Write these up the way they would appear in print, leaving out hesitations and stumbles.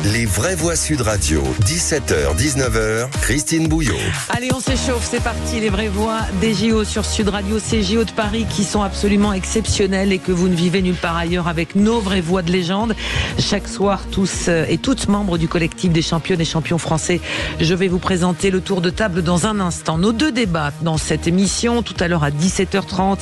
Les vraies voix Sud Radio, 17h-19h, Christine Bouillot. Allez, on s'échauffe, c'est parti, les vraies voix des JO sur Sud Radio, ces JO de Paris qui sont absolument exceptionnels et que vous ne vivez nulle part ailleurs avec nos vraies voix de légende. Chaque soir, tous et toutes membres du collectif des championnes et champions français, je vais vous présenter le tour de table dans un instant. Nos deux débats dans cette émission, tout à l'heure à 17h30,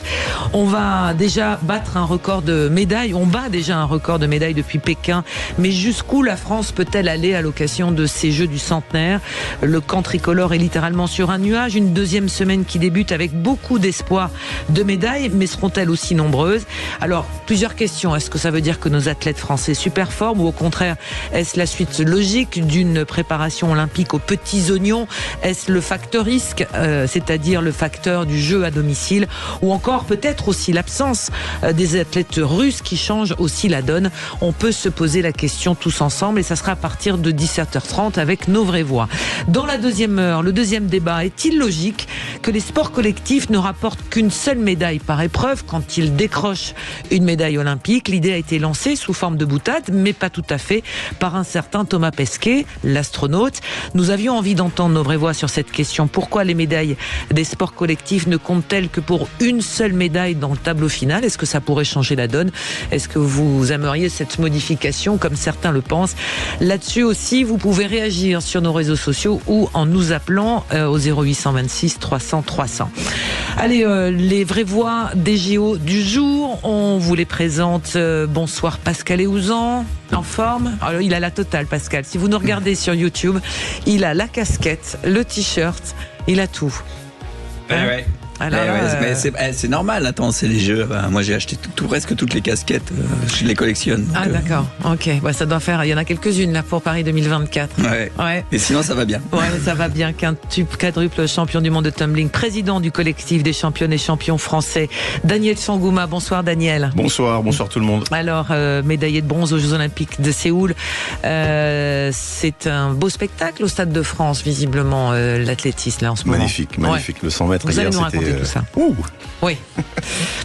on va déjà battre un record de médailles, on bat déjà un record de médailles depuis Pékin, mais jusqu'où la France peut-elle aller à l'occasion de ces Jeux du centenaire? Le camp tricolore est littéralement sur un nuage, une deuxième semaine qui débute avec beaucoup d'espoir de médailles, mais seront-elles aussi nombreuses? Alors, plusieurs questions. Est-ce que ça veut dire que nos athlètes français superforment ou au contraire, est-ce la suite logique d'une préparation olympique aux petits oignons? Est-ce le facteur risque, c'est-à-dire le facteur du jeu à domicile, ou encore peut-être aussi l'absence des athlètes russes qui changent aussi la donne? On peut se poser la question tous ensemble et ça sera à partir de 17h30 avec nos vraies voix. Dans la deuxième heure, le deuxième débat, est-il logique que les sports collectifs ne rapportent qu'une seule médaille par épreuve quand ils décrochent une médaille olympique? L'idée a été lancée sous forme de boutade, mais pas tout à fait, par un certain Thomas Pesquet, l'astronaute. Nous avions envie d'entendre nos vraies voix sur cette question. Pourquoi les médailles des sports collectifs ne comptent-elles que pour une seule médaille dans le tableau final? Est-ce que ça pourrait changer la donne? Est-ce que vous aimeriez cette modification comme certains le pensent? Là-dessus aussi, vous pouvez réagir sur nos réseaux sociaux ou en nous appelant au 0826 300 300. Allez, les vraies voix des JO du jour, on vous les présente. Bonsoir Pascal Eouzan, en forme. Alors, il a la totale, Pascal. Si vous nous regardez sur YouTube, il a la casquette, le t-shirt, il a tout. Ouais. Alors, c'est normal, attends, c'est les jeux. Moi j'ai acheté presque toutes les casquettes, je les collectionne. Ah d'accord, ok. Bah, ça doit faire, il y en a quelques-unes là pour Paris 2024. Ouais. Et sinon ça va bien. Ouais, ça va bien. Quadruple champion du monde de tumbling, président du collectif des championnes et champions français. Daniel Sangouma, bonsoir Daniel. Bonsoir tout le monde. Alors, médaillé de bronze aux Jeux Olympiques de Séoul. C'est un beau spectacle au Stade de France, visiblement, l'athlétisme là en ce moment. Magnifique. Le 100 mètres. Vous allez nous raconter tout ça. Oui,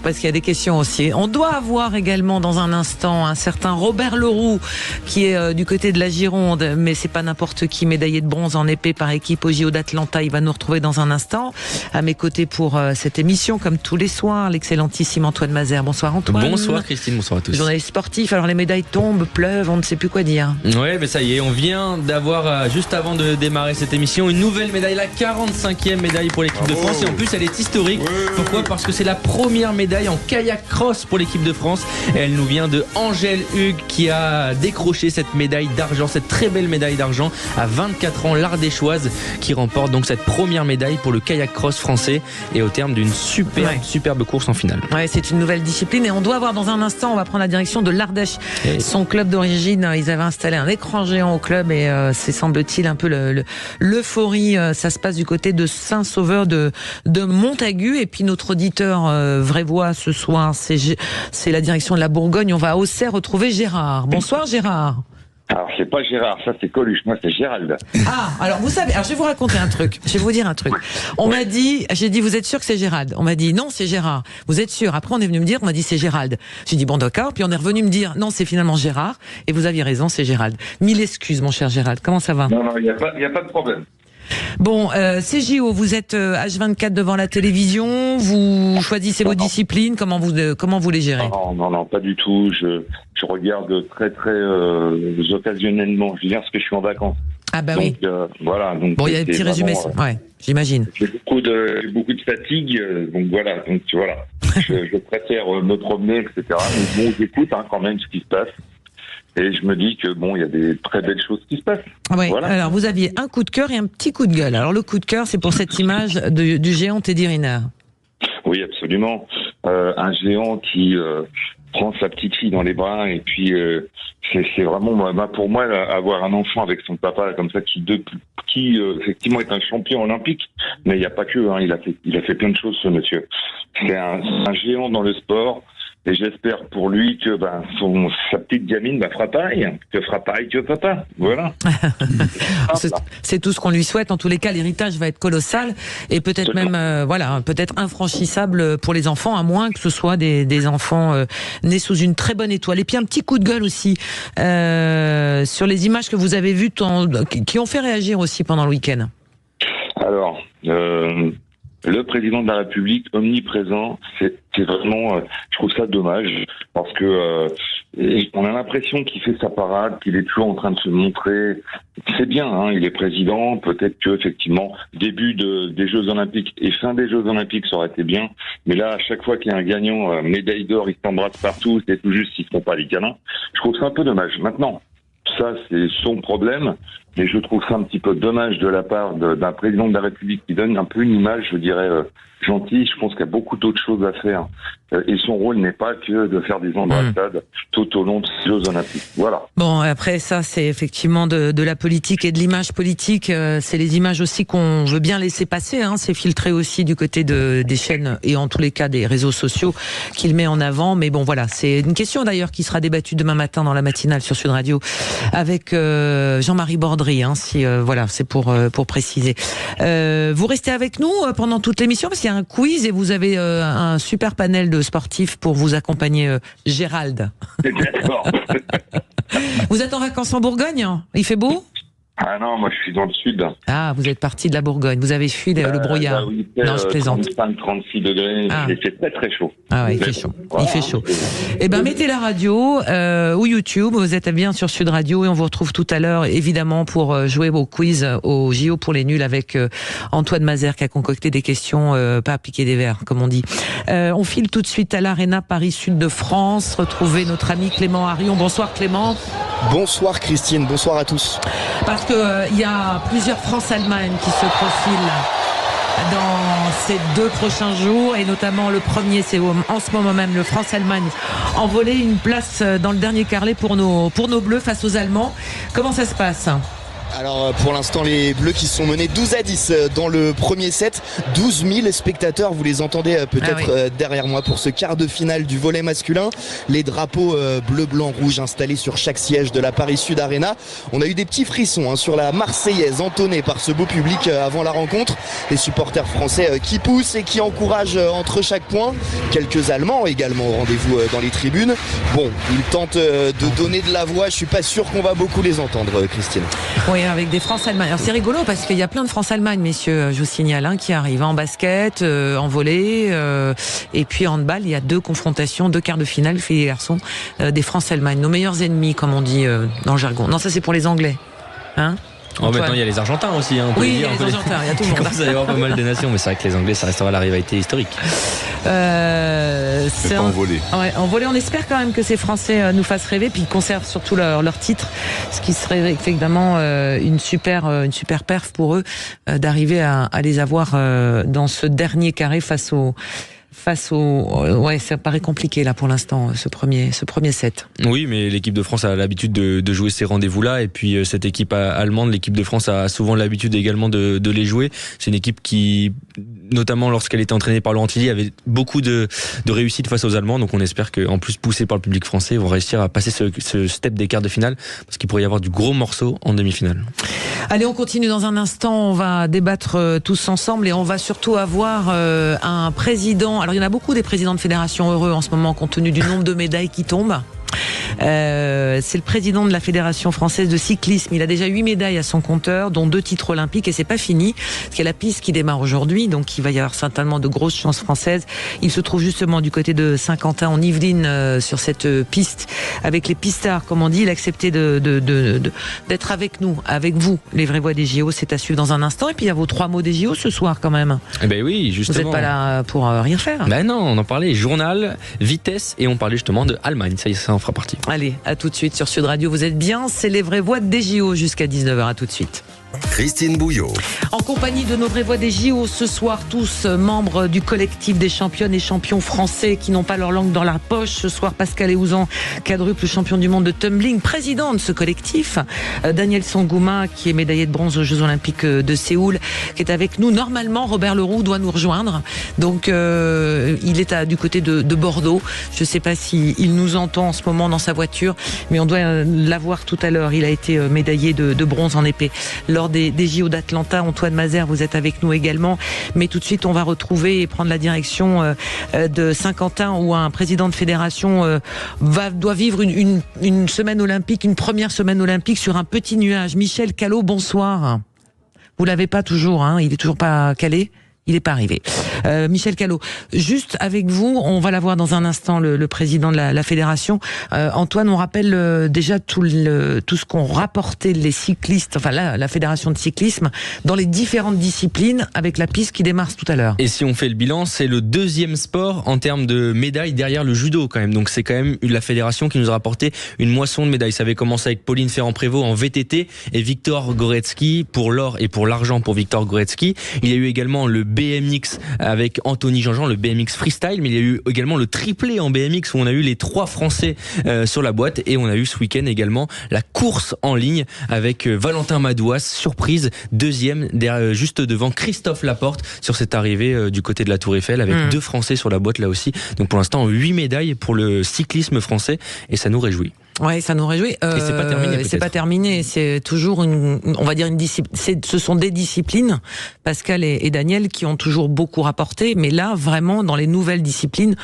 parce qu'il y a des questions aussi. On doit avoir également dans un instant un certain Robert Leroux qui est du côté de la Gironde, mais c'est pas n'importe qui, médaillé de bronze en épée par équipe au JO d'Atlanta. Il va nous retrouver dans un instant. À mes côtés pour cette émission, comme tous les soirs, l'excellentissime Antoine Mazère. Bonsoir Antoine. Bonsoir Christine, bonsoir à tous. Journaliste sportif, alors les médailles tombent, pleuvent, on ne sait plus quoi dire. Ouais, mais ça y est, on vient d'avoir, juste avant de démarrer cette émission, une nouvelle médaille, la 45e médaille pour l'équipe de France. Et en plus, elle est historique. Pourquoi ? Parce que c'est la première médaille en kayak cross pour l'équipe de France. Et elle nous vient de Angèle Hugues qui a décroché cette médaille d'argent, cette très belle médaille d'argent à 24 ans, l'Ardéchoise, qui remporte donc cette première médaille pour le kayak cross français et au terme d'une superbe course en finale. Ouais, c'est une nouvelle discipline et on doit voir dans un instant, on va prendre la direction de l'Ardèche. Son club d'origine, ils avaient installé un écran géant au club et c'est semble-t-il un peu l'euphorie. Ça se passe du côté de Saint-Sauveur de Montagu. Et puis notre auditeur vraie voix ce soir, c'est la direction de la Bourgogne. On va à Auxerre retrouver Gérard. Bonsoir Gérard. Alors c'est pas Gérard, ça c'est Coluche, moi c'est Gérald. Ah, alors vous savez, alors je vais vous raconter un truc. Je vais vous dire un truc. On m'a dit, j'ai dit vous êtes sûr que c'est Gérald? On m'a dit non c'est Gérard. Vous êtes sûr? Après on est venu me dire, on m'a dit c'est Gérald. J'ai dit bon d'accord. Puis on est revenu me dire non c'est finalement Gérard. Et vous aviez raison, c'est Gérald. Mille excuses mon cher Gérald. Comment ça va? Non il y a pas de problème. Bon, CJO, vous êtes H24 devant la télévision, vous choisissez vos disciplines, comment vous les gérez? Non, pas du tout. Je regarde très occasionnellement. Je veux dire parce que je suis en vacances. Ah bah donc, oui. Voilà. Donc bon, il y a des petits résumés. Ouais, j'imagine. J'ai beaucoup de fatigue, donc voilà. Je préfère me promener, etc. Mais bon, j'écoute quand même ce qui se passe. Et je me dis que bon, il y a des très belles choses qui se passent. Oui. Voilà. Alors vous aviez un coup de cœur et un petit coup de gueule. Alors le coup de cœur, c'est pour cette image du géant Teddy Riner. Oui, absolument. Un géant qui prend sa petite fille dans les bras et puis c'est vraiment pour moi avoir un enfant avec son papa comme ça qui effectivement est un champion olympique, mais il n'y a pas que. Il a fait plein de choses ce monsieur. C'est un géant dans le sport. Et j'espère pour lui que sa petite gamine fera pareil que papa. Voilà. C'est tout ce qu'on lui souhaite. En tous les cas, l'héritage va être colossal et peut-être même peut-être infranchissable pour les enfants, à moins que ce soit des enfants nés sous une très bonne étoile. Et puis un petit coup de gueule aussi sur les images que vous avez vues qui ont fait réagir aussi pendant le week-end. Alors, le président de la République omniprésent, c'est vraiment, je trouve ça dommage, parce que on a l'impression qu'il fait sa parade, qu'il est toujours en train de se montrer. C'est bien, hein, il est président, peut-être que effectivement début des Jeux Olympiques et fin des Jeux Olympiques ça aurait été bien, mais là à chaque fois qu'il y a un gagnant médaille d'or, il s'embrasse partout, c'est tout juste s'ils font pas les câlins. Je trouve ça un peu dommage. Maintenant, ça c'est son problème. Mais je trouve ça un petit peu dommage de la part d'un président de la République qui donne un peu une image, je dirais, gentille. Je pense qu'il y a beaucoup d'autres choses à faire. Et son rôle n'est pas que de faire des embrassades tout au long de ces Jeux Olympiques. Voilà. Bon, après ça, c'est effectivement de la politique et de l'image politique. C'est les images aussi qu'on veut bien laisser passer. Hein. C'est filtré aussi du côté des chaînes et en tous les cas des réseaux sociaux qu'il met en avant. Mais bon, voilà, c'est une question d'ailleurs qui sera débattue demain matin dans la matinale sur Sud Radio avec Jean-Marie Bordry. Hein, c'est pour préciser. Vous restez avec nous pendant toute l'émission parce qu'il y a un quiz et vous avez un super panel de sportifs pour vous accompagner. Gérald. D'accord. Vous êtes en vacances en Bourgogne? Il fait beau? Ah non, moi je suis dans le sud. Ah, vous êtes parti de la Bourgogne. Vous avez fui le brouillard. Oui, non, je plaisante. 35-36 degrés. Il fait très très chaud. Ah ouais, il fait chaud. Voilà. Il fait chaud. Eh ben, mettez la radio ou YouTube. Vous êtes bien sur Sud Radio et on vous retrouve tout à l'heure, évidemment, pour jouer au quiz au JO pour les nuls avec Antoine Mazer qui a concocté des questions pas appliquées des verres, comme on dit. On file tout de suite à l'Arena Paris Sud de France. Retrouver notre ami Clément Harion. Bonsoir Clément. Bonsoir Christine, bonsoir à tous. Parce que il y a plusieurs France-Allemagne qui se profilent dans ces 2 prochains jours et notamment le premier, c'est en ce moment même le France-Allemagne envolé une place dans le dernier carré pour nos Bleus face aux Allemands. Comment ça se passe ? Alors pour l'instant les Bleus qui sont menés 12-10 dans le premier set, 12 000 spectateurs, vous les entendez peut-être derrière moi pour ce quart de finale du volley masculin. Les drapeaux bleu, blanc, rouge installés sur chaque siège de la Paris Sud Arena. On a eu des petits frissons sur la Marseillaise entonnée par ce beau public avant la rencontre. Les supporters français qui poussent et qui encouragent entre chaque point. Quelques Allemands également au rendez-vous dans les tribunes. Bon, ils tentent de donner de la voix, je suis pas sûr qu'on va beaucoup les entendre, Christine. Oui, avec des France-Allemagne. Alors c'est rigolo parce qu'il y a plein de France-Allemagne, messieurs, je vous signale, qui arrivent en basket, en volley, et puis en handball. Il y a 2 confrontations, 2 quarts de finale, filles et garçons, des France-Allemagne. Nos meilleurs ennemis, comme on dit dans le jargon. Non, ça c'est pour les Anglais. Hein ? Maintenant il y a les Argentins aussi. Oui, il y a les Argentins, il y a tout le monde. Il commence à y avoir pas mal de nations, mais c'est vrai que les Anglais, ça restera la rivalité historique. C'est pas en volley. Ouais, en volley, on espère quand même que ces Français nous fassent rêver, puis ils conservent surtout leur titre, ce qui serait évidemment une super perf pour eux d'arriver à les avoir dans ce dernier carré face au ça paraît compliqué là pour l'instant ce premier set. Oui, mais l'équipe de France a l'habitude de jouer ces rendez-vous-là, et puis cette équipe allemande, l'équipe de France a souvent l'habitude également de les jouer. C'est une équipe qui, notamment lorsqu'elle était entraînée par Laurent Tilly, avait beaucoup de réussite face aux Allemands, donc on espère qu'en plus poussés par le public français, ils vont réussir à passer ce step des quarts de finale, parce qu'il pourrait y avoir du gros morceau en demi-finale. Allez, on continue dans un instant, on va débattre tous ensemble et on va surtout avoir un président. Alors il y en a beaucoup des présidents de fédération heureux en ce moment compte tenu du nombre de médailles qui tombent. C'est le président de la Fédération française de cyclisme. Il a déjà 8 médailles à son compteur, dont 2 titres olympiques, et c'est pas fini, parce qu'il y a la piste qui démarre aujourd'hui, donc il va y avoir certainement de grosses chances françaises. Il se trouve justement du côté de Saint-Quentin en Yvelines sur cette piste avec les pistards, comme on dit. Il a accepté d'être avec nous, avec vous, les vraies voix des JO. C'est à suivre dans un instant. Et puis il y a vos 3 mots des JO ce soir quand même. Eh ben oui, justement. Vous n'êtes pas là pour rien faire. Ben non, on en parlait journal, vitesse, et on parlait justement de Allemagne. Ça en fera partie. Allez, à tout de suite sur Sud Radio. Vous êtes bien, c'est les vraies voix des JO jusqu'à 19h. À tout de suite. Christine Bouillot. En compagnie de nos vraies voix des JO ce soir, tous membres du collectif des championnes et champions français qui n'ont pas leur langue dans la poche. Ce soir, Pascal Eouzan, quadruple champion du monde de tumbling, président de ce collectif. Daniel Sangouma, qui est médaillé de bronze aux Jeux Olympiques de Séoul, qui est avec nous. Normalement, Robert Leroux doit nous rejoindre. Donc, il est du côté de Bordeaux. Je ne sais pas s'il nous entend en ce moment dans sa voiture, mais on doit l'avoir tout à l'heure. Il a été médaillé de bronze en épée lors des JO d'Atlanta. Antoine Mazer, vous êtes avec nous également. Mais tout de suite, on va retrouver et prendre la direction de Saint-Quentin, où un président de fédération doit vivre une semaine olympique, une première semaine olympique sur un petit nuage. Michel Callot, bonsoir. Vous l'avez pas toujours, hein, il est toujours pas calé. Il n'est pas arrivé. Michel Callot, juste avec vous, on va l'avoir dans un instant, le président de la fédération. Antoine, on rappelle déjà tout ce qu'ont rapporté les cyclistes, enfin la fédération de cyclisme, dans les différentes disciplines, avec la piste qui démarre tout à l'heure. Et si on fait le bilan, c'est le deuxième sport en termes de médailles derrière le judo quand même. Donc c'est quand même la fédération qui nous a rapporté une moisson de médailles. Ça avait commencé avec Pauline Ferrand-Prévot en VTT et Victor Gorecki pour l'or et pour l'argent pour Victor Gorecki. Il y a eu également le BMX avec Anthony Jean-Jean, le BMX freestyle, mais il y a eu également le triplé en BMX où on a eu les 3 Français sur la boîte, et on a eu ce week-end également la course en ligne avec Valentin Madouas, surprise, deuxième, juste devant Christophe Laporte sur cette arrivée du côté de la Tour Eiffel avec 2 Français sur la boîte là aussi. Donc pour l'instant 8 médailles pour le cyclisme français et ça nous réjouit. Ouais, ça nous réjouit. Et c'est pas terminé. C'est pas terminé. C'est toujours on va dire une discipline. Ce sont des disciplines, Pascal et Daniel, qui ont toujours beaucoup rapporté. Mais là, vraiment, dans les nouvelles disciplines,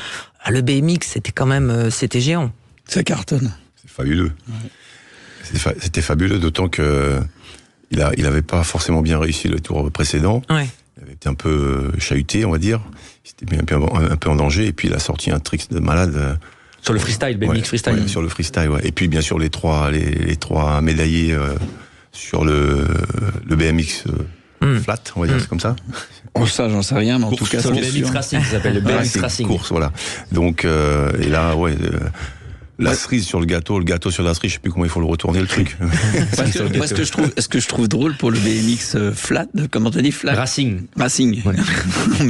le BMX, c'était quand même, c'était géant. Ça cartonne. C'est fabuleux. Ouais. C'était fabuleux, d'autant que il avait pas forcément bien réussi le tour précédent. Ouais. Il avait été un peu chahuté, on va dire. Il était un peu en danger. Et puis il a sorti un trick de malade. Sur le freestyle, BMX freestyle. Ouais, sur le freestyle, ouais. Et puis bien sûr les trois médaillés sur le BMX flat, on va dire, c'est comme ça. Oh, ça, j'en sais rien, mais en tout cas, sur le BMX Racing, ça s'appelle le BMX Racing. Course, voilà. Donc et là, ouais. La cerise sur le gâteau sur la cerise, je sais plus comment il faut le retourner le truc. Moi, ce que je trouve drôle pour le BMX flat, comment t'as dit flat? Racing. Ouais.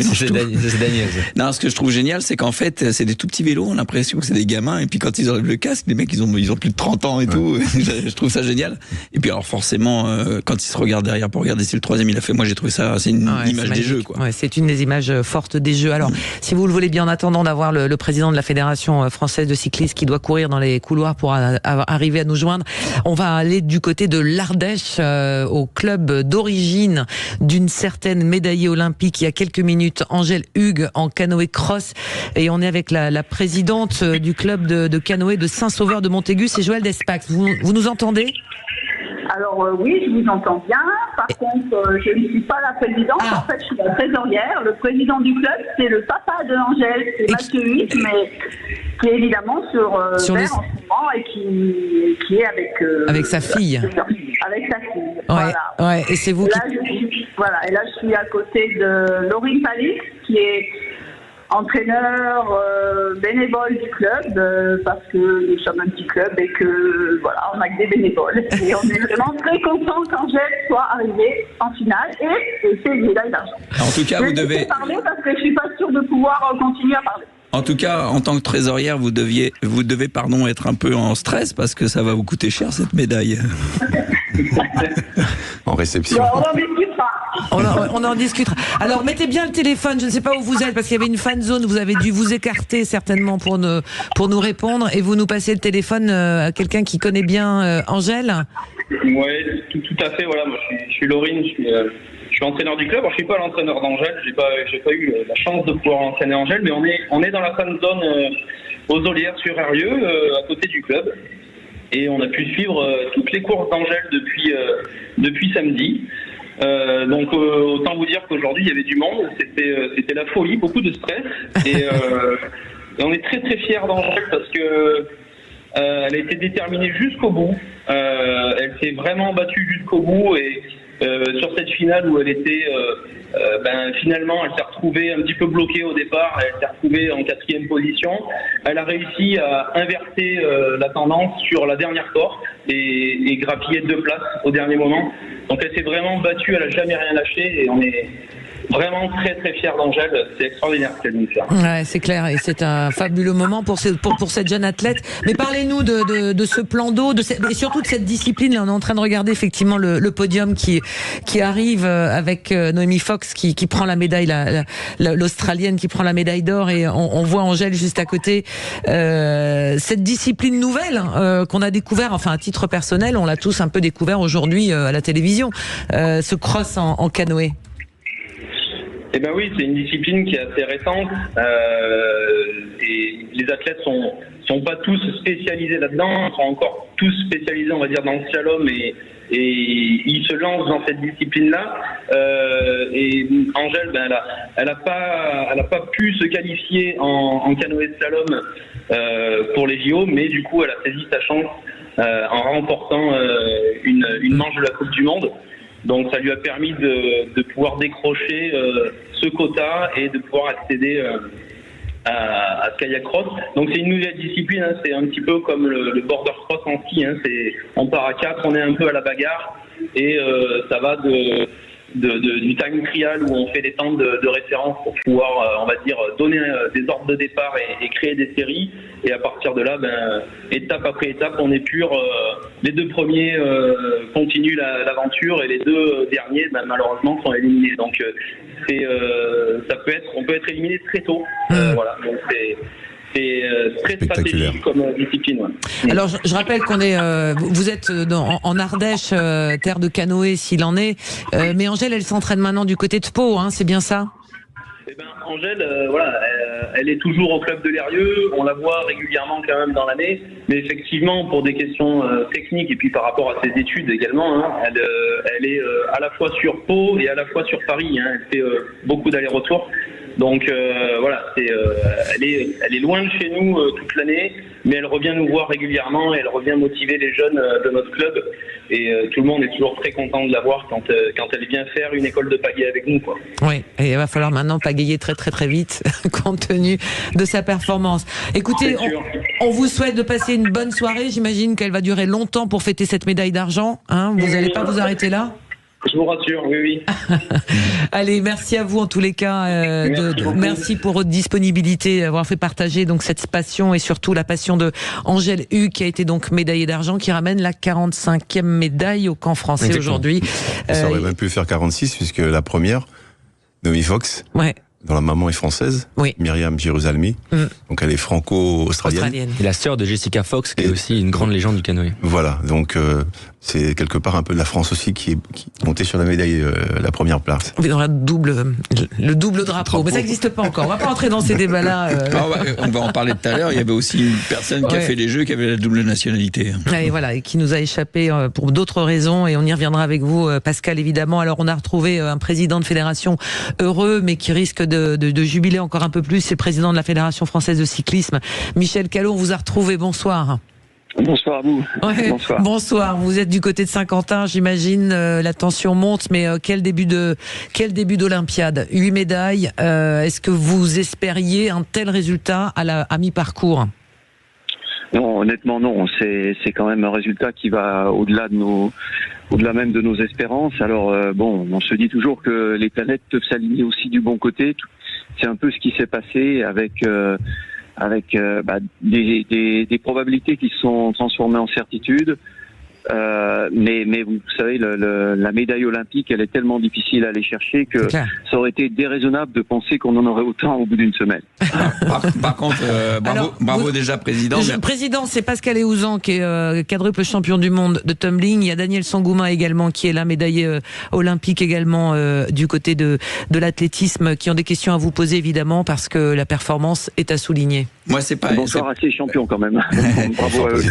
C'est Daniel. Non, ce que je trouve génial, c'est qu'en fait, c'est des tout petits vélos, on a l'impression que c'est des gamins, et puis quand ils enlèvent le casque, les mecs, ils ont plus de 30 ans et tout. Je trouve ça génial. Et puis alors, forcément, quand ils se regardent derrière pour regarder si le troisième il a fait, moi j'ai trouvé ça, c'est une image des jeux, quoi. Ouais, c'est une des images fortes des jeux. Alors, si vous le voulez bien, en attendant d'avoir le président de la Fédération française de cyclisme qui doit courir dans les couloirs pour arriver à nous joindre, on va aller du côté de l'Ardèche, au club d'origine d'une certaine médaillée olympique il y a quelques minutes, Angèle Hugues, en canoë cross, et on est avec la présidente du club de canoë de Saint-Sauveur de Montaigu, c'est Joëlle Despax. Vous nous entendez? Alors oui, je vous entends bien. Par contre, je ne suis pas la présidente. En fait, je suis la trésorière. Le président du club, c'est le papa de Angèle, c'est Mathieu Hugues, mais qui est évidemment sur Vert en ce moment et qui est avec sa fille. Avec sa fille. Ouais, voilà. Ouais. Et c'est vous et là, et là, je suis à côté de Laurine Palix, qui est entraîneur bénévole du club, parce que nous sommes un petit club et que voilà, on a que des bénévoles. Et on est vraiment très contents qu'Angèle soit arrivée en finale et c'est une médaille d'argent. En tout cas, vous devez parler parce que je suis pas sûre de pouvoir continuer à parler. En tout cas, en tant que trésorière, vous devez être un peu en stress parce que ça va vous coûter cher cette médaille. En réception. On en discutera. On en discutera. Alors, mettez bien le téléphone. Je ne sais pas où vous êtes parce qu'il y avait une fan zone. Vous avez dû vous écarter certainement pour nous répondre, et vous nous passez le téléphone à quelqu'un qui connaît bien Angèle. Oui, tout à fait. Voilà, moi je suis Laurine. Je suis entraîneur du club. Alors, je suis pas l'entraîneur d'Angèle. J'ai pas eu la chance de pouvoir entraîner Angèle, mais on est dans la fan zone aux Olières sur Herlieu, à côté du club. Et on a pu suivre toutes les courses d'Angèle depuis samedi. Donc autant vous dire qu'aujourd'hui il y avait du monde, c'était la folie, beaucoup de stress. Et on est très très fiers d'Angèle parce que elle a été déterminée jusqu'au bout. Elle s'est vraiment battue jusqu'au bout, et sur cette finale où elle était finalement elle s'est retrouvée un petit peu bloquée au départ, elle s'est retrouvée en 4e position. Elle a réussi à inverser la tendance sur la dernière porte et grappiller 2 places au dernier moment. Donc elle s'est vraiment battue, elle a jamais rien lâché et on est vraiment très très fiers d'Angèle. C'est extraordinaire ce qu'elle nous fait. Ouais, c'est clair, et c'est un fabuleux moment pour cette jeune athlète. Mais parlez-nous de ce plan d'eau, et surtout de cette discipline. Là, on est en train de regarder effectivement le podium qui arrive avec Naomi Fox qui prend la médaille, l'Australienne qui prend la médaille d'or, et on voit Angèle juste à côté. Cette discipline nouvelle qu'on a découvert, enfin à titre personnel, on l'a tous un peu découvert aujourd'hui à la télévision, ce cross en canoë. Eh ben oui, c'est une discipline qui est assez récente et les athlètes sont pas tous spécialisés là-dedans, sont encore tous spécialisés, on va dire, dans le slalom et ils se lancent dans cette discipline-là. Et Angèle, ben elle a pas pu se qualifier en canoë slalom pour les JO, mais du coup elle a saisi sa chance en remportant une manche de la Coupe du Monde. Donc ça lui a permis de pouvoir décrocher ce quota et de pouvoir accéder à kayak cross. Donc c'est une nouvelle discipline, hein, c'est un petit peu comme le border cross en ski, hein, on part à 4, on est un peu à la bagarre et ça va du time trial où on fait des temps de référence pour pouvoir, on va dire, donner des ordres de départ et créer des séries. Et à partir de là, étape après étape, on est pur. Les 2 premiers continuent l'aventure et les 2 derniers, malheureusement, sont éliminés. Donc, on peut être éliminé très tôt. Voilà. Donc c'est très stratégique comme discipline. Ouais. Alors je rappelle qu'on est, vous êtes en Ardèche, terre de canoë s'il en est, mais Angèle, elle s'entraîne maintenant du côté de Pau, hein, c'est bien ça? Eh ben, Angèle, elle est toujours au club de l'Hérieux. On la voit régulièrement quand même dans l'année, mais effectivement pour des questions techniques et puis par rapport à ses études également, hein, elle est à la fois sur Pau et à la fois sur Paris. Hein, elle fait beaucoup d'allers-retours. Donc voilà, elle est loin de chez nous toute l'année, mais elle revient nous voir régulièrement et elle revient motiver les jeunes de notre club. Et tout le monde est toujours très content de la voir quand elle vient faire une école de pagaie avec nous, quoi. Oui, et il va falloir maintenant pagayer très très très vite compte tenu de sa performance. Écoutez, on vous souhaite de passer une bonne soirée. J'imagine qu'elle va durer longtemps pour fêter cette médaille d'argent. Hein, vous n'allez pas vous arrêter là? Je vous rassure, oui. Allez, merci à vous en tous les cas. Merci pour votre disponibilité, d'avoir fait partager donc cette passion et surtout la passion de Angèle Hu, qui a été donc médaillée d'argent, qui ramène la 45e médaille au camp français aujourd'hui. Ça aurait même pu faire 46 puisque la première, Naomi Fox. Ouais. Dont la maman est française, oui. Myriam Jérusalemi, donc elle est franco-australienne. Et la sœur de Jessica Fox, qui est aussi une grande légende du canoë. Voilà, donc c'est quelque part un peu de la France aussi qui montait sur la médaille, la première place. Dans le double drapeau, mais ça n'existe pas encore. On va pas entrer dans ces débats-là. On va en parler tout à l'heure. Il y avait aussi une personne qui a fait les Jeux, qui avait la double nationalité. Et voilà, et qui nous a échappé pour d'autres raisons, et on y reviendra avec vous, Pascal, évidemment. Alors on a retrouvé un président de fédération heureux, mais qui risque de jubiler encore un peu plus. C'est le président de la Fédération française de cyclisme, Michel Callot. On vous a retrouvé. Bonsoir. Bonsoir à vous. Ouais, bonsoir. Vous êtes du côté de Saint-Quentin, j'imagine. La tension monte, mais quel début d'Olympiade. 8 médailles. Est-ce que vous espériez un tel résultat à mi-parcours? Non, honnêtement non. C'est quand même un résultat qui va au-delà même de nos espérances. Alors on se dit toujours que les planètes peuvent s'aligner aussi du bon côté. C'est un peu ce qui s'est passé avec des probabilités qui se sont transformées en certitudes. Mais vous savez, la médaille olympique, elle est tellement difficile à aller chercher que ça aurait été déraisonnable de penser qu'on en aurait autant au bout d'une semaine. Par contre, bravo déjà, président. Président, c'est Pascal Héouzan qui est quadruple champion du monde de tumbling. Il y a Daniel Sangouma également qui est là, médaillé olympique également du côté de l'athlétisme, qui ont des questions à vous poser évidemment parce que la performance est à souligner. Moi, c'est pas. Bonsoir à ces champions quand même. Bravo à eux.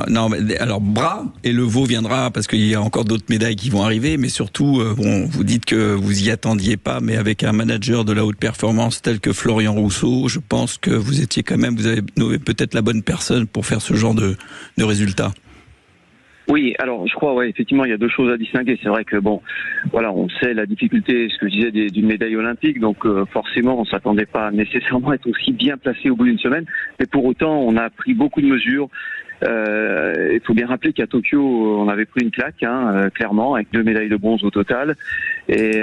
Non, mais alors Bras et le veau viendra parce qu'il y a encore d'autres médailles qui vont arriver, mais surtout, vous dites que vous y attendiez pas, mais avec un manager de la haute performance tel que Florian Rousseau, je pense que vous étiez quand même, vous avez peut-être la bonne personne pour faire ce genre de résultats. Oui, alors je crois, effectivement, il y a deux choses à distinguer. C'est vrai que on sait la difficulté, ce que je disais, d'une médaille olympique, donc forcément, on s'attendait pas nécessairement à être aussi bien placé au bout d'une semaine. Mais pour autant, on a pris beaucoup de mesures. Il faut bien rappeler qu'à Tokyo, on avait pris une claque, clairement, avec 2 médailles de bronze au total. Et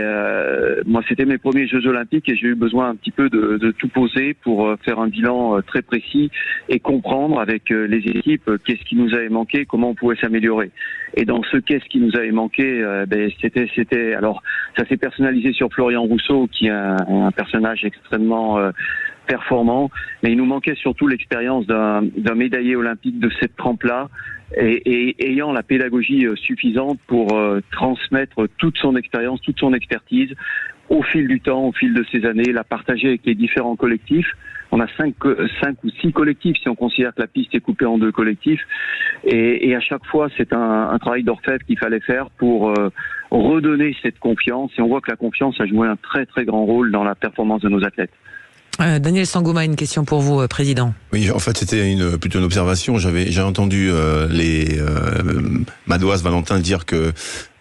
moi, c'était mes premiers Jeux Olympiques et j'ai eu besoin un petit peu de tout poser pour faire un bilan très précis et comprendre avec les équipes qu'est-ce qui nous avait manqué, comment on pouvait s'améliorer. Et dans ce qu'est-ce qui nous avait manqué, c'était alors ça s'est personnalisé sur Florian Rousseau, qui est un personnage extrêmement performant, mais il nous manquait surtout l'expérience d'un médaillé olympique de cette trempe-là et ayant la pédagogie suffisante pour transmettre toute son expérience, toute son expertise au fil du temps, au fil de ces années, la partager avec les différents collectifs. On a 5 ou 6 collectifs si on considère que la piste est coupée en 2 collectifs. Et à chaque fois, c'est un travail d'orfèvre qu'il fallait faire pour redonner cette confiance. Et on voit que la confiance a joué un très très grand rôle dans la performance de nos athlètes. Daniel Sangoma, une question pour vous, Président. Oui, en fait, c'était plutôt une observation. J'ai entendu Madoise, Valentin dire que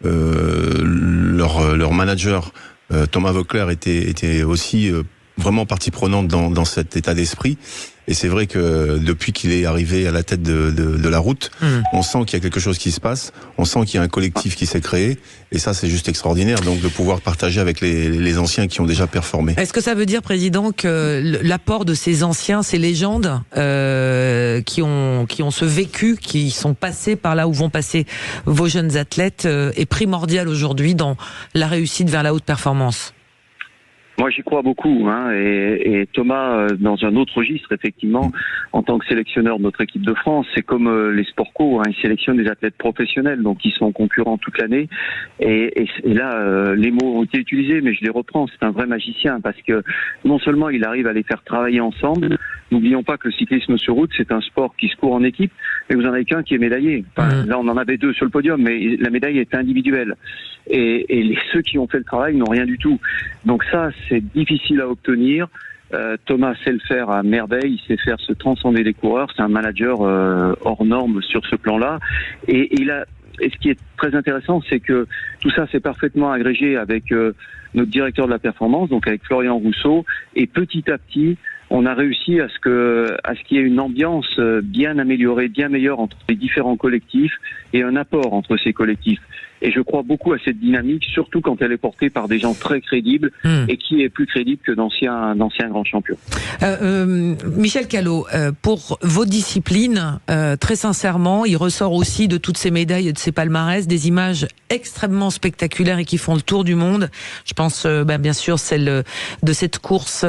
leur manager Thomas Voeckler était aussi vraiment partie prenante dans cet état d'esprit. Et c'est vrai que depuis qu'il est arrivé à la tête de la route, on sent qu'il y a quelque chose qui se passe, on sent qu'il y a un collectif qui s'est créé, et ça c'est juste extraordinaire, donc de pouvoir partager avec les anciens qui ont déjà performé. Est-ce que ça veut dire, Président, que l'apport de ces anciens, ces légendes qui ont ce vécu, qui sont passés par là où vont passer vos jeunes athlètes, est primordial aujourd'hui dans la réussite vers la haute performance? Moi, j'y crois beaucoup, et Thomas, dans un autre registre, effectivement, en tant que sélectionneur de notre équipe de France, c'est comme les sport co, il sélectionne des athlètes professionnels, donc ils sont concurrents toute l'année. Et là, les mots ont été utilisés, mais je les reprends. C'est un vrai magicien parce que non seulement il arrive à les faire travailler ensemble. N'oublions pas que le cyclisme sur route, c'est un sport qui se court en équipe, mais vous en avez qu'un qui est médaillé. Là, on en avait 2 sur le podium, mais la médaille est individuelle. Et ceux qui ont fait le travail n'ont rien du tout. Donc ça, c'est difficile à obtenir. Thomas sait le faire à merveille, il sait faire se transcender les coureurs. C'est un manager hors norme sur ce plan-là. Et ce qui est très intéressant, c'est que tout ça s'est parfaitement agrégé avec notre directeur de la performance, donc avec Florian Rousseau, et petit à petit, on a réussi à ce qu'il y ait une ambiance bien améliorée, bien meilleure entre les différents collectifs et un apport entre ces collectifs. Et je crois beaucoup à cette dynamique, surtout quand elle est portée par des gens très crédibles et qui est plus crédible que d'anciens grands champions. Michel Callot, pour vos disciplines, très sincèrement, il ressort aussi de toutes ces médailles et de ces palmarès des images extrêmement spectaculaires et qui font le tour du monde. Je pense bien sûr celle de cette course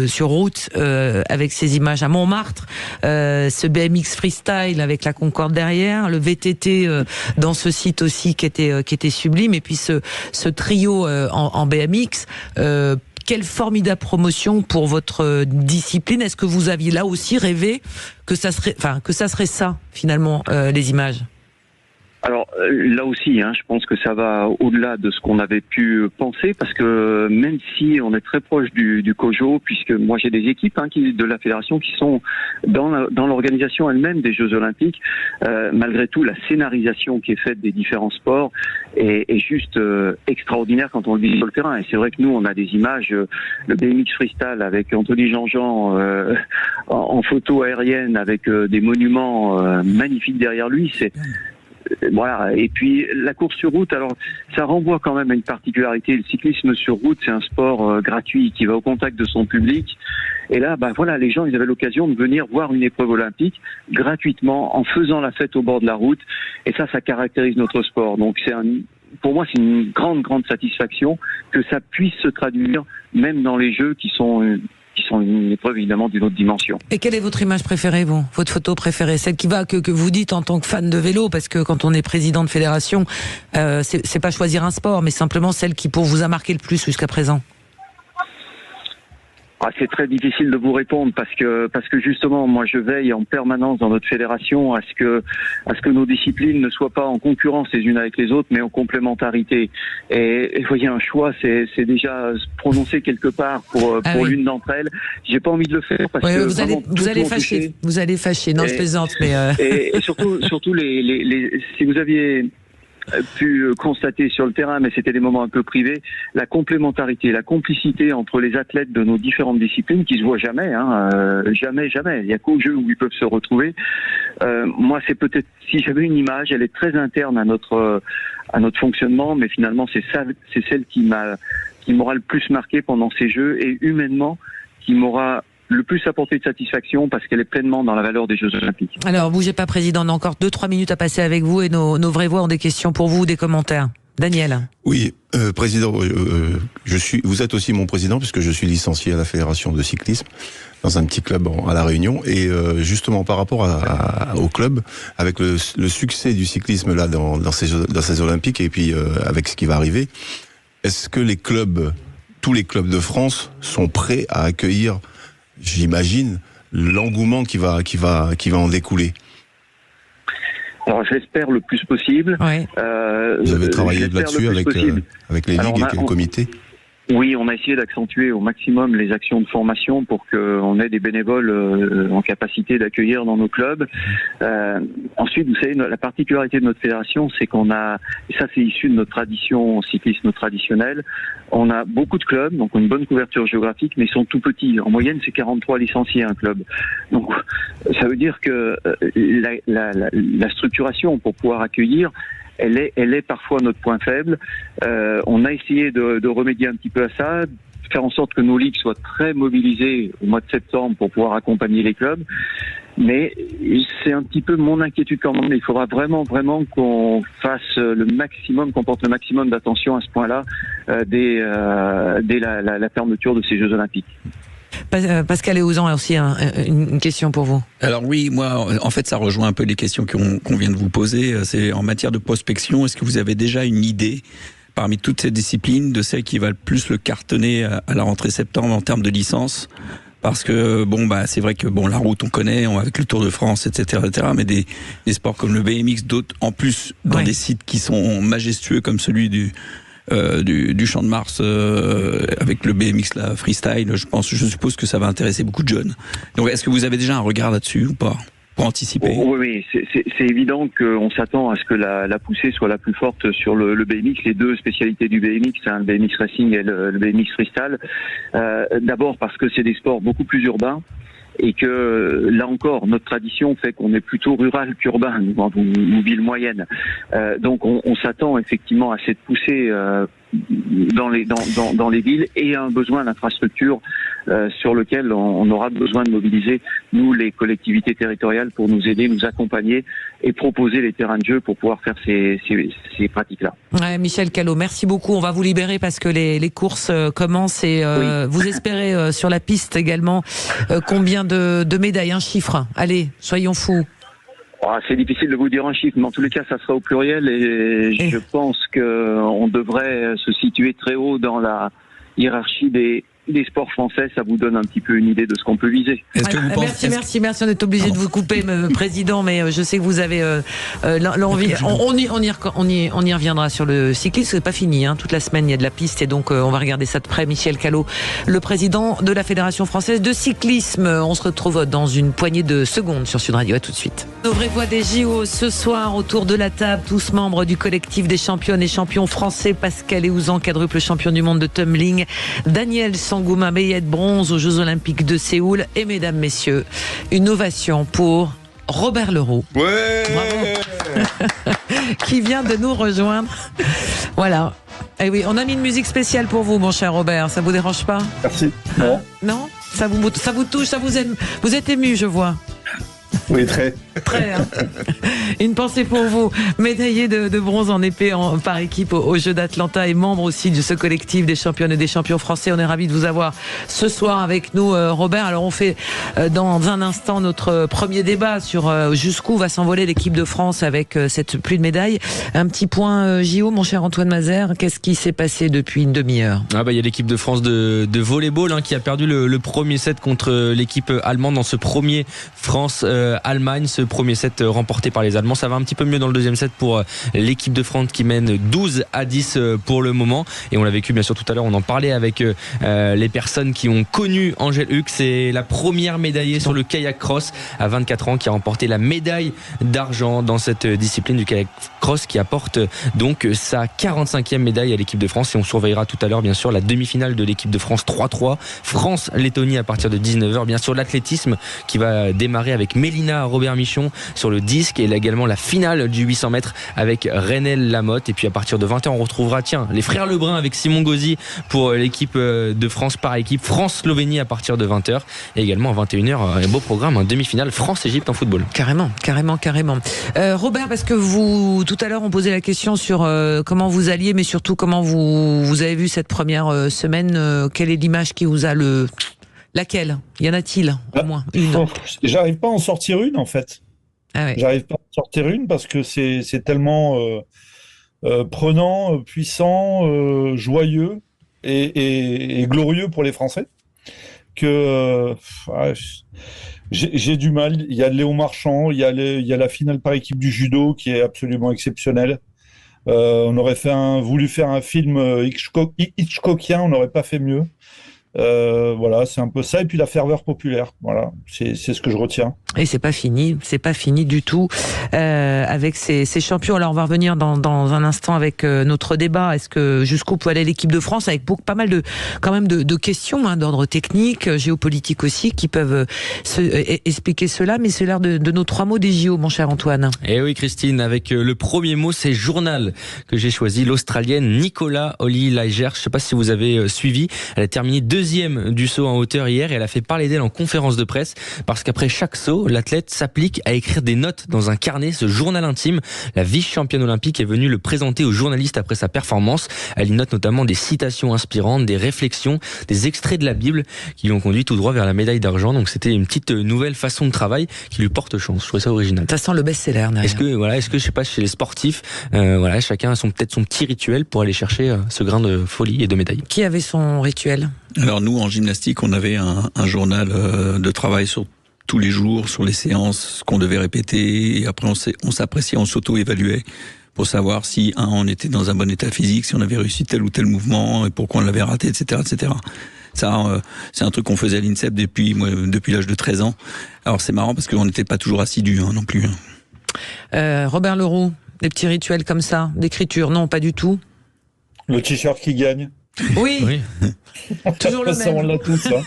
sur route avec ces images à Montmartre, ce BMX freestyle avec la Concorde derrière, le VTT dans ce site aussi qui était sublime, et puis ce trio en BMX. Quelle formidable promotion pour votre discipline. Est-ce que vous aviez là aussi rêvé que ça serait ça finalement les images? Alors là aussi, je pense que ça va au-delà de ce qu'on avait pu penser, parce que même si on est très proche du COJO, puisque moi j'ai des équipes de la fédération qui sont dans l'organisation elle-même des Jeux Olympiques, malgré tout la scénarisation qui est faite des différents sports est juste extraordinaire quand on le vit sur le terrain. Et c'est vrai que nous on a des images, le BMX freestyle avec Anthony Jean-Jean en photo aérienne avec des monuments magnifiques derrière lui, voilà. Et puis la course sur route, alors ça renvoie quand même à une particularité. Le cyclisme sur route, c'est un sport gratuit qui va au contact de son public. Et là, voilà, les gens, ils avaient l'occasion de venir voir une épreuve olympique gratuitement en faisant la fête au bord de la route. Et ça caractérise notre sport. Donc pour moi, c'est une grande satisfaction que ça puisse se traduire même dans les Jeux qui sont une épreuve évidemment d'une autre dimension. Et quelle est votre image préférée, vous? Votre photo préférée? Celle qui que vous dites en tant que fan de vélo, parce que quand on est président de fédération, c'est pas choisir un sport, mais simplement celle qui pour vous a marqué le plus jusqu'à présent. C'est très difficile de vous répondre parce que justement moi je veille en permanence dans notre fédération à ce que nos disciplines ne soient pas en concurrence les unes avec les autres, mais en complémentarité. Et vous voyez, un choix c'est déjà prononcé quelque part pour l'une d'entre elles. J'ai pas envie de le faire parce que vous allez fâcher. Non, je plaisante, mais et surtout si vous aviez pu constater sur le terrain, mais c'était des moments un peu privés, la complémentarité, la complicité entre les athlètes de nos différentes disciplines qui se voient jamais, jamais. Il n'y a qu'au jeu où ils peuvent se retrouver. Moi, c'est peut-être, si j'avais une image, elle est très interne à notre fonctionnement, mais finalement, c'est celle qui m'aura le plus marqué pendant ces Jeux et humainement, qui m'aura le plus apporté de satisfaction parce qu'elle est pleinement dans la valeur des Jeux Olympiques. Alors, bougez pas, Président, on a encore 2-3 minutes à passer avec vous et nos vraies voix ont des questions pour vous, des commentaires. Daniel. Oui, Président, vous êtes aussi mon président puisque je suis licencié à la Fédération de cyclisme dans un petit club à La Réunion et justement par rapport au club, avec le succès du cyclisme là dans ces Olympiques et puis avec ce qui va arriver, est-ce que tous les clubs de France sont prêts à accueillir, j'imagine, l'engouement qui va en découler? Alors j'espère le plus possible. Ouais. Vous avez travaillé là-dessus avec les ligues et le comité? Oui, on a essayé d'accentuer au maximum les actions de formation pour qu'on ait des bénévoles en capacité d'accueillir dans nos clubs. Ensuite, vous savez, la particularité de notre fédération, c'est qu'on a, et ça c'est issu de notre tradition cyclisme traditionnelle, on a beaucoup de clubs, donc une bonne couverture géographique, mais ils sont tout petits. En moyenne, c'est 43 licenciés un club. Donc, ça veut dire que la structuration pour pouvoir accueillir, elle est parfois notre point faible. On a essayé de remédier un petit peu à ça, faire en sorte que nos ligues soient très mobilisées au mois de septembre pour pouvoir accompagner les clubs. Mais c'est un petit peu mon inquiétude quand même. Il faudra vraiment qu'on fasse le maximum, qu'on porte le maximum d'attention à ce point-là dès la fermeture de ces Jeux Olympiques. Pascal Héouzan a aussi une question pour vous. Alors oui, moi, en fait, ça rejoint un peu les questions qu'on vient de vous poser. C'est en matière de prospection, est-ce que vous avez déjà une idée, parmi toutes ces disciplines, de celle qui va le plus le cartonner à la rentrée septembre en termes de licence? Parce que c'est vrai que la route on connaît, avec le Tour de France, etc., mais des sports comme le BMX, d'autres en plus dans des sites qui sont majestueux comme celui du Champ de Mars avec le BMX là, freestyle, je suppose que ça va intéresser beaucoup de jeunes. Donc est-ce que vous avez déjà un regard là-dessus ou pas, pour anticiper? Oui, c'est évident qu'on s'attend à ce que la poussée soit la plus forte sur le BMX. Les deux spécialités du BMX, le BMX Racing et le BMX Freestyle. D'abord parce que c'est des sports beaucoup plus urbains. Et que là encore, notre tradition fait qu'on est plutôt rural qu'urbain, ou ville moyenne. Donc on s'attend effectivement à cette poussée dans les villes et à un besoin d'infrastructures sur lequel on aura besoin de mobiliser, nous, les collectivités territoriales, pour nous aider, nous accompagner et proposer les terrains de jeu pour pouvoir faire ces pratiques-là. Ouais, Michel Callot, merci beaucoup. On va vous libérer parce que les courses commencent et vous espérez sur la piste également combien de médailles, un chiffre? Allez, soyons fous. C'est difficile de vous dire un chiffre, mais en tous les cas, ça sera au pluriel et je pense qu'on devrait se situer très haut dans la hiérarchie des sports français. Ça vous donne un petit peu une idée de ce qu'on peut viser. Merci. On est obligé de vous couper, Président, mais je sais que vous avez l'envie. On y reviendra sur le cyclisme. C'est pas fini. Toute la semaine, il y a de la piste et donc on va regarder ça de près. Michel Callot, le président de la Fédération française de cyclisme. On se retrouve dans une poignée de secondes sur Sud Radio. À tout de suite. Nos vraies voix des JO ce soir autour de la table, tous membres du collectif des championnes et champions français. Pascal Héouzan, quadruple champion du monde de tumbling. Daniel Sangouma, médaille de bronze aux Jeux Olympiques de Séoul. Et mesdames, messieurs, une ovation pour Robert Leroux. Ouais. Bravo. Qui vient de nous rejoindre. Voilà. Et oui, on a mis une musique spéciale pour vous, mon cher Robert. Ça vous dérange pas? Merci. Non? Ça vous touche, ça vous aime. Vous êtes ému, je vois. Oui, très. Une pensée pour vous, médaillé de bronze en épée par équipe aux Jeux d'Atlanta et membre aussi de ce collectif des championnes et des champions français. On est ravis de vous avoir ce soir avec nous, Robert. Alors on fait dans un instant notre premier débat sur jusqu'où va s'envoler l'équipe de France avec cette pluie de médailles. Un petit point JO, mon cher Antoine Mazère, qu'est-ce qui s'est passé depuis une demi-heure? Il y a l'équipe de France de volleyball qui a perdu le premier set contre l'équipe allemande dans ce premier France Allemagne. Ce premier set remporté par les Allemands. Ça va un petit peu mieux dans le deuxième set pour l'équipe de France qui mène 12-10 pour le moment. Et on l'a vécu bien sûr tout à l'heure, on en parlait avec les personnes qui ont connu Angèle Huck. C'est la première médaillée sur le kayak cross à 24 ans qui a remporté la médaille d'argent dans cette discipline du kayak cross, qui apporte donc sa 45e médaille à l'équipe de France. Et on surveillera tout à l'heure bien sûr la demi-finale de l'équipe de France 3-3 France-Lettonie à partir de 19h. Bien sûr l'athlétisme qui va démarrer avec Mélina Robert-Michon sur le disque, et également la finale du 800 mètres avec Renel Lamotte. Et puis à partir de 20h on retrouvera les frères Lebrun avec Simon Gauzy pour l'équipe de France par équipe, France-Slovénie à partir de 20h, et également à 21h un beau programme, un demi-finale France-Égypte en football. Carrément. Robert, parce que tout à l'heure on posait la question sur comment vous alliez, mais surtout comment vous avez vu cette première semaine, quelle est l'image qui vous a laquelle y en a-t-il au moins une? J'arrive pas à en sortir une en fait. Ah ouais. J'arrive pas à en sortir une parce que c'est tellement prenant, puissant, joyeux et glorieux pour les Français que j'ai du mal. Il y a Léon Marchand, il y a la finale par équipe du judo qui est absolument exceptionnelle. On aurait voulu faire un film Hitchcockien, on n'aurait pas fait mieux. Voilà, c'est un peu ça, et puis la ferveur populaire. Voilà, c'est ce que je retiens. Et c'est pas fini du tout avec ces champions. Alors on va revenir dans un instant avec notre débat. Est-ce que jusqu'où peut aller l'équipe de France, avec pas mal de questions d'ordre technique, géopolitique aussi, qui peuvent expliquer cela. Mais c'est l'heure de nos 3 mots des JO, mon cher Antoine. Et oui, Christine, avec le premier mot, c'est journal que j'ai choisi. L'Australienne Nicola O'Leary-Lajer, je sais pas si vous avez suivi, elle a terminé 2e du saut en hauteur hier, et elle a fait parler d'elle en conférence de presse parce qu'après chaque saut, l'athlète s'applique à écrire des notes dans un carnet, ce journal intime. La vice-championne olympique est venue le présenter aux journalistes après sa performance. Elle y note notamment des citations inspirantes, des réflexions, des extraits de la Bible qui l'ont conduit tout droit vers la médaille d'argent. Donc c'était une petite nouvelle façon de travail qui lui porte chance. Je trouvais ça original. Ça sent le best-seller. Est-ce que je sais pas, chez les sportifs, chacun a peut-être son petit rituel pour aller chercher ce grain de folie et de médaille. Qui avait son rituel? Alors nous, en gymnastique, on avait un journal de travail sur tous les jours, sur les séances, ce qu'on devait répéter, et après on s'appréciait, on s'auto-évaluait pour savoir si, on était dans un bon état physique, si on avait réussi tel ou tel mouvement, et pourquoi on l'avait raté, etc., etc. Ça, c'est un truc qu'on faisait à l'INSEP depuis l'âge de 13 ans. Alors c'est marrant parce qu'on n'était pas toujours assidus non plus. Robert Leroux, des petits rituels comme ça, d'écriture? Non, pas du tout. Le t-shirt qui gagne. Oui. Toujours le même. On l'a tous, hein.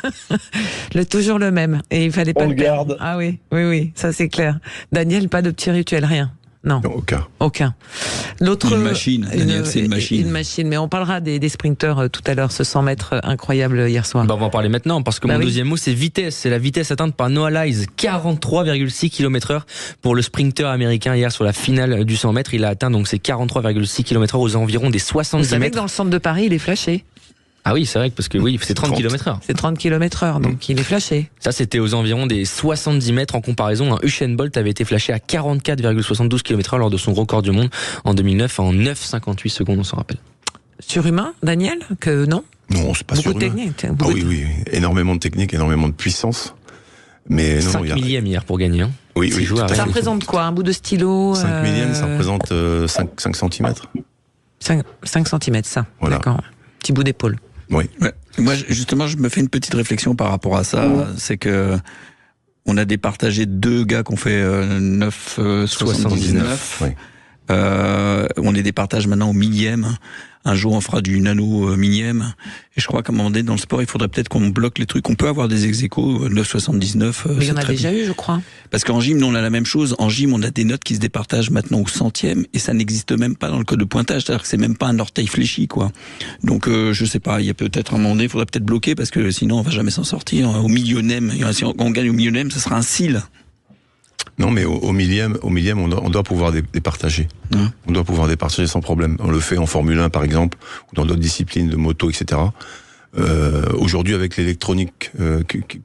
Toujours le même. Et il fallait pas le garde. Ah oui, ça c'est clair. Daniel, pas de petit rituel, rien. Non, aucun. L'autre, une machine, Daniel, c'est une machine. Une machine, mais on parlera des sprinteurs tout à l'heure, ce 100 mètres incroyable hier soir. On va en parler maintenant, parce que mon deuxième mot, c'est vitesse. C'est la vitesse atteinte par Noah Lyles, 43,6 km/h pour le sprinter américain hier sur la finale du 100 mètres. Il a atteint donc ses 43,6 km/h aux environs des 70 Vous savez mètres. Que dans le centre de Paris, il est flashé. Ah oui, c'est vrai, parce que c'est 30 km/h. C'est 30 km/h, donc il est flashé. Ça, c'était aux environs des 70 mètres. En comparaison, un Usain Bolt avait été flashé à 44,72 km/h lors de son record du monde en 2009, en 9,58 secondes, on s'en rappelle. Surhumain, Daniel? Que non? Non, c'est pas surhumain. Beaucoup de technique. Oui, énormément de technique, énormément de puissance. Mais 5 millièmes hier pour gagner. Hein. Oui. Ça représente quoi? Un bout de stylo? 5 millièmes, ça représente 5 cm. 5 cm, ça. Voilà. D'accord. Petit bout d'épaule. Oui. Ouais. Moi, justement, je me fais une petite réflexion par rapport à ça. C'est que on a départagé 2 gars qui ont fait 9,79. Oui. On les départage maintenant au millième. Un jour, on fera du nano millième. Et je crois qu'à un moment donné, dans le sport, il faudrait peut-être qu'on bloque les trucs. On peut avoir des ex-aequo, 9,79. Mais il y en a déjà eu, je crois. Parce qu'en gym, nous, on a la même chose. En gym, on a des notes qui se départagent maintenant au centième. Et ça n'existe même pas dans le code de pointage. C'est-à-dire que c'est même pas un orteil fléchi, quoi. Donc, je sais pas, il y a peut-être un moment donné, il faudrait peut-être bloquer parce que sinon, on va jamais s'en sortir. Au millionième, si on gagne au millionième, ça sera un cil. Non, mais au millième, on doit pouvoir départager. On doit pouvoir départager sans problème. On le fait en Formule 1, par exemple, ou dans d'autres disciplines de moto, etc. Aujourd'hui, avec l'électronique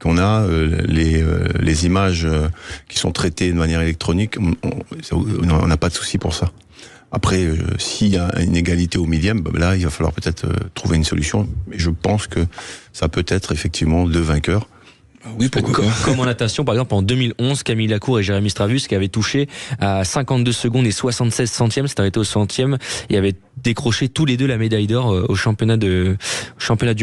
qu'on a, les images qui sont traitées de manière électronique, on n'a pas de souci pour ça. Après, s'il y a une égalité au millième, là, il va falloir peut-être trouver une solution. Mais je pense que ça peut être effectivement 2 vainqueurs. Oui, pourquoi pas. Comme en natation, par exemple, en 2011, Camille Lacour et Jérémy Stravus, qui avaient touché à 52 secondes et 76 centièmes, s'est arrêté au centième, et avaient décroché tous les deux la médaille d'or au championnat du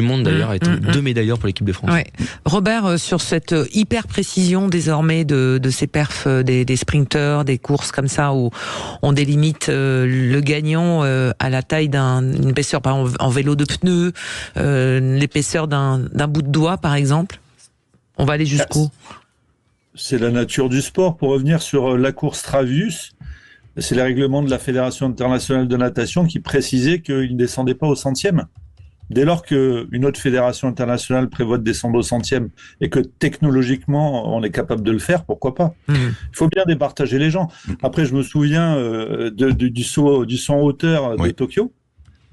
monde, d'ailleurs, et 2 médailles d'or pour l'équipe de France. Ouais. Robert, sur cette hyper précision désormais de ces perfs des sprinteurs, des courses comme ça où on délimite le gagnant à la taille d'une épaisseur, par exemple, en vélo de pneu, l'épaisseur d'un bout de doigt, par exemple. On va aller jusqu'où? C'est la nature du sport. Pour revenir sur Lacour Stravus, c'est les règlements de la Fédération internationale de natation qui précisaient qu'il ne descendait pas au centième. Dès lors qu'une autre fédération internationale prévoit de descendre au centième et que technologiquement on est capable de le faire, pourquoi pas? Il faut bien départager les gens. Après, je me souviens du saut en hauteur de Tokyo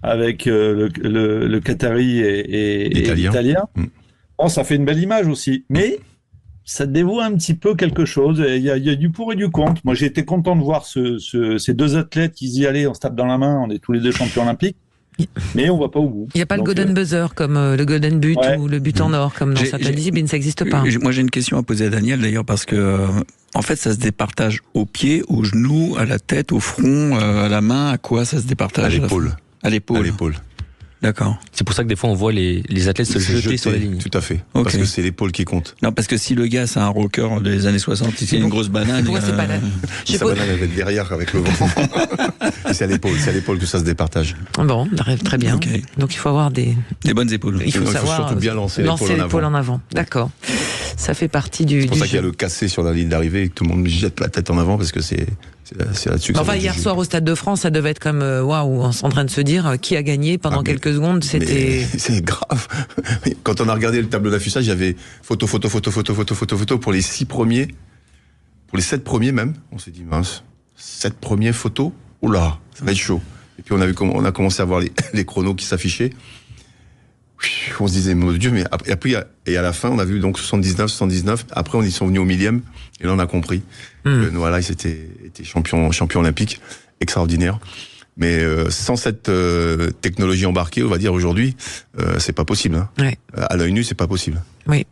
avec le Qatari et l'Italien. Bon, ça fait une belle image aussi, mais ça dévoue un petit peu quelque chose. Il y a du pour et du contre. Moi, j'ai été content de voir ces deux athlètes qui y allaient, on se tape dans la main, on est tous les deux champions olympiques, mais on ne va pas au bout. Il n'y a pas le golden buzzer comme le golden but ou le but en or comme dans certaines disciplines, ça n'existe pas. Moi, j'ai une question à poser à Daniel d'ailleurs, parce que en fait, ça se départage aux pieds, aux genoux, à la tête, au front, à la main. À quoi ça se départage? À l'épaule. À l'épaule. À l'épaule. D'accord. C'est pour ça que des fois on voit les athlètes se jeter sur les lignes. Tout à fait. Parce que c'est l'épaule qui compte. Non, parce que si le gars c'est un rocker des années 60, il a une grosse banane. Pourquoi c'est pas là? Sa banane elle va être derrière avec le vent. C'est à l'épaule que ça se départage. Bon, très bien. Okay. Donc il faut avoir des bonnes épaules. Il faut savoir surtout bien lancer l'épaule en avant. D'accord. Ça fait partie du. C'est pour ça qu'il y a jeu. le cassé sur la ligne d'arrivée et que tout le monde jette la tête en avant parce que c'est là-dessus que enfin, hier soir au Stade de France, ça devait être comme waouh, on est en train de se dire qui a gagné pendant quelques secondes. C'était. C'est grave. Quand on a regardé le tableau d'affichage, il y avait photo pour les 6 premiers, pour les 7 premiers même. On s'est dit mince, 7 premiers photos. Oula, ça va être chaud. Et puis on a commencé à voir les chronos qui s'affichaient. On se disait mon Dieu, mais après et à la fin on a vu donc 79. Après ils sont venus au millième et là on a compris que Noah Lyles était champion olympique, extraordinaire. Mais sans cette technologie embarquée, on va dire aujourd'hui, c'est pas possible. Hein. Ouais. À l'œil nu, c'est pas possible. Oui.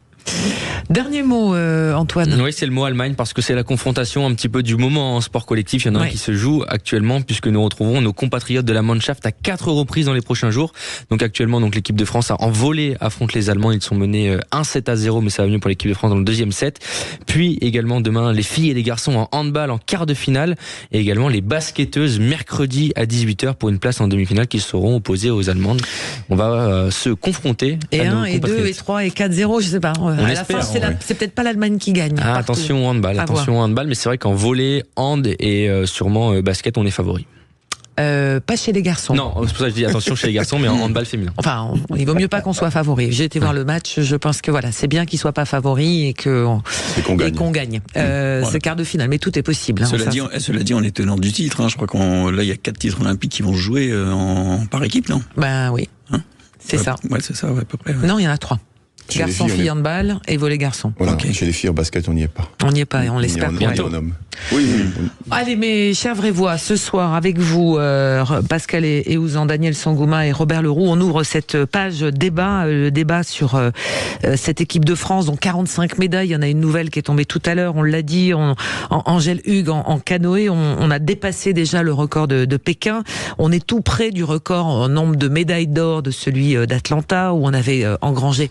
Dernier mot, Antoine. Oui, c'est le mot Allemagne, parce que c'est la confrontation un petit peu du moment en sport collectif. Il y en a un qui se joue actuellement, puisque nous retrouvons nos compatriotes de la Mannschaft à 4 reprises dans les prochains jours. Donc actuellement, l'équipe de France en volée affronte les Allemands. Ils sont menés 1-7-0, mais ça va mieux pour l'équipe de France dans le deuxième set. Puis également demain, les filles et les garçons en handball en quart de finale, et également les basketteuses mercredi à 18h pour une place en demi-finale qui seront opposées aux Allemandes. On va se confronter et à 1 et 2 et 3 et 4-0, je sais pas. On à espère, la fin, c'est peut-être pas l'Allemagne qui gagne. Attention au handball, mais c'est vrai qu'en volley, hand et sûrement basket, on est favori. Pas chez les garçons. Non, c'est pour ça que je dis attention chez les garçons, mais en handball féminin. Enfin, il vaut mieux pas qu'on soit favori. J'ai été voir le match, je pense que voilà, c'est bien qu'il soit pas favori et qu'on gagne. C'est quart de finale, mais tout est possible. Cela dit, on est tenant du titre. Hein. Je crois là, il y a 4 titres olympiques qui vont jouer par équipe, non? Ben oui. Hein, c'est ça. Ouais, c'est ça, à peu près. Ouais. Non, il y en a 3. Garçons, filles, handball et volley garçons. Voilà, chez les filles en basket, on n'y est pas. On n'y est pas et on l'espère bientôt. Oui. Allez, mes chers Vrévois, ce soir avec vous, Pascal et Ouzan, Daniel Sangouma et Robert Leroux, on ouvre cette page débat, le débat sur cette équipe de France, dont 45 médailles. Il y en a une nouvelle qui est tombée tout à l'heure, on l'a dit, Angèle Hugues en canoë, on a dépassé déjà le record de Pékin. On est tout près du record en nombre de médailles d'or de celui d'Atlanta, où on avait engrangé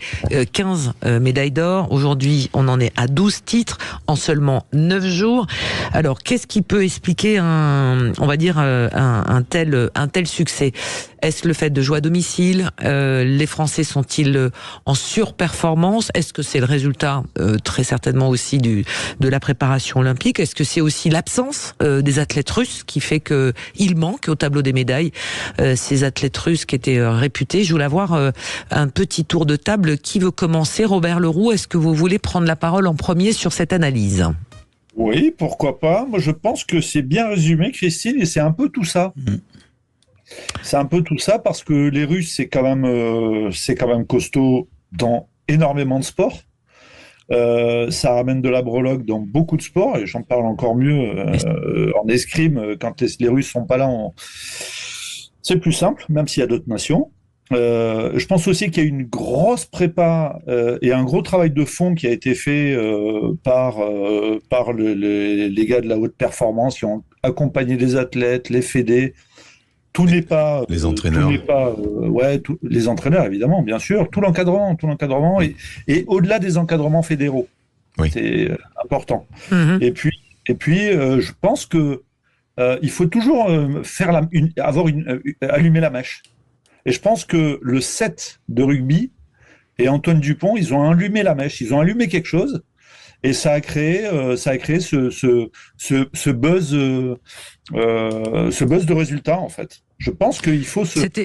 15 médailles d'or. Aujourd'hui, on en est à 12 titres en seulement 9 jours. Alors, qu'est-ce qui peut expliquer un tel succès? Est-ce le fait de jouer à domicile? Les Français sont-ils en surperformance? Est-ce que c'est le résultat très certainement aussi de la préparation olympique? Est-ce que c'est aussi l'absence des athlètes russes qui fait que il manque au tableau des médailles ces athlètes russes qui étaient réputés? Je voulais avoir un petit tour de table. Qui veut commencer? Robert Leroux, est-ce que vous voulez prendre la parole en premier sur cette analyse? Oui, pourquoi pas. Moi, je pense que c'est bien résumé, Christine, et c'est un peu tout ça. C'est un peu tout ça parce que les Russes, c'est quand même costaud dans énormément de sports. Ça ramène de la breloque dans beaucoup de sports, et j'en parle encore mieux en escrime. Quand les Russes sont pas là, c'est plus simple, même s'il y a d'autres nations. Je pense aussi qu'il y a une grosse prépa et un gros travail de fond qui a été fait par les gars de la haute performance qui ont accompagné les athlètes, les fédés. Tout n'est pas les entraîneurs. Tout n'est pas les entraîneurs évidemment, bien sûr, tout l'encadrement et au-delà des encadrements fédéraux. Oui. C'est important. Et puis je pense que il faut toujours allumer la mèche. Et je pense que le 7 de rugby et Antoine Dupont, ils ont allumé la mèche, ils ont allumé quelque chose, et ça a créé ce buzz de résultats en fait. Je pense qu'il faut cette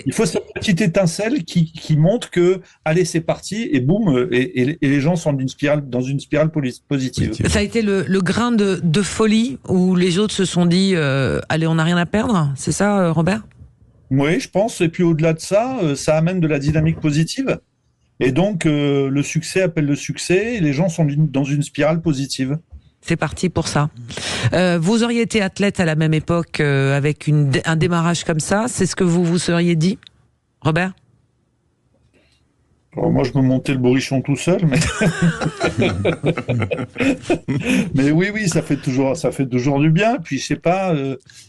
petite étincelle qui montre que allez c'est parti et boum et les gens sont dans une spirale positive. Ça a été le grain de folie où les autres se sont dit allez on n'a rien à perdre, c'est ça Robert ? Oui, je pense. Et puis au-delà de ça, ça amène de la dynamique positive. Et donc, le succès appelle le succès et les gens sont dans une spirale positive. C'est parti pour ça. Vous auriez été athlète à la même époque avec un démarrage comme ça. C'est ce que vous vous seriez dit, Robert ? Alors moi, je me montais le bourrichon tout seul, mais oui, ça fait toujours du bien. Puis je sais pas,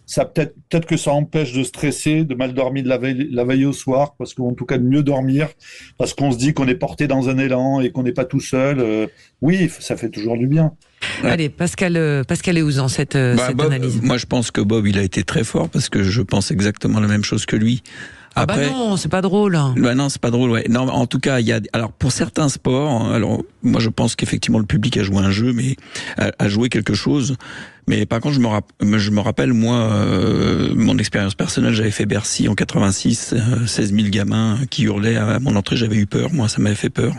ça peut-être que ça empêche de stresser, de mal dormir la veille au soir, parce qu'en tout cas de mieux dormir, parce qu'on se dit qu'on est porté dans un élan et qu'on n'est pas tout seul. Oui, ça fait toujours du bien. Ouais. Allez, Pascal Eouzan, cette Bob, analyse. Moi, je pense que Bob, il a été très fort parce que je pense exactement la même chose que lui. Après, non, c'est pas drôle. Non, c'est pas drôle. Ouais. Non, en tout cas, alors pour certains sports, alors moi je pense qu'effectivement le public a joué un jeu, mais a joué quelque chose. Mais par contre, je me rappelle moi mon expérience personnelle. J'avais fait Bercy en 86, 16 000 gamins qui hurlaient à mon entrée. J'avais eu peur. Moi, ça m'avait fait peur.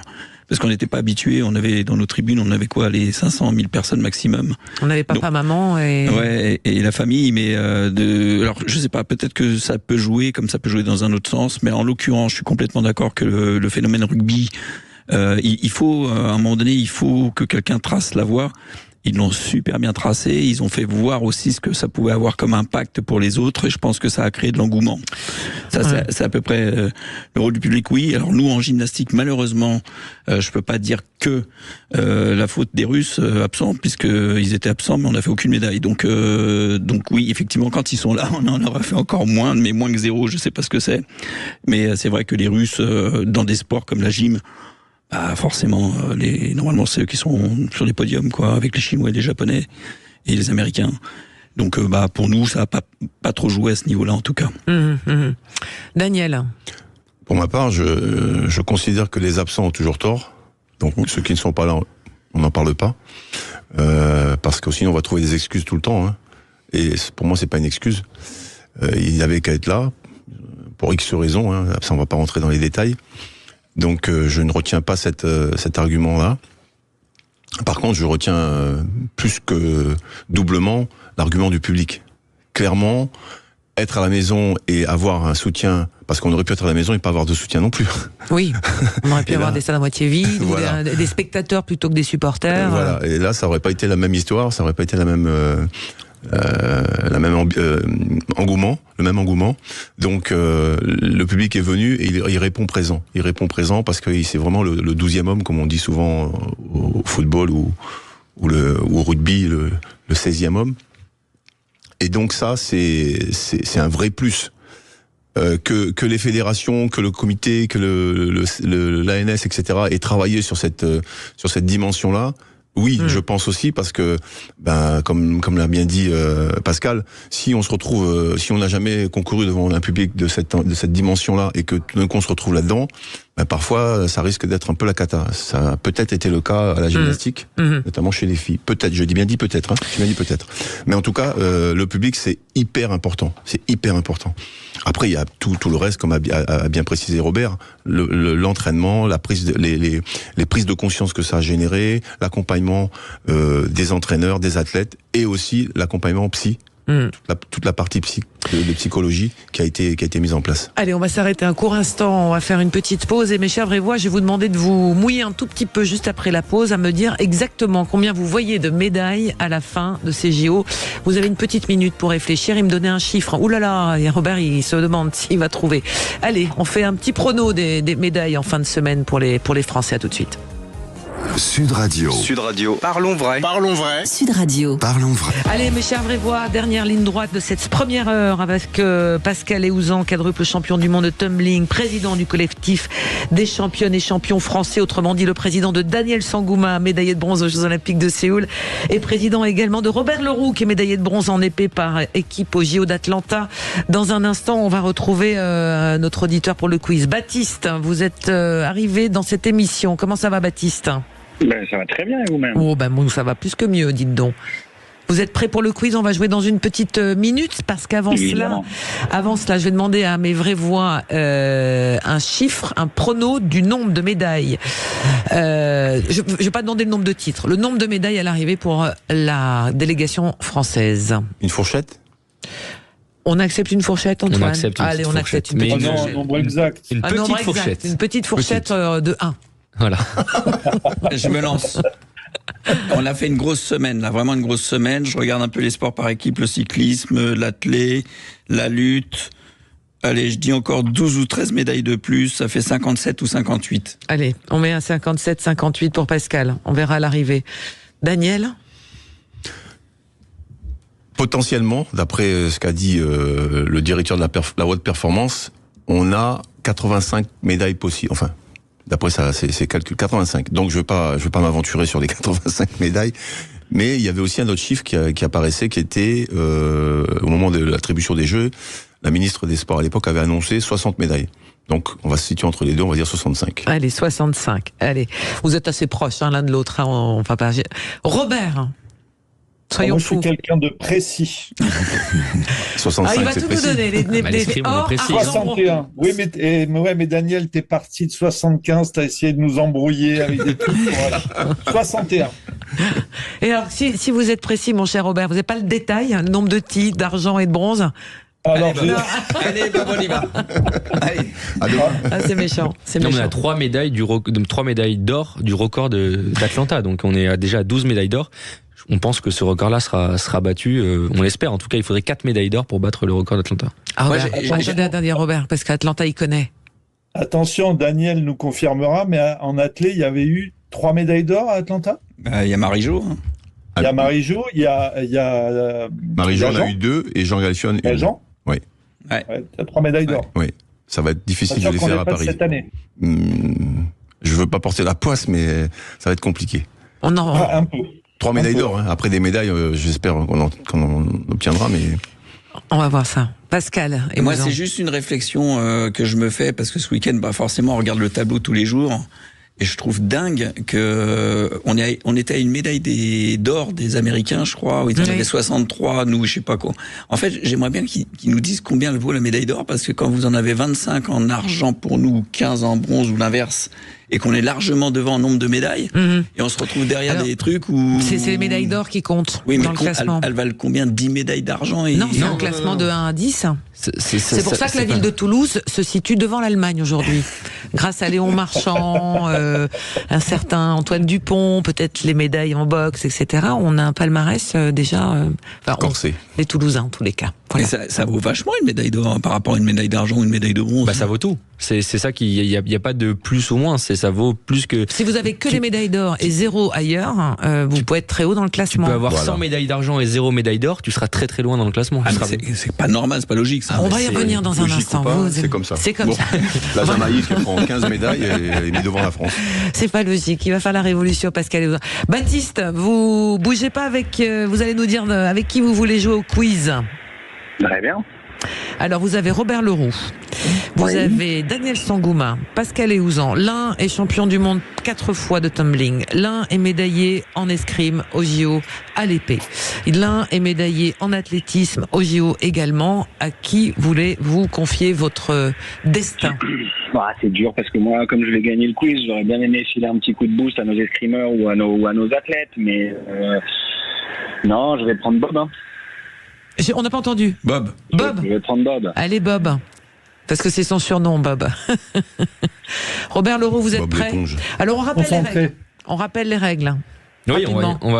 Parce qu'on n'était pas habitués, on avait dans nos tribunes, on avait les 500 000 personnes maximum. On avait papa, maman et... Ouais, et la famille, mais alors je sais pas, peut-être que ça peut jouer comme ça peut jouer dans un autre sens, mais en l'occurrence, je suis complètement d'accord que le phénomène rugby, il faut, à un moment donné, il faut que quelqu'un trace la voie. Ils l'ont super bien tracé, ils ont fait voir aussi ce que ça pouvait avoir comme impact pour les autres, et je pense que ça a créé de l'engouement. Ça, c'est à peu près le rôle du public, oui. Alors nous, en gymnastique, malheureusement, je peux pas dire que la faute des Russes absents, puisqu'ils étaient absents, mais on n'a fait aucune médaille. Donc oui, effectivement, quand ils sont là, on en aurait fait encore moins, mais moins que zéro, je sais pas ce que c'est. Mais c'est vrai que les Russes, dans des sports comme la gym, forcément, normalement, c'est eux qui sont sur les podiums, quoi, avec les Chinois et les Japonais et les Américains. Donc, pour nous, ça n'a pas trop joué à ce niveau-là, en tout cas. Daniel. Pour ma part, je considère que les absents ont toujours tort. Donc, ceux qui ne sont pas là, on n'en parle pas. Parce que sinon, on va trouver des excuses tout le temps. Hein. Et pour moi, c'est pas une excuse. Il n'avait qu'à être là, pour X raisons. Hein. Ça, on va pas rentrer dans les détails. Donc je ne retiens pas cet argument-là. Par contre, je retiens plus que doublement l'argument du public. Clairement, être à la maison et avoir un soutien, parce qu'on aurait pu être à la maison et pas avoir de soutien non plus. Oui, on aurait pu avoir des stades à moitié vides, voilà. Des spectateurs plutôt que des supporters. Voilà, et là, ça aurait pas été la même histoire, ça aurait pas été le même engouement. Donc le public est venu et il répond présent. Il répond présent parce que c'est vraiment le 12e homme, comme on dit souvent au football ou au rugby, le 16e homme. Et donc ça, c'est un vrai plus. Que les fédérations, que le comité, que l'ANS, etc. aient travaillé sur cette dimension-là. Oui, je pense aussi parce que, comme l'a bien dit Pascal, si on se retrouve, si on n'a jamais concouru devant un public de cette dimension-là et que tout d'un coup on se retrouve là-dedans, parfois ça risque d'être un peu la cata. Ça a peut-être été le cas à la gymnastique, notamment chez les filles. Peut-être, je dis bien dit peut-être. Hein, tu m'as dit peut-être. Mais en tout cas, le public c'est hyper important. C'est hyper important. Après, il y a tout le reste, comme a bien précisé Robert, l'entraînement, les prises de conscience que ça a généré, l'accompagnement des entraîneurs, des athlètes, et aussi l'accompagnement psy toute la partie de psychologie qui a été mise en place. Allez, on va s'arrêter un court instant, on va faire une petite pause. Et mes chers Brévois, je vais vous demander de vous mouiller un tout petit peu juste après la pause, à me dire exactement combien vous voyez de médailles à la fin de ces JO. Vous avez une petite minute pour réfléchir et me donner un chiffre. Ouh là là, et Robert, il se demande s'il va trouver. Allez, on fait un petit prono des médailles en fin de semaine pour les Français. À tout de suite. Sud Radio. Sud Radio. Parlons vrai. Parlons vrai. Sud Radio. Parlons vrai. Allez, mes chers Brévois, dernière ligne droite de cette première heure avec Pascal Héouzan, quadruple champion du monde de tumbling, président du collectif des championnes et champions français, autrement dit le président de Daniel Sangouma, médaillé de bronze aux Jeux Olympiques de Séoul, et président également de Robert Leroux, qui est médaillé de bronze en épée par équipe au JO d'Atlanta. Dans un instant, on va retrouver notre auditeur pour le quiz. Baptiste, vous êtes arrivé dans cette émission. Comment ça va, Baptiste ? Ça va très bien, et vous-même? Oh, bon, ça va plus que mieux, dites donc. Vous êtes prêts pour le quiz? On va jouer dans une petite minute, parce qu'avant cela, je vais demander à mes vraies voix un chiffre, un prono du nombre de médailles. Je vais pas demander le nombre de titres, le nombre de médailles à l'arrivée pour la délégation française. Une fourchette? On accepte une fourchette, Antoine? Allez, on accepte une petite fourchette. Un nombre exact. Une petite fourchette. Une petite fourchette de 1. Voilà. Je me lance. On a fait une grosse semaine, là, vraiment une grosse semaine. Je regarde un peu les sports par équipe, le cyclisme, l'athlé, la lutte. Allez, je dis encore 12 ou 13 médailles de plus, ça fait 57 ou 58. Allez, on met un 57, 58 pour Pascal. On verra à l'arrivée. Daniel? Potentiellement, d'après ce qu'a dit le directeur de la haute performance, on a 85 médailles possibles. Enfin, d'après ça, c'est calcul 85. Donc je veux pas m'aventurer sur les 85 médailles. Mais il y avait aussi un autre chiffre qui apparaissait, qui était au moment de l'attribution des Jeux, la ministre des Sports à l'époque avait annoncé 60 médailles. Donc on va se situer entre les deux, on va dire 65. Allez, 65. Allez, vous êtes assez proches l'un de l'autre. On va pas. Robert. Soyons fous. Je suis quelqu'un de précis. 65, il va tout précis. Nous donner. Les or, 61. Oui, mais Daniel, t'es parti de 75, t'as essayé de nous embrouiller avec des trucs. 61. Et alors, si vous êtes précis, mon cher Robert, vous n'avez pas le détail, le nombre de titres, d'argent et de bronze? Alors, allez, on y va. Allez. C'est méchant. On a 3 médailles d'or du record d'Atlanta. Donc on est déjà à 12 médailles d'or. On pense que ce record-là sera battu. On l'espère. En tout cas, il faudrait 4 médailles d'or pour battre le record d'Atlanta. Attendez, Robert, parce qu'Atlanta, il connaît. Attention, Daniel nous confirmera, mais en athlé, il y avait eu 3 médailles d'or à Atlanta. Il y a Marie-Jo. Il y a Marie-Jo, il y a Marie-Jo en a eu 2 et Jean Galfion une. Jean? Oui. Il y a 3 médailles d'or. Oui. Ça va être difficile de les faire à Paris. Cette année. Je veux pas porter la poisse, mais ça va être compliqué. Un peu. 3 médailles d'or. Après des médailles, j'espère qu'on en obtiendra, mais. On va voir ça. Pascal. Et moi, c'est juste une réflexion que je me fais, parce que ce week-end, forcément, on regarde le tableau tous les jours. Et je trouve dingue que on était à une médaille d'or des Américains, je crois, où ils en avaient 63, nous, je sais pas quoi. En fait, j'aimerais bien qu'ils nous disent combien vaut la médaille d'or, parce que quand vous en avez 25 en argent pour nous, 15 en bronze ou l'inverse, et qu'on est largement devant en nombre de médailles, et on se retrouve derrière des trucs où... C'est les médailles d'or qui comptent dans le classement. Elles valent combien? 10 médailles d'argent Non, c'est un classement de 1 à 10. C'est pour ça que la ville de Toulouse se situe devant l'Allemagne aujourd'hui. Grâce à Léon Marchand, un certain Antoine Dupont, peut-être les médailles en boxe, etc. On a un palmarès déjà... les Toulousains, en tous les cas. Voilà. Et ça vaut vachement une médaille d'or par rapport à une médaille d'argent ou une médaille de bronze. Ça vaut tout. C'est ça qu'il y a pas de plus ou moins. Ça vaut plus que. Si vous avez que les médailles d'or et 0 ailleurs, vous pouvez être très haut dans le classement. Tu peux avoir 100 médailles d'argent et 0 médaille d'or, tu seras très très loin dans le classement. C'est pas normal, c'est pas logique. Ça. On va y revenir dans un instant. C'est comme ça. C'est comme ça. La Jamaïque prend 15 médailles et elle est mise devant la France. C'est pas logique. Il va faire la révolution, Pascal. Baptiste, vous bougez pas avec. Vous allez nous dire avec qui vous voulez jouer au quiz. Très bien. Alors, vous avez Robert Leroux, vous avez Daniel Sangouma, Pascal Héouzan. L'un est champion du monde 4 fois de tumbling. L'un est médaillé en escrime au JO à l'épée. L'un est médaillé en athlétisme au JO également. À qui voulez-vous confier votre destin? C'est dur parce que moi, comme je vais gagner le quiz, j'aurais bien aimé filer un petit coup de boost à nos escrimeurs ou à nos athlètes, mais non, je vais prendre Bob. On n'a pas entendu. Bob. Bob. Je vais prendre Bob. Allez, Bob. Parce que c'est son surnom, Bob. Robert Leroux, vous êtes Bob prêt? l'éponge. Alors, on rappelle les Concentré. règles. On rappelle les règles. Oui, on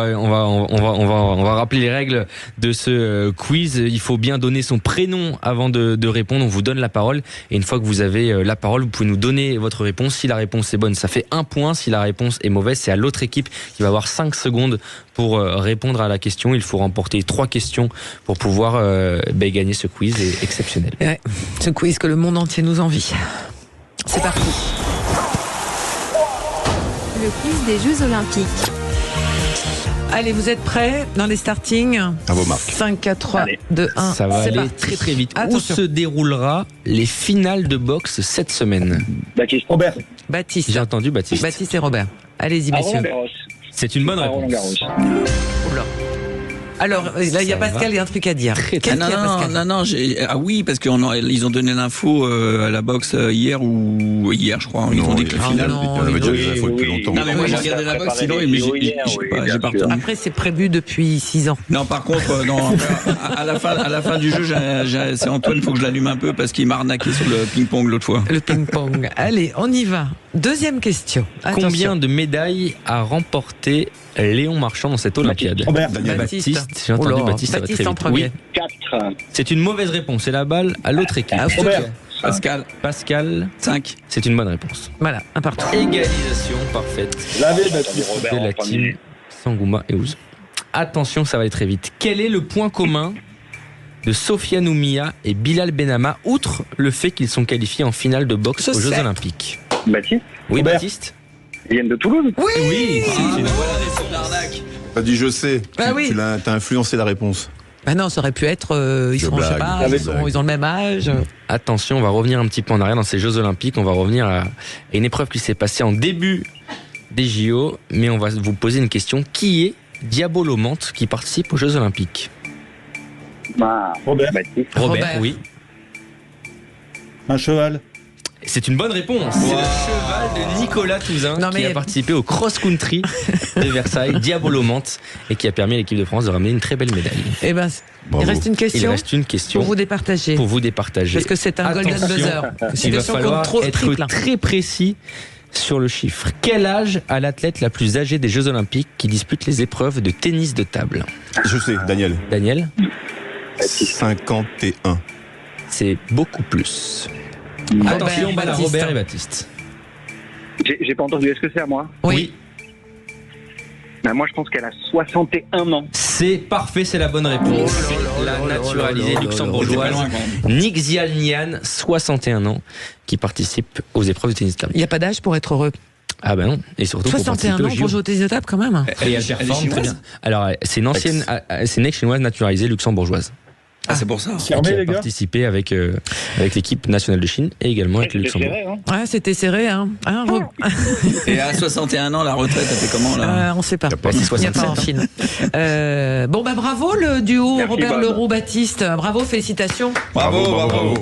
va rappeler les règles de ce quiz. Il faut bien donner son prénom avant de répondre. On vous donne la parole et une fois que vous avez la parole, vous pouvez nous donner votre réponse. Si la réponse est bonne, ça fait 1 point. Si la réponse est mauvaise, c'est à l'autre équipe qui va avoir 5 secondes pour répondre à la question. Il faut remporter 3 questions pour pouvoir gagner ce quiz exceptionnel. Ouais, ce quiz que le monde entier nous envie. C'est parti. Le quiz des Jeux Olympiques. Allez, vous êtes prêts dans les startings? À vos marques. 5, 4, 3, 2, 1. Ça va c'est aller parti. très très vite. Attention. Où se déroulera les finales de boxe cette semaine? Baptiste. Robert. Baptiste. J'ai entendu Baptiste. Baptiste et Robert. Allez-y, messieurs. C'est une bonne Roland réponse. Garros. Oula. Alors, là, il y a Ça Pascal, il y a un truc à dire. Qu'est-ce qu'il y a, Pascal? Non, ah oui, parce qu'ils ont donné l'info à la boxe hier, je crois. Ils ont dit que la finale. non, On avait déjà oui, des infos depuis oui. longtemps. Non, mais moi j'ai regardé la boxe, sinon, mais j'ai pas retenu. Après, c'est prévu depuis 6 ans. Non, par contre, à la fin du jeu, c'est Antoine, il faut que je l'allume un peu parce qu'il m'a arnaqué sur le ping-pong l'autre fois. Le ping-pong. Allez, on y va. Deuxième question. Attention. Combien de médailles a remporté Léon Marchand dans cette Olympiade? Robert. Baptiste. J'ai entendu Oula, Baptiste, ça va très Baptiste en vite. premier. Oui, 4. c'est une mauvaise réponse. C'est la balle à l'autre équipe. Ah, Robert. Pascal, 5. c'est une bonne réponse. Voilà, un partout. Égalisation parfaite Lavez, Baptiste. de la team Sangouma et Ouz. Attention, ça va aller très vite. Quel est le point commun de Sofiane Oumia et Bilal Benama, outre le fait qu'ils sont qualifiés en finale de boxe aux Jeux Olympiques? Baptiste. Oui, Robert. Baptiste. Ils viennent de Toulouse. Oui, c'est une T'as dit je sais. Ah oui. T'as influencé la réponse. Bah non, ça aurait pu être. Ils Je sont, je sais blague, pas, je ils blague. ont le même âge. Attention, on va revenir un petit peu en arrière dans ces Jeux Olympiques. On va revenir à une épreuve qui s'est passée en début des JO. Mais on va vous poser une question. Qui est Diabolo Mante qui participe aux Jeux Olympiques? Robert. Baptiste. Robert, oui. Un cheval. C'est une bonne réponse. C'est le cheval de Nicolas Touzin Non, qui mais- a participé au cross-country de Versailles, Diabolo Mante, et qui a permis à l'équipe de France de ramener une très belle médaille. Eh ben, il reste une Il question reste une question pour vous départager. pour vous départager. Parce que c'est un golden Attention, buzzer. Il va Situation falloir contre être triple. très précis sur le chiffre. Quel âge a l'athlète la plus âgée des Jeux Olympiques qui dispute les épreuves de tennis de table? Je sais, Daniel. Daniel, 51. c'est beaucoup plus. Robert, Attention, balle à Baptiste. Robert et Baptiste. J'ai pas entendu. Est-ce que c'est à moi? Oui. Moi, je pense qu'elle a 61 ans. C'est parfait, c'est la bonne réponse. La naturalisée luxembourgeoise Nick Zialnian, 61 ans, qui participe aux épreuves de tennis de table. Il n'y a pas d'âge pour être heureux. Ah ben non, et surtout pour 61 participer aux ans pour JO. jouer au tennis de table quand même. Et elle performe très bien. Alors, c'est une ancienne, c'est une ex-chinoise naturalisée luxembourgeoise. Ah, c'est pour ça. Qui a participé avec l'équipe nationale de Chine et également avec le Luxembourg. Ouais, c'était serré, hein. Et à 61 ans, la retraite, elle fait comment là? On ne sait pas. Il Il n'y a pas en Chine. Bon, bah bravo le duo Merci, Robert Bob. Leroux Baptiste. Bravo, félicitations. Bravo.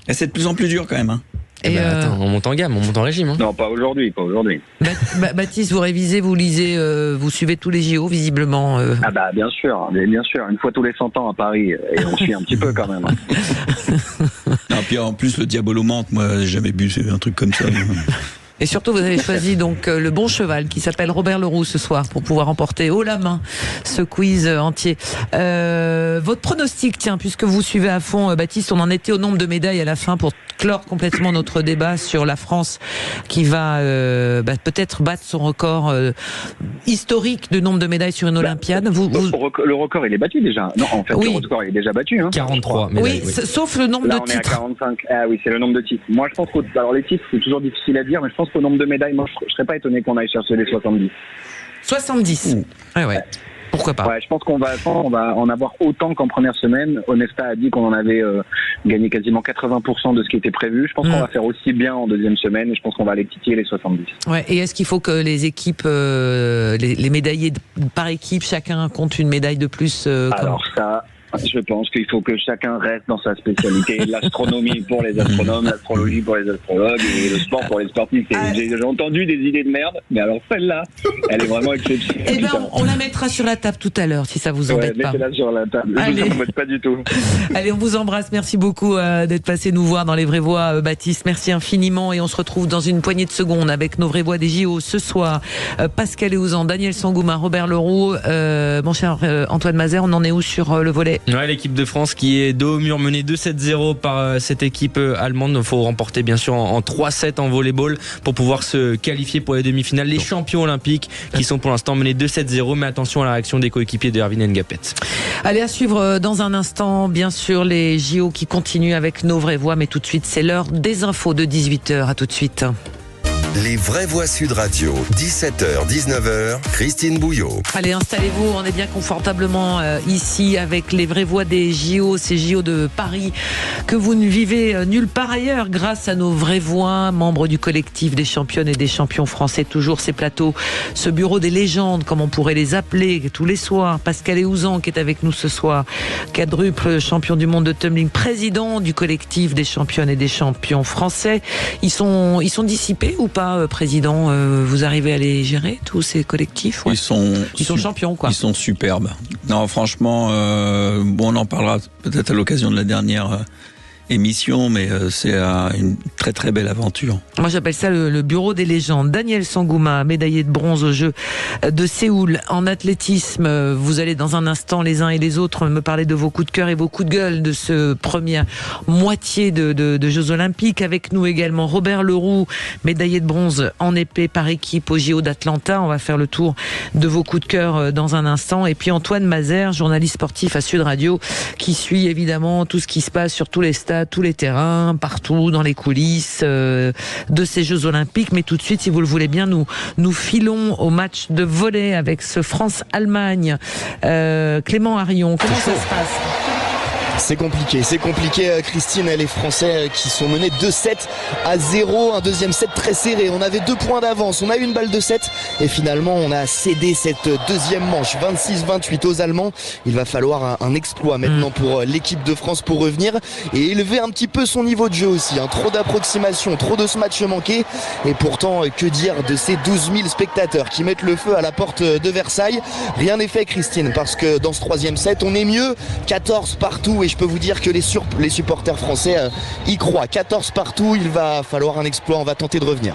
Et c'est de plus en plus dur quand même. Hein. Et attends, on monte en gamme, on monte en régime. Hein. Non, pas aujourd'hui. Baptiste, vous révisez, vous lisez, vous suivez tous les JO visiblement. Ah bah bien sûr, une fois tous les 100 ans à Paris, et on suit un petit peu quand même. Non, puis en plus le Diabolo Mante, moi j'ai jamais bu un truc comme ça. Et surtout, vous avez choisi donc le bon cheval qui s'appelle Robert Leroux ce soir pour pouvoir emporter haut la main ce quiz entier. Votre pronostic, tiens, puisque vous suivez à fond, Baptiste, on en était au nombre de médailles à la fin pour clore complètement notre débat sur la France qui va peut-être battre son record historique de nombre de médailles sur une Olympiade. Le record, il est battu déjà. Non, en fait, Oui. le record, il est déjà battu. Hein. 43 Oui, sauf le nombre Là, de on est à titres. 45. Ah oui, c'est le nombre de titres. Moi, je pense alors les titres, c'est toujours difficile à dire, mais je pense qu'au nombre de médailles, moi, je serais pas étonné qu'on aille chercher les 70. 70. Ouais. Pourquoi pas. Ouais, je pense qu'on va en avoir autant qu'en première semaine. Onesta a dit qu'on en avait gagné quasiment 80% de ce qui était prévu. Je pense qu'on va faire aussi bien en deuxième semaine et je pense qu'on va aller titiller les 70. Ouais. Et est-ce qu'il faut que les équipes, les médaillés par équipe, chacun compte une médaille de plus Alors ça, Je pense qu'il faut que chacun reste dans sa spécialité. L'astronomie pour les astronomes, l'astrologie pour les astrologues et le sport pour les sportifs. J'ai entendu des idées de merde, mais alors celle-là, elle est vraiment exceptionnelle. Eh bien, on la mettra sur la table tout à l'heure, si ça vous embête pas. Mettez-la sur la table. Allez. Je vous embête pas du tout. Allez, on vous embrasse. Merci beaucoup d'être passé nous voir dans Les Vraies Voix, Baptiste. Merci infiniment. Et on se retrouve dans une poignée de secondes avec nos Vraies Voix des JO ce soir. Pascal Eouzan, Daniel Sangouma, Robert Leroux. Mon cher Antoine Mazère, on en est où sur le volet? Ouais, l'équipe de France qui est dos au mur, menée 2-7-0 par cette équipe allemande. Il faut remporter bien sûr en 3-7 en volleyball pour pouvoir se qualifier pour les demi-finales. Les champions olympiques qui sont pour l'instant menés 2-7-0, mais attention à la réaction des coéquipiers de Erwin Ngapet. Allez, à suivre dans un instant, bien sûr, les JO qui continuent avec nos Vraies Voix, mais tout de suite, c'est l'heure des infos de 18h. À tout de suite. Les Vraies Voix Sud Radio, 17h, 19h, Christine Bouillot. Allez, installez-vous, on est bien confortablement ici avec les Vraies Voix des JO, ces JO de Paris que vous ne vivez nulle part ailleurs grâce à nos Vraies Voix, membres du collectif des championnes et des champions français, toujours ces plateaux, ce bureau des légendes, comme on pourrait les appeler tous les soirs. Pascal Eouzan qui est avec nous ce soir, quadruple champion du monde de tumbling, président du collectif des championnes et des champions français. Ils sont dissipés ou pas, président? Vous arrivez à les gérer, tous ces collectifs? Ouais. Ils sont champions, quoi. Ils sont superbes. Non, franchement, on en parlera peut-être à l'occasion de la dernière émission, mais c'est une très très belle aventure. Moi j'appelle ça le bureau des légendes. Daniel Sangouma, médaillé de bronze aux Jeux de Séoul en athlétisme. Vous allez dans un instant les uns et les autres me parler de vos coups de cœur et vos coups de gueule de ce première moitié de Jeux Olympiques. Avec nous également Robert Leroux, médaillé de bronze en épée par équipe aux JO d'Atlanta. On va faire le tour de vos coups de cœur dans un instant. Et puis Antoine Mazère, journaliste sportif à Sud Radio, qui suit évidemment tout ce qui se passe sur tous les stades, tous les terrains, partout, dans les coulisses de ces Jeux Olympiques. Mais tout de suite, si vous le voulez bien, nous filons au match de volley avec ce France-Allemagne. Clément Harion, comment ça se passe ? C'est compliqué Christine, les Français qui sont menés 2-7-0, un deuxième set très serré, on avait 2 points d'avance, on a eu une balle de 7 et finalement on a cédé cette deuxième manche, 26-28 aux Allemands. Il va falloir un exploit maintenant pour l'équipe de France pour revenir et élever un petit peu son niveau de jeu aussi, trop d'approximations, trop de ce match manqué et pourtant que dire de ces 12 000 spectateurs qui mettent le feu à la porte de Versailles. Rien n'est fait Christine, parce que dans ce troisième set on est mieux, 14 partout. Et je peux vous dire que les supporters français y croient. 14 partout, il va falloir un exploit, on va tenter de revenir.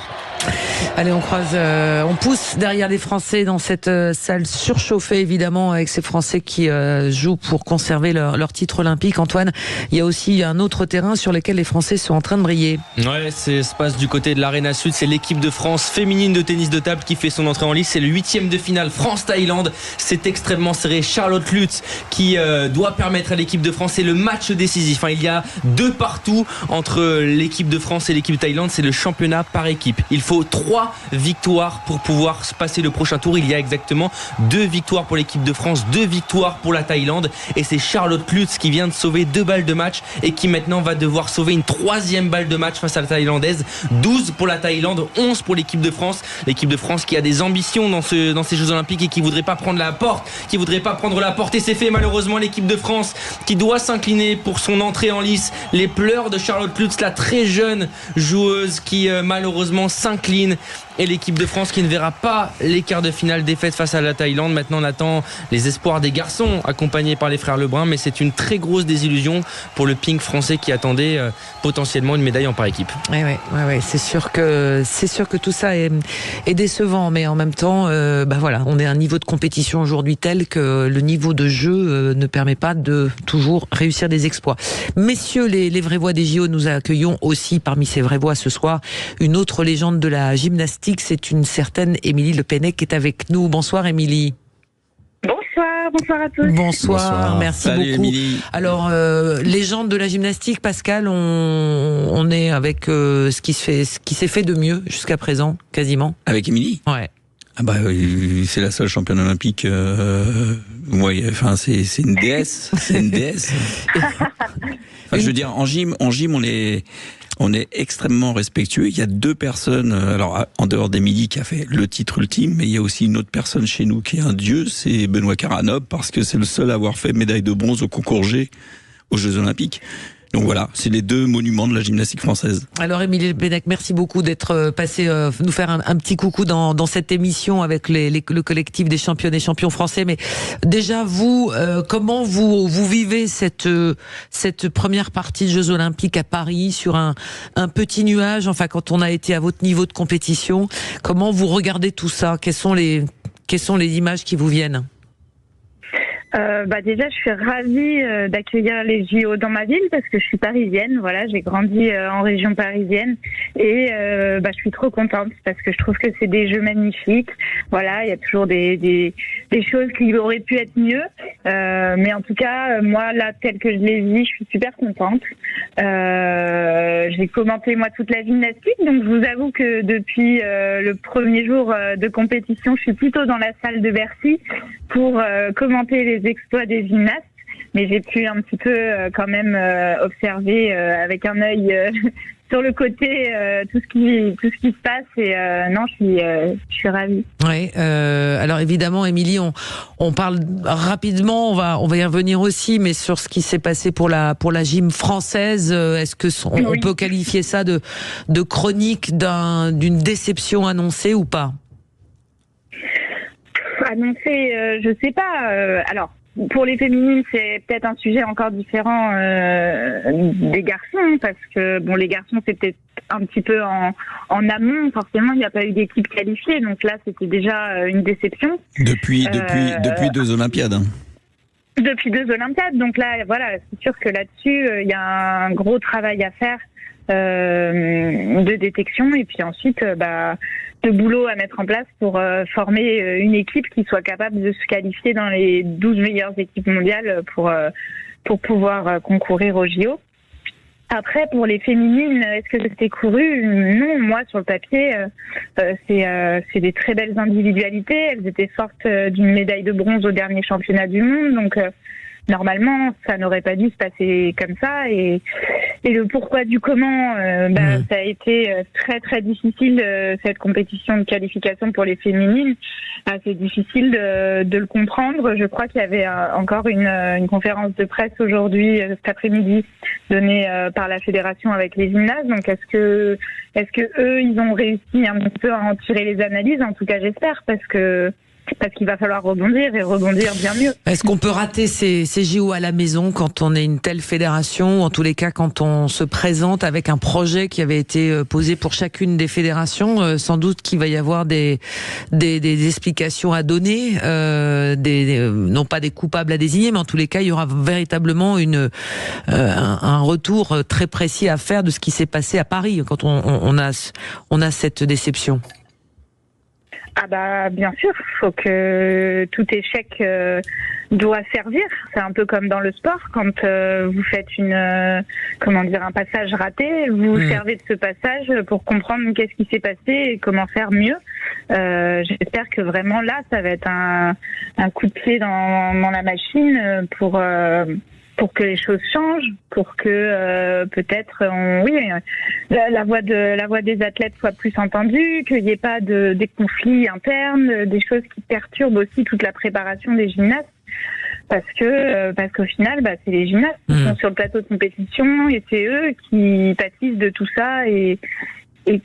Allez, on pousse derrière les Français dans cette salle surchauffée, évidemment, avec ces Français qui jouent pour conserver leur titre olympique. Antoine, il y a aussi un autre terrain sur lequel les Français sont en train de briller. Ouais, ça se passe du côté de l'Arena Sud. C'est l'équipe de France féminine de tennis de table qui fait son entrée en lice. C'est le 8e de finale France-Thaïlande. C'est extrêmement serré. Charlotte Lutz qui doit permettre à l'équipe de France. C'est le match décisif. Il y a 2 partout entre l'équipe de France et l'équipe de Thaïlande. C'est le championnat par équipe. Il faut 3 victoires pour pouvoir se passer le prochain tour. Il y a exactement 2 victoires pour l'équipe de France, 2 victoires pour la Thaïlande. Et c'est Charlotte Lutz qui vient de sauver 2 balles de match et qui maintenant va devoir sauver une 3e balle de match face à la Thaïlandaise. 12 pour la Thaïlande, 11 pour l'équipe de France. L'équipe de France qui a des ambitions dans ces Jeux Olympiques et qui voudrait pas prendre la porte, et c'est fait malheureusement. L'équipe de France qui doit s'incliner pour son entrée en lice. Les pleurs de Charlotte Lutz, la très jeune joueuse qui malheureusement s'incline. Et l'équipe de France qui ne verra pas les quarts de finale, défaite face à la Thaïlande. Maintenant on attend les espoirs des garçons accompagnés par les frères Lebrun, mais c'est une très grosse désillusion pour le ping français qui attendait potentiellement une médaille en par équipe. Ouais, c'est sûr que tout ça est décevant, mais en même temps on est à un niveau de compétition aujourd'hui tel que le niveau de jeu ne permet pas de toujours réussir des exploits. Messieurs, les vraies voix des JO, nous accueillons aussi parmi ces vraies voix ce soir une autre légende de la gymnastique. C'est une certaine Émilie Le Pennec qui est avec nous. Bonsoir Émilie. Bonsoir à tous. Bonsoir. Merci Salut, beaucoup. Émilie. Alors, légende de la gymnastique, Pascal, on est avec ce qui s'est fait de mieux jusqu'à présent, quasiment. Avec Émilie ? Ouais. C'est la seule championne olympique. C'est une déesse. C'est une déesse. Je veux dire, en gym, on est. On est extrêmement respectueux. Il y a 2 personnes, alors en dehors d'Émilie qui a fait le titre ultime, mais il y a aussi une autre personne chez nous qui est un dieu, c'est Benoît Caranov, parce que c'est le seul à avoir fait médaille de bronze au concours G aux Jeux Olympiques. Donc voilà, c'est les 2 monuments de la gymnastique française. Alors Émilie Le Pennec, merci beaucoup d'être passé nous faire un petit coucou dans cette émission avec le collectif des championnes et champions français. Mais déjà, vous, comment vous vivez cette première partie de Jeux Olympiques à Paris sur un petit nuage, enfin quand on a été à votre niveau de compétition, comment vous regardez tout ça? Quelles sont les images qui vous viennent? Déjà, je suis ravie d'accueillir les JO dans ma ville parce que je suis parisienne. Voilà, j'ai grandi en région parisienne et je suis trop contente parce que je trouve que c'est des jeux magnifiques. Voilà, il y a toujours des choses qui auraient pu être mieux, mais en tout cas, moi là, tel que je les vis, je suis super contente. J'ai commenté moi toute la gymnastique, donc je vous avoue que depuis le premier jour de compétition, je suis plutôt dans la salle de Bercy pour commenter les exploits des gymnastes, mais j'ai pu un petit peu quand même observer avec un œil sur le côté tout ce qui se passe et non, je suis ravie. Oui, alors évidemment, Émilie, on parle rapidement, on va y revenir aussi, mais sur ce qui s'est passé pour la gym française, est-ce que on peut qualifier ça de chronique d'une déception annoncée ou pas? Annoncé, je sais pas. Alors, pour les féminines, c'est peut-être un sujet encore différent des garçons, parce que bon, les garçons, c'est peut-être un petit peu en amont. Forcément, il n'y a pas eu d'équipe qualifiée, donc là, c'était déjà une déception. Depuis 2 Olympiades. Hein. Depuis 2 Olympiades, donc là, voilà, c'est sûr que là-dessus, il y a un gros travail à faire de détection, et puis ensuite, de boulot à mettre en place pour former une équipe qui soit capable de se qualifier dans les 12 meilleures équipes mondiales pour pouvoir concourir aux JO. Après, pour les féminines, est-ce que c'était couru? Non, moi, sur le papier, c'est des très belles individualités. Elles étaient fortes d'une médaille de bronze au dernier championnat du monde, donc normalement, ça n'aurait pas dû se passer comme ça. Et le pourquoi du comment, ça a été très très difficile, cette compétition de qualification pour les féminines. C'est difficile de le comprendre. Je crois qu'il y avait encore une conférence de presse aujourd'hui, cet après-midi, donnée par la fédération avec les gymnases. Donc est-ce que eux, ils ont réussi un petit peu à en tirer les analyses? En tout cas, j'espère, parce qu'il va falloir rebondir et rebondir bien mieux. Est-ce qu'on peut rater ces JO à la maison quand on est une telle fédération, ou en tous les cas quand on se présente avec un projet qui avait été posé pour chacune des fédérations? Sans doute qu'il va y avoir des explications à donner, non pas des coupables à désigner, mais en tous les cas il y aura véritablement un retour très précis à faire de ce qui s'est passé à Paris quand on a cette déception. Bien sûr, faut que tout échec doit servir. C'est un peu comme dans le sport, quand vous faites un passage raté, vous servez de ce passage pour comprendre qu'est-ce qui s'est passé et comment faire mieux. J'espère que vraiment là, ça va être un coup de pied dans la machine pour que les choses changent, pour que peut-être la voix des athlètes soit plus entendue, qu'il n'y ait pas des conflits internes, des choses qui perturbent aussi toute la préparation des gymnastes, parce qu'au final, c'est les gymnastes qui sont sur le plateau de compétition et c'est eux qui pâtissent de tout ça et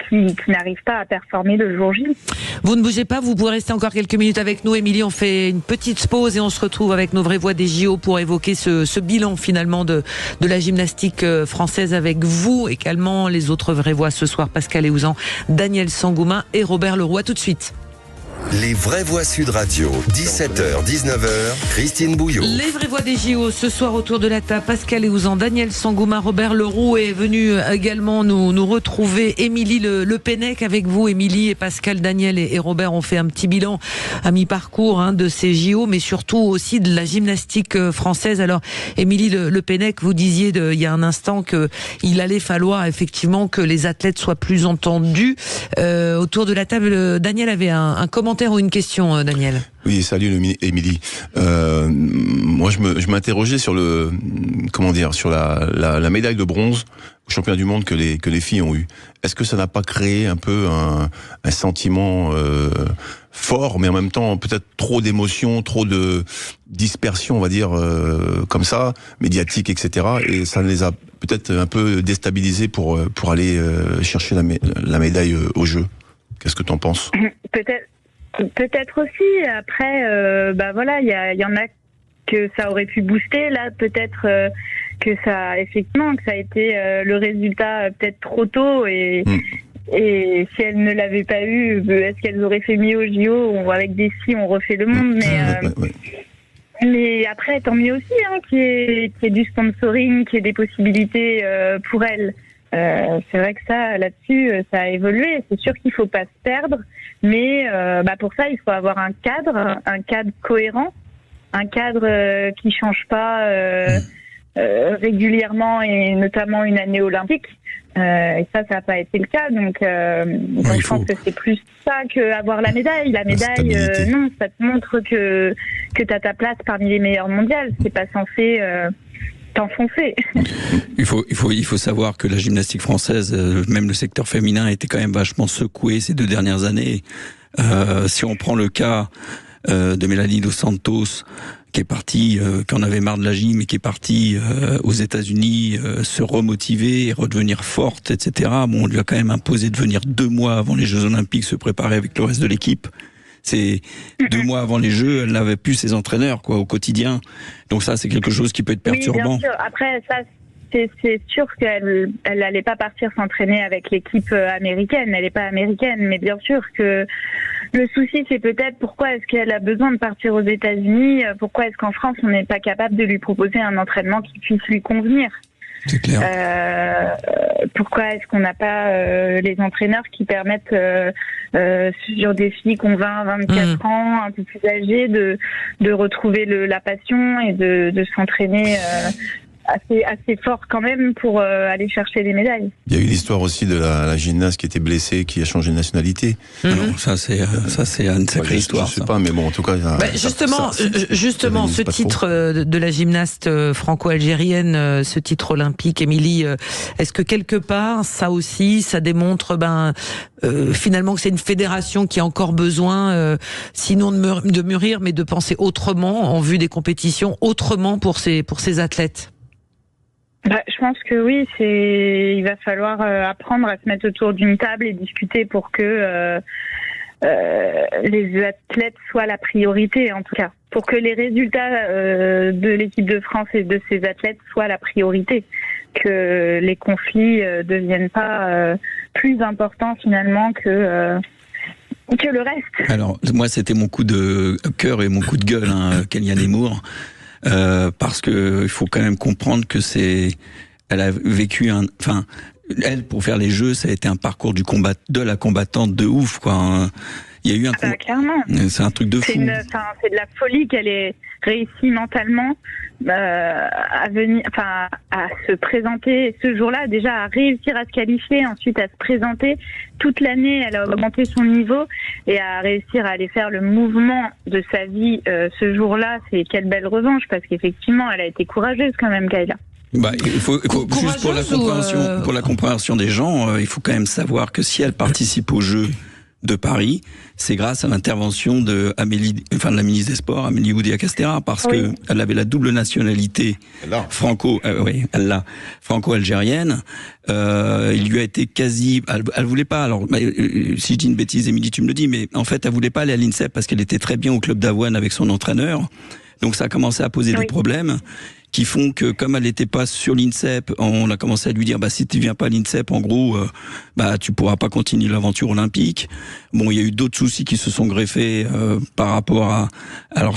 qui n'arrivent pas à performer le jour J. Vous ne bougez pas, vous pouvez rester encore quelques minutes avec nous. Émilie, on fait une petite pause et on se retrouve avec nos vraies voix des JO pour évoquer ce bilan finalement de la gymnastique française avec vous, également les autres vraies voix ce soir, Pascal Héouzan, Daniel Sangoumin et Robert Leroux. À tout de suite. Les vraies voix Sud Radio, 17h, 19h, Christine Bouillot. Les vraies voix des JO, ce soir autour de la table, Pascal Héouzan, Daniel Sangoumin, Robert Leroux est venu également nous retrouver. Émilie Le Pennec avec vous. Émilie et Pascal, Daniel et Robert ont fait un petit bilan à mi-parcours de ces JO, mais surtout aussi de la gymnastique française. Alors, Émilie Le Pennec, vous disiez il y a un instant qu'il allait falloir effectivement que les athlètes soient plus entendus. Autour de la table, Daniel avait un commentaire commentaire ou une question, Daniel? Oui, salut Émilie. Moi, je m'interrogeais sur sur la médaille de bronze au championnat du monde que les filles ont eu. Est-ce que ça n'a pas créé un peu un sentiment fort, mais en même temps peut-être trop d'émotions, trop de dispersion, on va dire comme ça, médiatique, etc. Et ça les a peut-être un peu déstabilisés pour aller chercher la médaille au jeu. Qu'est-ce que t'en penses? Peut-être aussi. Après, voilà, il y en a que ça aurait pu booster. Là, peut-être que ça a été le résultat peut-être trop tôt et si elles ne l'avaient pas eu, est-ce qu'elles auraient fait mieux au JO? Avec des filles, on refait le monde, mais après, tant mieux aussi qu'il y ait du sponsoring, qu'il y ait des possibilités pour elles. C'est vrai que ça, là-dessus, ça a évolué. C'est sûr qu'il faut pas se perdre, mais pour ça, il faut avoir un cadre cohérent, un cadre qui change pas régulièrement et notamment une année olympique. Et ça n'a pas été le cas. Donc je pense que c'est plus ça qu'avoir la médaille. La médaille, non, ça te montre que tu as ta place parmi les meilleures mondiales. C'est pas censé t'enfoncer. Il faut savoir que la gymnastique française, même le secteur féminin, a été quand même vachement secoué ces 2 dernières années. Si on prend le cas de Mélanie Dos Santos, qui est partie, qui en avait marre de la gym et qui est partie aux États-Unis se remotiver et redevenir forte, etc. Bon, on lui a quand même imposé de venir 2 mois avant les Jeux Olympiques se préparer avec le reste de l'équipe. C'est 2 mois avant les Jeux, elle n'avait plus ses entraîneurs au quotidien. Donc ça, c'est quelque chose qui peut être perturbant. Oui, bien sûr. Après, ça, c'est sûr qu'elle n'allait pas partir s'entraîner avec l'équipe américaine. Elle n'est pas américaine, mais bien sûr que le souci, c'est peut-être pourquoi est-ce qu'elle a besoin de partir aux États-Unis. Pourquoi est-ce qu'en France, on n'est pas capable de lui proposer un entraînement qui puisse lui convenir. C'est clair. Pourquoi est-ce qu'on n'a pas les entraîneurs qui permettent sur des filles qui ont 20, 24 ans, un peu plus âgées, de retrouver la passion et de s'entraîner assez fort quand même pour aller chercher des médailles. Il y a eu l'histoire aussi de la gymnaste qui était blessée, qui a changé de nationalité. Non, ça c'est une sacrée histoire. Je sais pas, mais bon, en tout cas. Justement, ce titre de la gymnaste franco-algérienne, ce titre olympique, Émilie, est-ce que quelque part, ça aussi, ça démontre, finalement que c'est une fédération qui a encore besoin, sinon de mûrir, mais de penser autrement en vue des compétitions, autrement pour ses athlètes? Je pense que oui, il va falloir apprendre à se mettre autour d'une table et discuter pour que les athlètes soient la priorité, en tout cas. Pour que les résultats de l'équipe de France et de ses athlètes soient la priorité. Que les conflits deviennent pas plus importants finalement que le reste. Alors, moi, c'était mon coup de cœur et mon coup de gueule, Kellyanne Ebour. Parce que il faut quand même comprendre que elle a vécu elle, pour faire les Jeux, ça a été un parcours de la combattante de ouf, quoi. Il y a eu clairement. C'est un truc de fou. C'est de la folie qu'elle ait réussi mentalement à se présenter ce jour-là, déjà à réussir à se qualifier, ensuite à se présenter. Toute l'année, elle a augmenté son niveau et à réussir à aller faire le mouvement de sa vie ce jour-là. C'est quelle belle revanche, parce qu'effectivement, elle a été courageuse quand même, Kayla. Il faut juste pour la compréhension des gens, il faut quand même savoir que si elle participe aux Jeux de Paris, c'est grâce à l'intervention de la ministre des Sports, Amélie Oudéa-Castéra, parce que elle avait la double nationalité franco-algérienne. Il lui a été elle voulait pas. Alors, si je dis une bêtise, Émilie, tu me le dis, mais en fait, elle voulait pas aller à l'INSEP parce qu'elle était très bien au club d'Avoine avec son entraîneur. Donc, ça a commencé à poser des problèmes qui font que, comme elle n'était pas sur l'INSEP, on a commencé à lui dire, si tu viens pas à l'INSEP, en gros, tu pourras pas continuer l'aventure olympique. Bon, il y a eu d'autres soucis qui se sont greffés par rapport à, elle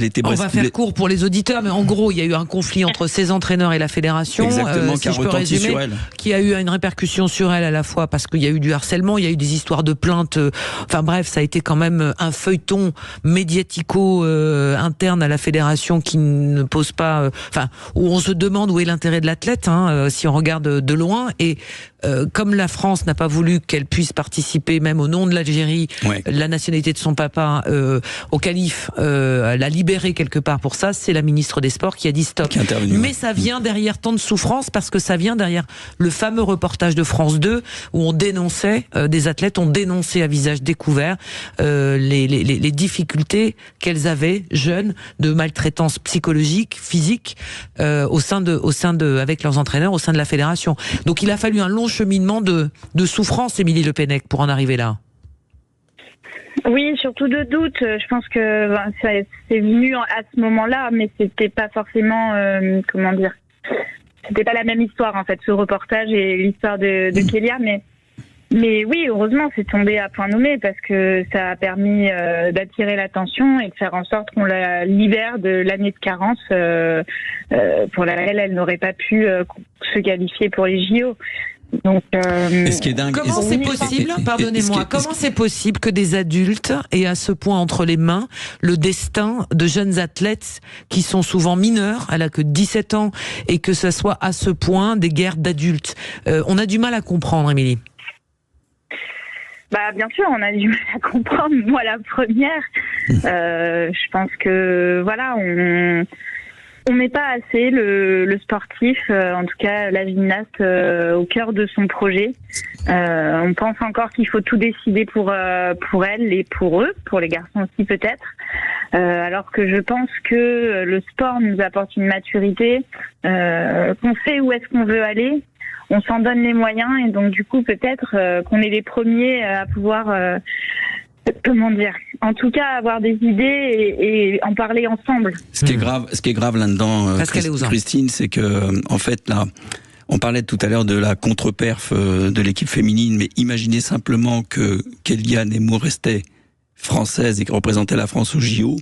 était. On va faire court pour les auditeurs, mais en gros, il y a eu un conflit entre ses entraîneurs et la fédération. Exactement, si je peux résumer, qui a eu une répercussion sur elle à la fois parce qu'il y a eu du harcèlement, il y a eu des histoires de plaintes. Enfin bref, ça a été quand même un feuilleton médiatico interne à la fédération qui ne pose pas, où on se demande où est l'intérêt de l'athlète, si on regarde de loin. Et comme la France n'a pas voulu qu'elle puisse participer, même au nom de l'Algérie, la nationalité de son papa, au calife, l'a libérée quelque part pour ça, c'est la ministre des Sports qui a dit stop. Mais ça vient derrière tant de souffrance, parce que ça vient derrière le fameux reportage de France 2 où on dénonçait, des athlètes ont dénoncé à visage découvert les difficultés qu'elles avaient, jeunes, de maltraitance psychologique, physique, avec leurs entraîneurs, au sein de la fédération. Donc il a fallu un long cheminement de souffrance, Émilie Le Pennec, pour en arriver là. Oui, surtout de doute. Je pense que c'est venu à ce moment-là, mais c'était pas forcément, c'était pas la même histoire en fait, ce reportage et l'histoire de Kélia, mais oui, heureusement, c'est tombé à point nommé parce que ça a permis d'attirer l'attention et de faire en sorte qu'on la libère de l'année de carence pour laquelle elle n'aurait pas pu se qualifier pour les JO. Donc, ce qui est dingue, comment c'est possible, pardonnez-moi, comment c'est possible que des adultes aient à ce point entre les mains le destin de jeunes athlètes qui sont souvent mineurs, elle a que 17 ans, et que ce soit à ce point des guerres d'adultes? On a du mal à comprendre, Émilie. Bien sûr, on a du mal à comprendre. Moi, la première, je pense que voilà, on met pas assez le sportif, en tout cas la gymnaste, au cœur de son projet. On pense encore qu'il faut tout décider pour elle et pour eux, pour les garçons aussi peut-être. Alors que je pense que le sport nous apporte une maturité, qu'on sait où est-ce qu'on veut aller. On s'en donne les moyens et donc du coup peut-être qu'on est les premiers à pouvoir, en tout cas avoir des idées et en parler ensemble. Ce qui est grave là-dedans, Christine, c'est que en fait là, on parlait tout à l'heure de la contre-perf de l'équipe féminine, mais imaginez simplement que Kéliane Emmou restait française et qui représentait la France au JO.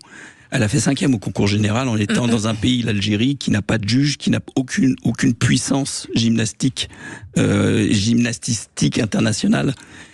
Elle a fait 5e au concours général en étant dans un pays, l'Algérie, qui n'a pas de juge, qui n'a aucune puissance gymnastique internationale.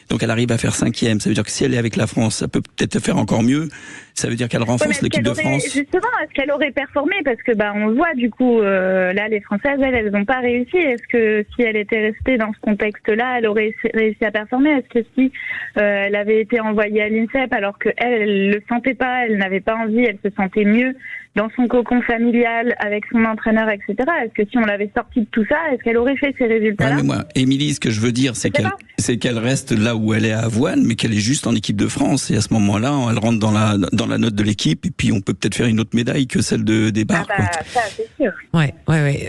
Donc elle arrive à faire 5e. Ça veut dire que si elle est avec la France, ça peut peut-être faire encore mieux. Ça veut dire qu'elle renforce l'équipe de France. Justement, est-ce qu'elle aurait performé? Parce que on le voit du coup, là les Françaises, elles n'ont pas réussi. Est-ce que si elle était restée dans ce contexte-là, elle aurait réussi à performer? Est-ce que si elle avait été envoyée à l'INSEP alors qu'elle le sentait pas, elle n'avait pas envie, elle se sentait mieux dans son cocon familial avec son entraîneur, etc. Est-ce que si on l'avait sortie de tout ça, est-ce qu'elle aurait fait ces résultats-là? Mais moi, Émilie, ce que je veux dire, c'est qu'elle reste là où elle est à Avoine, mais qu'elle est juste en équipe de France. Et à ce moment-là, elle rentre dans la note de l'équipe, et puis on peut peut-être faire une autre médaille que celle des barres. Ça, c'est sûr. Ouais.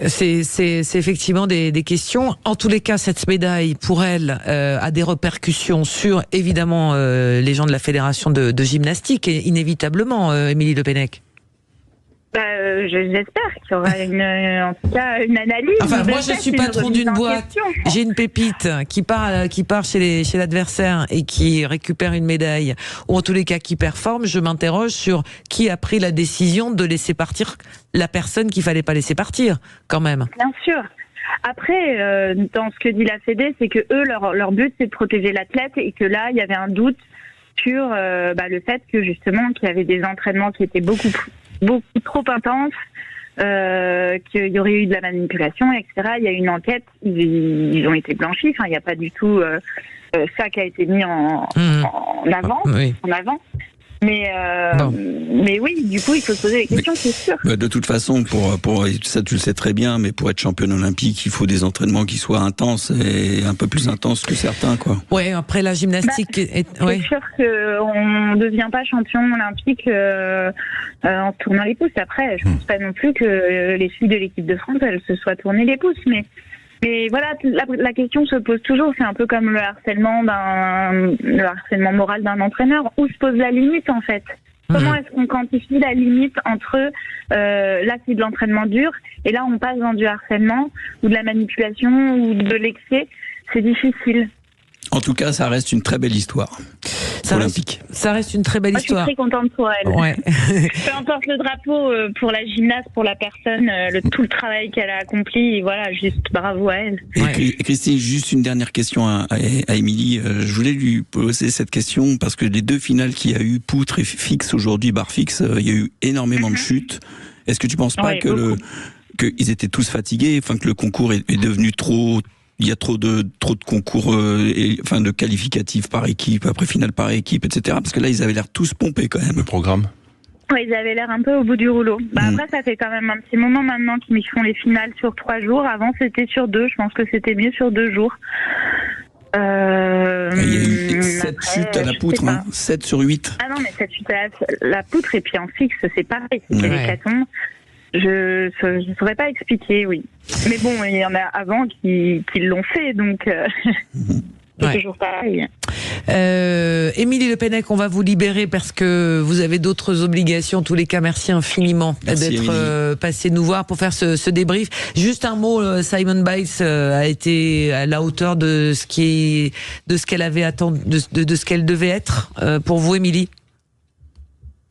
C'est effectivement des questions. En tous les cas, cette médaille, pour elle, a des répercussions sur, évidemment, les gens de la fédération de gymnastique, et inévitablement, Émilie Le Pennec. J'espère qu'il y aura en tout cas une analyse. Enfin, moi, je suis patron d'une boîte. J'ai une pépite qui part chez l'adversaire et qui récupère une médaille, ou en tous les cas qui performe. Je m'interroge sur qui a pris la décision de laisser partir la personne qu'il fallait pas laisser partir, quand même. Bien sûr. Après, dans ce que dit la Fédé, c'est que eux, leur but, c'est de protéger l'athlète, et que là, il y avait un doute sur le fait que justement, qu'il y avait des entraînements qui étaient beaucoup trop intenses, qu'il y aurait eu de la manipulation, etc. Il y a eu une enquête, ils ont été blanchis. Enfin, il n'y a pas du tout ça qui a été mis en avant. Oui. En avant. Mais oui, du coup, il faut se poser des questions, c'est sûr. De toute façon, pour ça, tu le sais très bien, mais pour être championne olympique, il faut des entraînements qui soient intenses et un peu plus intenses que certains, quoi. Ouais, après la gymnastique. C'est sûr qu'on ne devient pas champion olympique en tournant les pouces. Après, je ne pense pas non plus que les filles de l'équipe de France, elles se soient tournées les pouces, mais voilà, la question se pose toujours. C'est un peu comme le harcèlement moral d'un entraîneur. Où se pose la limite, en fait? Comment est-ce qu'on quantifie la limite entre là c'est de l'entraînement dur et là on passe dans du harcèlement ou de la manipulation ou de l'excès? C'est difficile. En tout cas, ça reste une très belle histoire olympique. Ça reste une très belle histoire. Je suis très contente pour elle. Ouais. Peu importe le drapeau, pour la gymnaste, pour la personne, tout le travail qu'elle a accompli, voilà, juste bravo à elle. Et Christine, juste une dernière question à Émilie. Je voulais lui poser cette question parce que les deux finales qu'il y a eu, poutre et fixe aujourd'hui, barre fixe, il y a eu énormément de chutes. Est-ce que tu penses pas qu'ils étaient tous fatigués, enfin que le concours est devenu trop Il y a trop de concours, de qualificatifs par équipe, après finale par équipe, etc. Parce que là, ils avaient l'air tous pompés quand même. Le programme. Oui, ils avaient l'air un peu au bout du rouleau. Après, ça fait quand même un petit moment maintenant qu'ils font les finales sur 3 jours. Avant, c'était sur 2. Je pense que c'était mieux sur 2 jours. Il y a eu 7 chutes à la poutre, 7 sur 8. Ah non, mais 7 chutes à la poutre et puis en fixe, c'est pareil. C'est l'hécatombe. Je ne saurais pas expliquer, oui. Mais bon, il y en a avant qui l'ont fait, donc c'est toujours pareil. Émilie Le Pennec, on va vous libérer parce que vous avez d'autres obligations. En tous les cas, merci infiniment d'être passé nous voir pour faire ce débrief. Juste un mot, Simone Biles a été à la hauteur de ce qu'elle avait attendu, de ce qu'elle devait être pour vous, Émilie.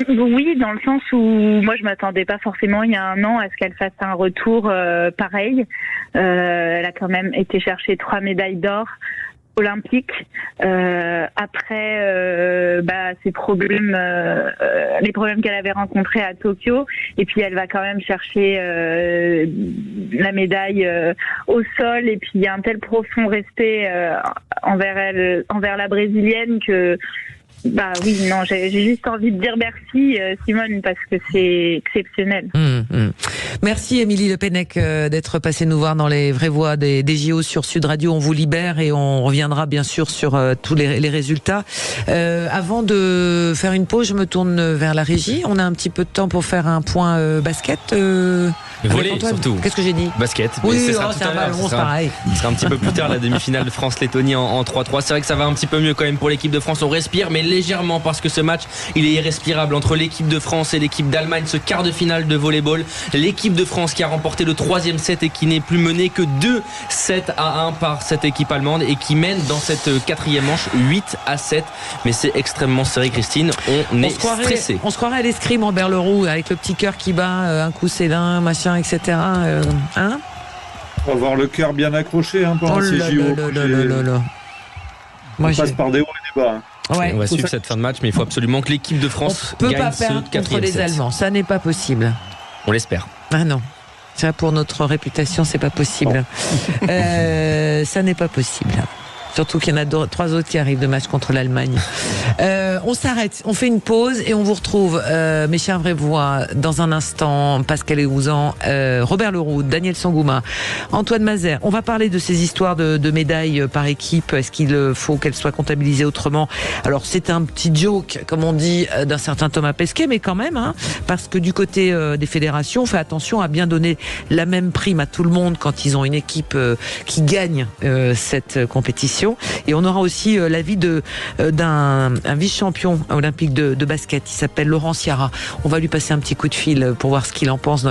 Oui, dans le sens où moi je m'attendais pas forcément il y a un an à ce qu'elle fasse un retour pareil. Elle a quand même été chercher 3 médailles d'or olympiques. Après ces problèmes, les problèmes qu'elle avait rencontrés à Tokyo, et puis elle va quand même chercher la médaille au sol, et puis il y a un tel profond respect envers la brésilienne que oui, non, j'ai juste envie de dire merci Simone, parce que c'est exceptionnel. Merci Émilie Le Pennec d'être passée nous voir dans les vraies voix des JO sur Sud Radio. On vous libère et on reviendra bien sûr sur tous les résultats. Avant de faire une pause, je me tourne vers la régie. On a un petit peu de temps pour faire un point basket. Volley surtout. Qu'est-ce que j'ai dit? Basket. Oui, c'est un ballon, c'est pareil. Ce sera un petit peu plus tard la demi-finale de France-Lettonie en 3-3. C'est vrai que ça va un petit peu mieux quand même pour l'équipe de France. On respire, mais légèrement, parce que ce match, il est irrespirable entre l'équipe de France et l'équipe d'Allemagne. Ce quart de finale de volleyball. L'équipe de France qui a remporté le 3e set et qui n'est plus menée que 2-7-1 par cette équipe allemande et qui mène dans cette 4e manche 8-7. Mais c'est extrêmement serré, Christine. On est stressé. On se croirait à l'escrime, Robert Leroux, avec le petit cœur qui bat, un coup c'est l'un, machin, etc. Hein? On va avoir le cœur bien accroché pendant ces JO. On passe par des hauts et des bas. On va suivre cette fin de match, mais il faut absolument que l'équipe de France gagne ce 4e set. On ne peut pas perdre contre les Allemands, ça n'est pas possible. On l'espère. Ah non, ça pour notre réputation, c'est pas possible. Ça n'est pas possible. Surtout qu'il y en a 3 autres qui arrivent de match contre l'Allemagne. On s'arrête, on fait une pause et on vous retrouve, mes chers vraies voix, dans un instant. Pascal Eouzan, Robert Leroux, Daniel Sangouma, Antoine Mazer. On va parler de ces histoires de médailles par équipe. Est-ce qu'il faut qu'elles soient comptabilisées autrement? Alors c'est un petit joke, comme on dit, d'un certain Thomas Pesquet, mais quand même, parce que du côté des fédérations, on fait attention à bien donner la même prime à tout le monde quand ils ont une équipe qui gagne cette compétition. Et on aura aussi l'avis d'un vice-champion olympique de basket. Il s'appelle Laurent Ciara. On va lui passer un petit coup de fil pour voir ce qu'il en pense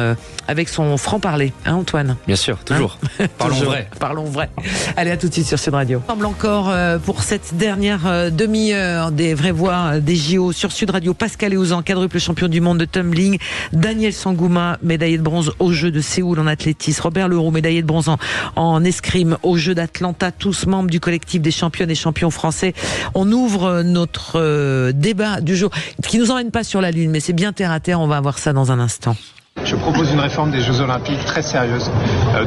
avec son franc-parler. Antoine? Bien sûr, toujours. Parlons vrai. Parlons vrai. Allez, à tout de suite sur Sud Radio. Ensemble encore pour cette dernière demi-heure des vraies voix des JO sur Sud Radio. Pascal Eouzan, quadruple champion du monde de tumbling. Daniel Sangouma, médaillé de bronze aux Jeux de Séoul en athlétisme. Robert Leroux, médaillé de bronze en escrime aux Jeux d'Atlanta. Tous membres du collectif des championnes et champions français. On ouvre notre débat du jour, qui nous emmène pas sur la Lune, mais c'est bien terre à terre. On va voir ça dans un instant. Je propose une réforme des Jeux Olympiques très sérieuse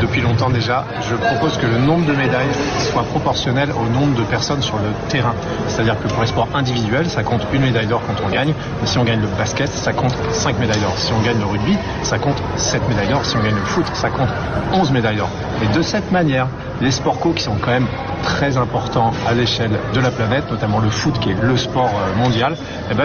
depuis longtemps déjà. Je propose que le nombre de médailles soit proportionnel au nombre de personnes sur le terrain. C'est-à-dire que pour les sports individuels, ça compte 1 médaille d'or quand on gagne. Mais si on gagne le basket, ça compte 5 médailles d'or. Si on gagne le rugby, ça compte 7 médailles d'or. Si on gagne le foot, ça compte 11 médailles d'or. Et de cette manière, les sports co qui sont quand même très importants à l'échelle de la planète, notamment le foot qui est le sport mondial,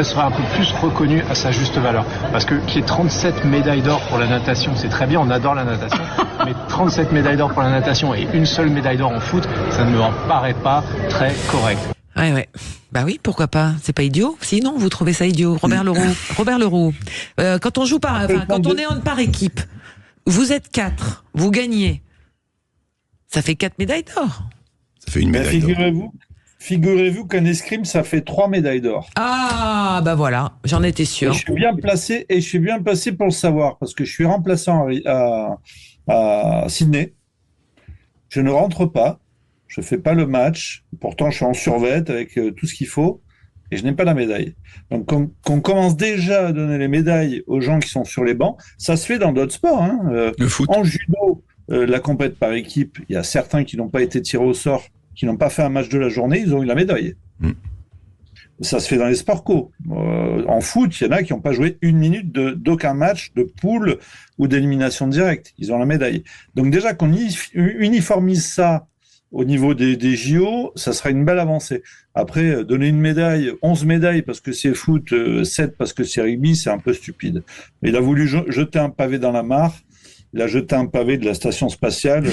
sera un peu plus reconnu à sa juste valeur. Parce que qu'il y ait 37 médailles d'or pour la natation, c'est très bien, on adore la natation, mais 37 médailles d'or pour la natation et 1 seule médaille d'or en foot, ça ne me paraît pas très correct. Ouais. Bah oui, pourquoi pas? C'est pas idiot? Sinon, vous trouvez ça idiot? Robert Leroux. Quand on joue quand on est par équipe, vous êtes 4, vous gagnez. Ça fait 4 médailles d'or. Ça fait 1 médaille d'or. Figurez-vous qu'en escrime, ça fait 3 médailles d'or. Ah, bah voilà, j'en étais sûr. Et je suis bien placé pour le savoir, parce que je suis remplaçant à Sydney. Je ne rentre pas, je fais pas le match. Pourtant, je suis en survêt avec tout ce qu'il faut, et je n'ai pas la médaille. Donc, qu'on commence déjà à donner les médailles aux gens qui sont sur les bancs, ça se fait dans d'autres sports. Le foot. En judo, la compète par équipe, il y a certains qui n'ont pas été tirés au sort, qui n'ont pas fait un match de la journée, ils ont eu la médaille. Ça se fait dans les sports co. En foot, il y en a qui n'ont pas joué une minute d'aucun match de poule ou d'élimination directe. Ils ont la médaille. Donc déjà qu'on uniformise ça au niveau des JO, ça sera une belle avancée. Après, donner une médaille, 11 médailles parce que c'est foot, 7 parce que c'est rugby, c'est un peu stupide. Mais il a voulu jeter un pavé dans la mare. Il a jeté un pavé de la station spatiale.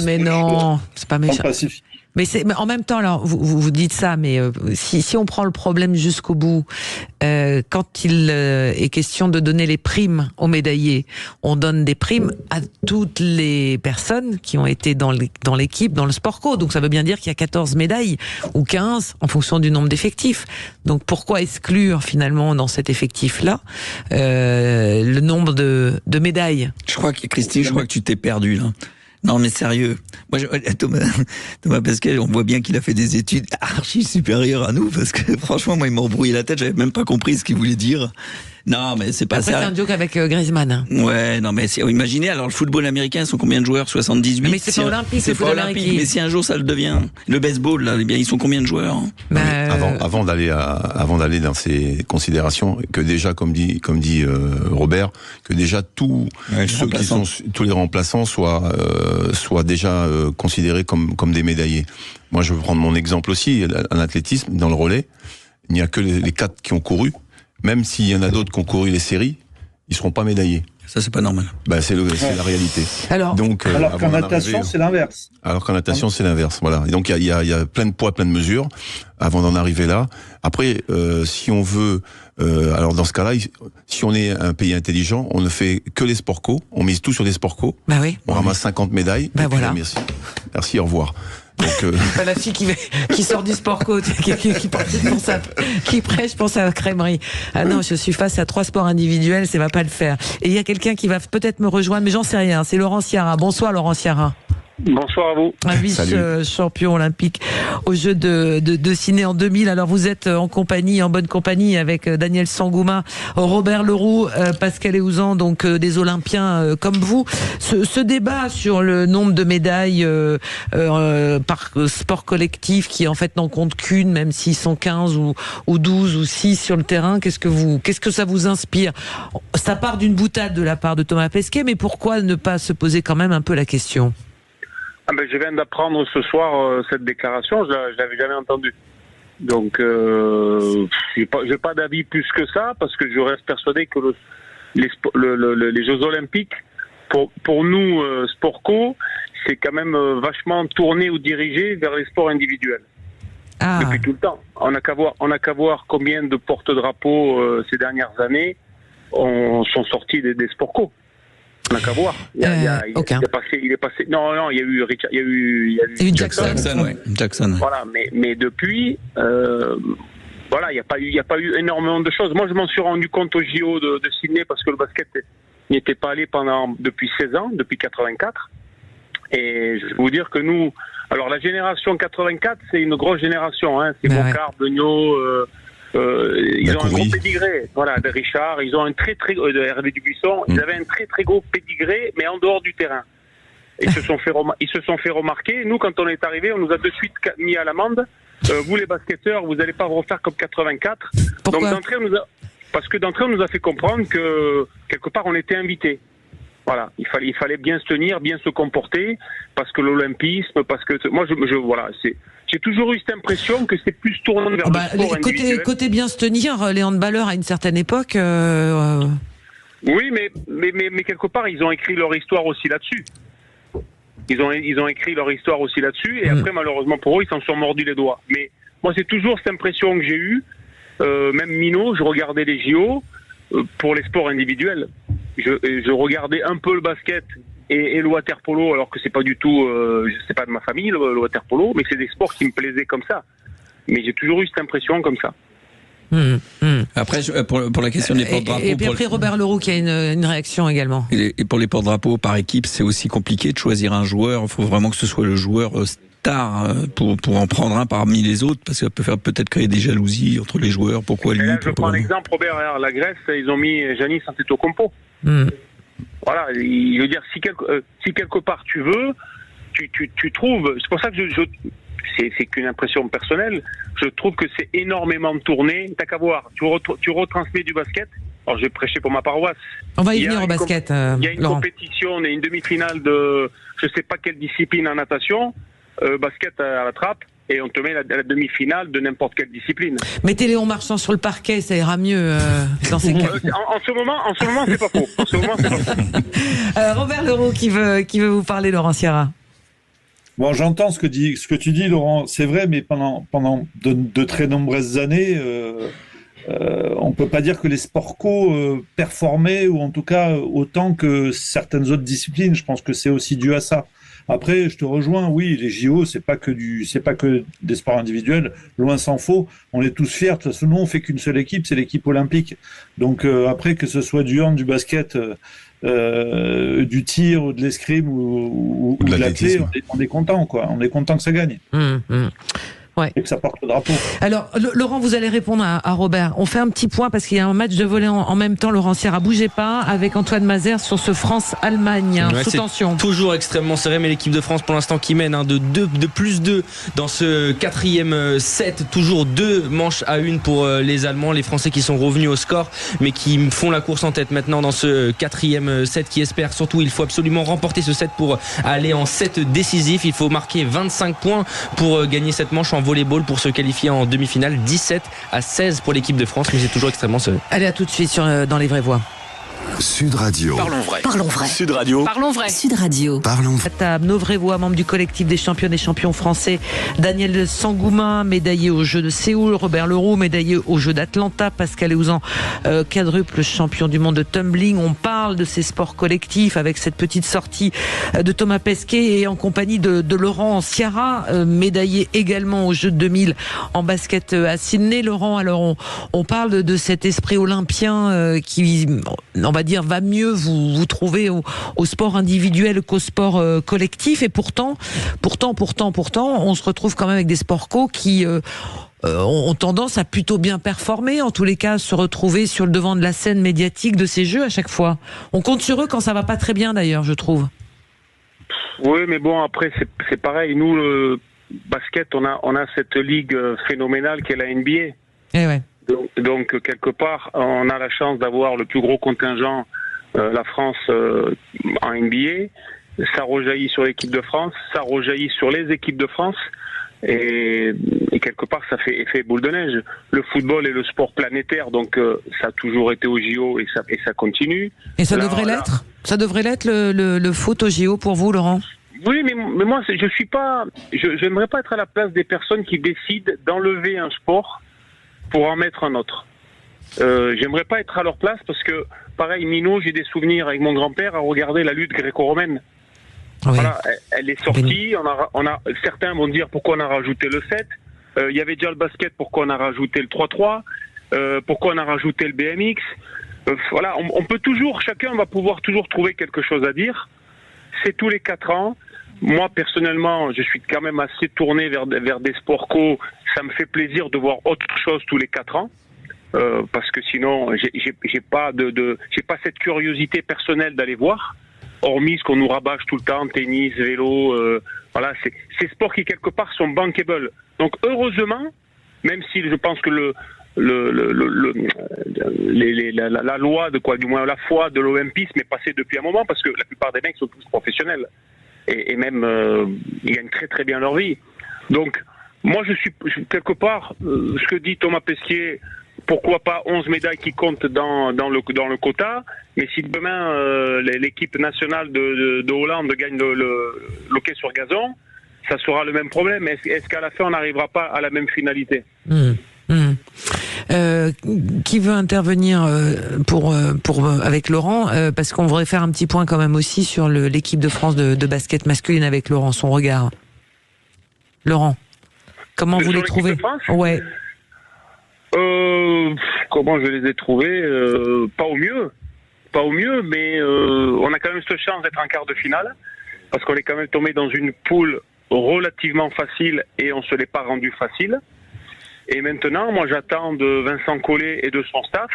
Mais non, c'est pas méchant. Mais en même temps, alors vous dites ça, mais si on prend le problème jusqu'au bout, quand il est question de donner les primes aux médaillés, on donne des primes à toutes les personnes qui ont été dans l'équipe, dans le sport co. Donc ça veut bien dire qu'il y a 14 médailles ou 15 en fonction du nombre d'effectifs. Donc pourquoi exclure finalement dans cet effectif-là le nombre de médailles? Je crois que Christine, je crois que tu t'es perdu là. Non mais sérieux, moi Thomas Pesquet, on voit bien qu'il a fait des études archi supérieures à nous parce que franchement moi il m'a embrouillé la tête, j'avais même pas compris ce qu'il voulait dire. Non mais c'est pas ça. Après c'est un joke avec Griezmann. Ouais, non mais imaginez alors le football américain, ils sont combien de joueurs? 78. Mais c'est pas olympique, c'est pas olympique. Mais si un jour ça le devient, le baseball là, eh bien ils sont combien de joueurs? Avant d'aller dans ces considérations, que déjà comme dit Robert, que déjà tous les remplaçants soient déjà considérés comme des médaillés. Moi je veux prendre mon exemple aussi en athlétisme, dans le relais, il n'y a que les 4 qui ont couru. Même s'il y en a d'autres qui ont couru les séries, ils seront pas médaillés. Ça, c'est pas normal. C'est la réalité. Alors qu'en natation, c'est l'inverse. Alors qu'en natation, c'est l'inverse. Voilà. Et donc, il y a plein de poids, plein de mesures avant d'en arriver là. Après, si on veut, alors dans ce cas-là, si on est un pays intelligent, on ne fait que les sports co. On mise tout sur les sports co. On ramasse 50 médailles. Voilà. Merci, au revoir. Donc, pas la fille qui sort du sport co, qui prêche pour sa crèmerie. Ah non, je suis face à 3 sports individuels, ça va pas le faire. Et il y a quelqu'un qui va peut-être me rejoindre, mais j'en sais rien. C'est Laurent Ciara. Bonsoir Laurent Ciara. Bonsoir à vous. Un vice-champion olympique aux Jeux de Sydney en 2000. Alors vous êtes en bonne compagnie avec Daniel Sangouma, Robert Leroux, Pascal Eouzan, donc des Olympiens comme vous. Ce débat sur le nombre de médailles par sport collectif qui en fait n'en compte qu'une, même s'ils sont 15 ou 12 ou 6 sur le terrain, qu'est-ce que ça vous inspire? Ça part d'une boutade de la part de Thomas Pesquet, mais pourquoi ne pas se poser quand même un peu la question? Je viens d'apprendre ce soir cette déclaration, je l'avais jamais entendue. Donc, j'ai pas d'avis plus que ça, parce que je reste persuadé que les Jeux Olympiques, pour nous, sport co, c'est quand même vachement tourné ou dirigé vers les sports individuels. Depuis tout le temps. On n'a qu'à voir combien de porte-drapeaux ces dernières années sont sortis des sports co. On n'a qu'à voir. Il est passé. Non, il y a eu Richard, il y a eu Jackson. Voilà, mais depuis, voilà, il n'y a pas eu énormément de choses. Moi, je m'en suis rendu compte au JO de Sydney parce que le basket n'y était pas allé depuis 16 ans, depuis 84. Et je vais vous dire que nous, alors la génération 84, c'est une grosse génération, hein. C'est Bocard, Beugnot. Ils ont un gros pédigré, voilà, de Richard, ils ont un très de Hervé Dubuisson, ils avaient un très très gros pédigré, mais en dehors du terrain. Ils se sont fait remarquer. Nous, quand on est arrivé, on nous a de suite mis à l'amende. Vous les basketteurs, vous n'allez pas refaire comme 84. Pourquoi? Donc parce que d'entrée on nous a fait comprendre que quelque part on était invités. Voilà, il fallait bien se tenir, bien se comporter, parce que l'olympisme, parce que moi j'ai toujours eu cette impression que c'est plus tournant vers le sport individuel. Côté bien se tenir, les handballeurs à une certaine époque. Oui, mais quelque part ils ont écrit leur histoire aussi là-dessus. Ils ont écrit leur histoire aussi là-dessus, et après malheureusement pour eux ils s'en sont mordus les doigts. Mais moi c'est toujours cette impression que j'ai eue. Même Minot, je regardais les JO pour les sports individuels. Je regardais un peu le basket et le water-polo, alors que c'est pas du tout, c'est pas de ma famille le water-polo, mais c'est des sports qui me plaisaient comme ça. Mais j'ai toujours eu cette impression comme ça. Après, pour la question des porte-drapeaux... Et puis après, Robert Leroux qui a une réaction également. Et pour les porte-drapeaux par équipe, c'est aussi compliqué de choisir un joueur. Il faut vraiment que ce soit le joueur star pour en prendre un parmi les autres, parce que ça peut faire peut-être créer des jalousies entre les joueurs. Pourquoi lui? Je prends l'exemple, Robert, la Grèce, ils ont mis Giannis Antetokounmpo. Voilà, il veut dire si quelque part tu veux, tu trouves. C'est pour ça que c'est qu'une impression personnelle. Je trouve que c'est énormément tourné. T'as qu'à voir. Tu retransmets du basket. Alors, je vais prêcher pour ma paroisse. On va y venir au basket. Il y a une Laurent. compétition, on est une demi-finale de je sais pas quelle discipline en natation, basket à la trappe, et on te met la demi-finale de n'importe quelle discipline. Mettez Léon Marchand sur le parquet, ça ira mieux dans ces cas. En ce moment, c'est pas faux. En ce moment, c'est pas faux. Robert Leroux qui veut vous parler, Laurent Sierra. Bon, j'entends ce que tu dis, Laurent. C'est vrai, mais pendant de très nombreuses années, on peut pas dire que les sports co performaient, ou en tout cas autant que certaines autres disciplines. Je pense que c'est aussi dû à ça. Après, je te rejoins, oui, les JO, c'est pas que des sports individuels, loin s'en faut. On est tous fiers. De toute façon, nous, on fait qu'une seule équipe, c'est l'équipe olympique. Donc après, que ce soit du hand, du basket, du tir, ou de l'escrime, ou de l'athlé, on est content, quoi. On est content que ça gagne. Ouais. Et que ça porte le drapeau. Alors, Laurent, vous allez répondre à Robert. On fait un petit point parce qu'il y a un match de volley en même temps. Laurent Sierra, bougez pas, avec Antoine Mazère sur ce France-Allemagne. Ouais, sous tension. Toujours extrêmement serré, mais l'équipe de France pour l'instant qui mène de plus 2 dans ce 4e set. Toujours 2 manches à 1 pour les Allemands. Les Français qui sont revenus au score, mais qui font la course en tête maintenant dans ce 4e set, qui espèrent surtout, il faut absolument remporter ce set pour aller en set décisif. Il faut marquer 25 points pour gagner cette manche en volleyball pour se qualifier en demi-finale. 17-16 pour l'équipe de France, mais c'est toujours extrêmement serré. Allez, à tout de suite dans Les Vraies Voix. Sud Radio. Parlons vrai. Parlons vrai. Sud Radio. Parlons vrai. Sud Radio. Parlons vrai. À table, nos vraies voix, membres du collectif des championnes et champions français. Daniel Sangoumin, médaillé aux Jeux de Séoul. Robert Leroux, médaillé aux Jeux d'Atlanta. Pascal Eouzan, quadruple champion du monde de tumbling. On parle de ces sports collectifs avec cette petite sortie de Thomas Pesquet et en compagnie de Laurent Sierra, médaillé également aux Jeux de 2000 en basket à Sydney. Laurent, alors on parle de cet esprit olympien qui, on va dire, va mieux vous trouver au sport individuel qu'au sport collectif, et pourtant, on se retrouve quand même avec des sports co qui ont tendance à plutôt bien performer, en tous les cas se retrouver sur le devant de la scène médiatique de ces Jeux à chaque fois. On compte sur eux quand ça va pas très bien d'ailleurs, je trouve. Oui, mais bon, après c'est pareil. Nous, le basket, on a cette ligue phénoménale qu'est la NBA. Eh ouais. Donc quelque part, on a la chance d'avoir le plus gros contingent, la France, en NBA. Ça rejaillit sur l'équipe de France, ça rejaillit sur les équipes de France, et quelque part ça fait effet boule de neige. Le football est le sport planétaire, donc ça a toujours été au JO et ça continue. Et ça devrait l'être. Ça devrait l'être le foot au JO pour vous, Laurent. Oui, mais moi je n'aimerais pas être à la place des personnes qui décident d'enlever un sport pour en mettre un autre. J'aimerais pas être à leur place parce que, pareil, Mino, j'ai des souvenirs avec mon grand-père à regarder la lutte gréco-romaine. Oui. Voilà, elle est sortie, certains vont dire pourquoi on a rajouté le 7, il y avait déjà le basket, pourquoi on a rajouté le 3-3, pourquoi on a rajouté le BMX. Voilà, on peut toujours, chacun va pouvoir toujours trouver quelque chose à dire. C'est tous les 4 ans. Moi, personnellement, je suis quand même assez tourné vers des sports co. Ça me fait plaisir de voir autre chose tous les 4 ans. Parce que sinon, j'ai pas cette curiosité personnelle d'aller voir. Hormis ce qu'on nous rabâche tout le temps, tennis, vélo, voilà, c'est ces sports qui quelque part sont bankable. Donc heureusement, même si je pense que la loi du moins la foi de l'olympisme est passée depuis un moment, parce que la plupart des mecs sont tous professionnels et même ils gagnent très très bien leur vie. Donc moi je suis quelque part ce que dit Thomas Pesquet. Pourquoi pas 11 médailles qui comptent dans le quota, mais si demain l'équipe nationale de Hollande gagne le hockey sur gazon, ça sera le même problème. Est-ce qu'à la fin on n'arrivera pas à la même finalité? Qui veut intervenir avec Laurent, parce qu'on voudrait faire un petit point quand même aussi sur l'équipe de France de basket masculine avec Laurent, son regard. Laurent, comment vous les trouvez? Ouais. Comment je les ai trouvés? Pas au mieux, mais on a quand même cette chance d'être en quart de finale, parce qu'on est quand même tombé dans une poule relativement facile et on se l'est pas rendu facile. Et maintenant, moi j'attends de Vincent Collet et de son staff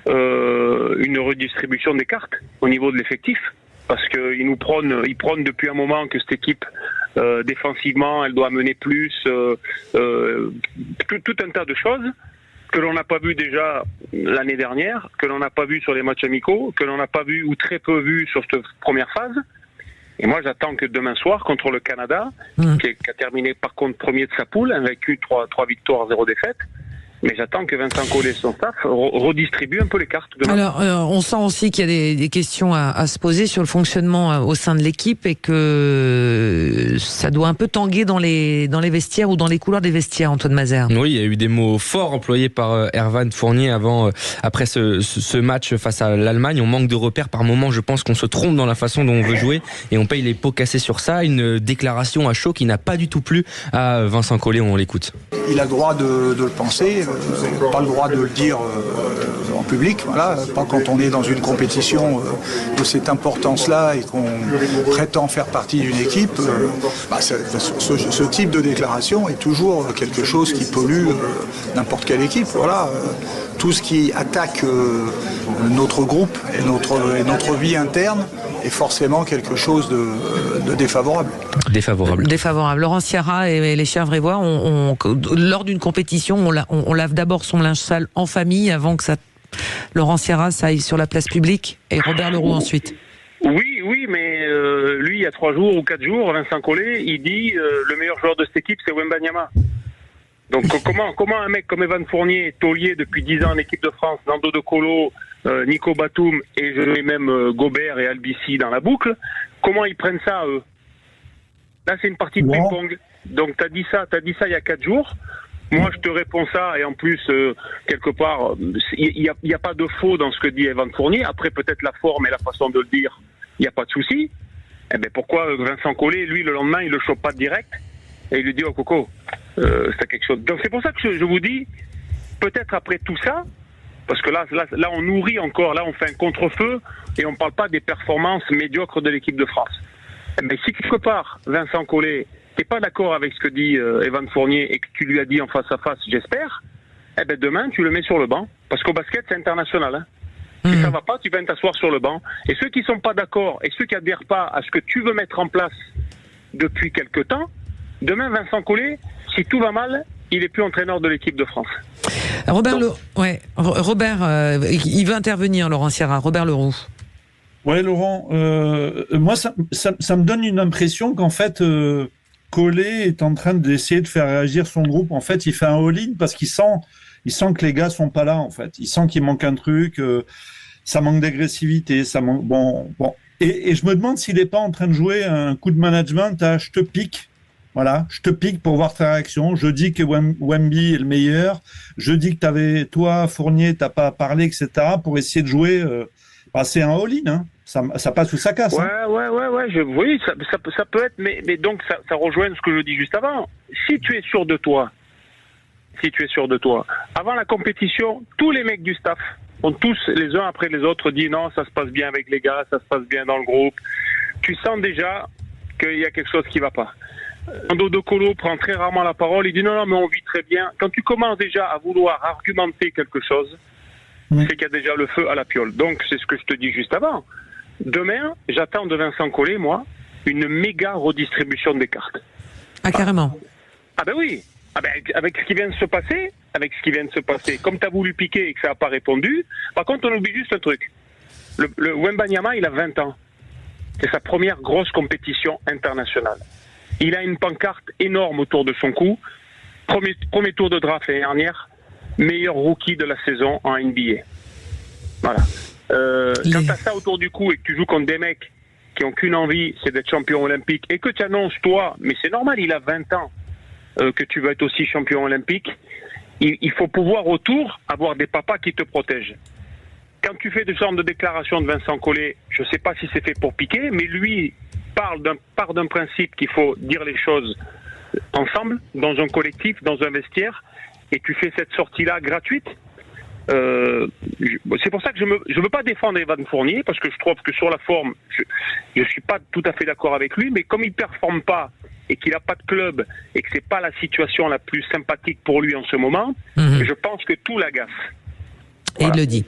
une redistribution des cartes au niveau de l'effectif. Parce qu'ils prônent depuis un moment que cette équipe, défensivement, elle doit mener plus, tout un tas de choses que l'on n'a pas vu déjà l'année dernière, que l'on n'a pas vu sur les matchs amicaux, que l'on n'a pas vu ou très peu vu sur cette première phase. Et moi, j'attends que demain soir, contre le Canada, qui a terminé par contre premier de sa poule, invaincu 3 victoires, 0 défaite, mais j'attends que Vincent Collet et son staff redistribuent un peu les cartes demain. Alors, on sent aussi qu'il y a des questions à se poser sur le fonctionnement au sein de l'équipe et que ça doit un peu tanguer dans les vestiaires ou dans les couloirs des vestiaires, Antoine Mazère. Oui, il y a eu des mots forts employés par Erwan Fournier après ce match face à l'Allemagne. On manque de repères par moment, je pense qu'on se trompe dans la façon dont on veut jouer et on paye les pots cassés sur ça. Une déclaration à chaud qui n'a pas du tout plu à Vincent Collet, on l'écoute. Il a le droit de le penser, pas le droit de le dire en public, voilà, pas quand on est dans une compétition de cette importance-là et qu'on prétend faire partie d'une équipe. Ce type de déclaration est toujours quelque chose qui pollue n'importe quelle équipe. Voilà, tout ce qui attaque notre groupe et notre vie interne est forcément quelque chose de défavorable. Défavorable. Laurent Sierra et les Chervrévois, lors d'une compétition, on lave d'abord son linge sale en famille avant que Laurent Sierra ça aille sur la place publique et Robert Leroux ensuite. Oui, mais lui, il y a 3 jours ou 4 jours, Vincent Collet, il dit le meilleur joueur de cette équipe, c'est Wembanyama. Donc comment un mec comme Evan Fournier, taulier depuis 10 ans en équipe de France, Nando De Colo, Nico Batum et je mets même Gobert et Albissi dans la boucle, comment ils prennent ça eux? Là, c'est une partie de ping-pong. Donc t'as dit ça il y a 4 jours. Moi, je te réponds ça, et en plus, quelque part, il n'y a pas de faux dans ce que dit Evan Fournier. Après, peut-être la forme et la façon de le dire, il n'y a pas de souci. Eh bien, pourquoi Vincent Collet, lui, le lendemain, il le chope pas direct et il lui dit « Oh, Coco, c'est quelque chose ». Donc, c'est pour ça que je vous dis, peut-être après tout ça, parce que là, on nourrit encore, là, on fait un contre-feu et on ne parle pas des performances médiocres de l'équipe de France. Eh bien, si quelque part, Vincent Collet, t'es pas d'accord avec ce que dit Evan Fournier et que tu lui as dit en face à face, j'espère, eh ben demain tu le mets sur le banc. Parce qu'au basket c'est international. Hein. Si ça va pas, tu viens t'asseoir sur le banc. Et ceux qui sont pas d'accord et ceux qui adhèrent pas à ce que tu veux mettre en place depuis quelque temps, demain Vincent Collet, si tout va mal, il est plus entraîneur de l'équipe de France. Robert, il veut intervenir, Laurent Sierra. Robert Leroux. Ouais, Laurent, moi ça me donne une impression qu'en fait Collet est en train d'essayer de faire réagir son groupe. En fait, il fait un all-in parce qu'il sent que les gars sont pas là. En fait, il sent qu'il manque un truc. Ça manque d'agressivité. Ça manque. Bon. Et je me demande s'il n'est pas en train de jouer un coup de management à je te pique. Voilà, je te pique pour voir ta réaction. Je dis que Wemby est le meilleur. Je dis que toi, Fournier, t'as pas parlé, etc. Pour essayer de jouer. C'est un all-in, hein. Ça passe ou ça casse. Ouais. Oui, ça peut être, mais donc ça rejoint ce que je dis juste avant. Si tu es sûr de toi, avant la compétition, tous les mecs du staff ont tous les uns après les autres dit non, ça se passe bien avec les gars, ça se passe bien dans le groupe. Tu sens déjà qu'il y a quelque chose qui va pas. Nando De Colo prend très rarement la parole, il dit non, mais on vit très bien. Quand tu commences déjà à vouloir argumenter quelque chose, c'est qu'il y a déjà le feu à la piole. Donc c'est ce que je te dis juste avant. Demain, j'attends de Vincent Collet, moi, une méga redistribution des cartes. Ah, carrément. Ah ben oui. Avec ce qui vient de se passer, comme tu as voulu piquer et que ça n'a pas répondu, par contre, on oublie juste un truc. Le Wembanyama, il a 20 ans. C'est sa première grosse compétition internationale. Il a une pancarte énorme autour de son cou. Premier tour de draft l'année dernière, meilleur rookie de la saison en NBA. Voilà. Quand tu as ça autour du cou et que tu joues contre des mecs qui n'ont qu'une envie, c'est d'être champion olympique, et que tu annonces, toi, mais c'est normal, il a 20 ans, que tu vas être aussi champion olympique, il faut pouvoir autour avoir des papas qui te protègent. Quand tu fais ce genre de déclaration de Vincent Collet, je ne sais pas si c'est fait pour piquer, mais lui part d'un principe qu'il faut dire les choses ensemble, dans un collectif, dans un vestiaire, et tu fais cette sortie-là gratuite. C'est pour ça que je veux pas défendre Evan Fournier, parce que je trouve que sur la forme, je suis pas tout à fait d'accord avec lui, mais comme il performe pas et qu'il a pas de club et que c'est pas la situation la plus sympathique pour lui en ce moment, je pense que tout l'agace. Et il le dit.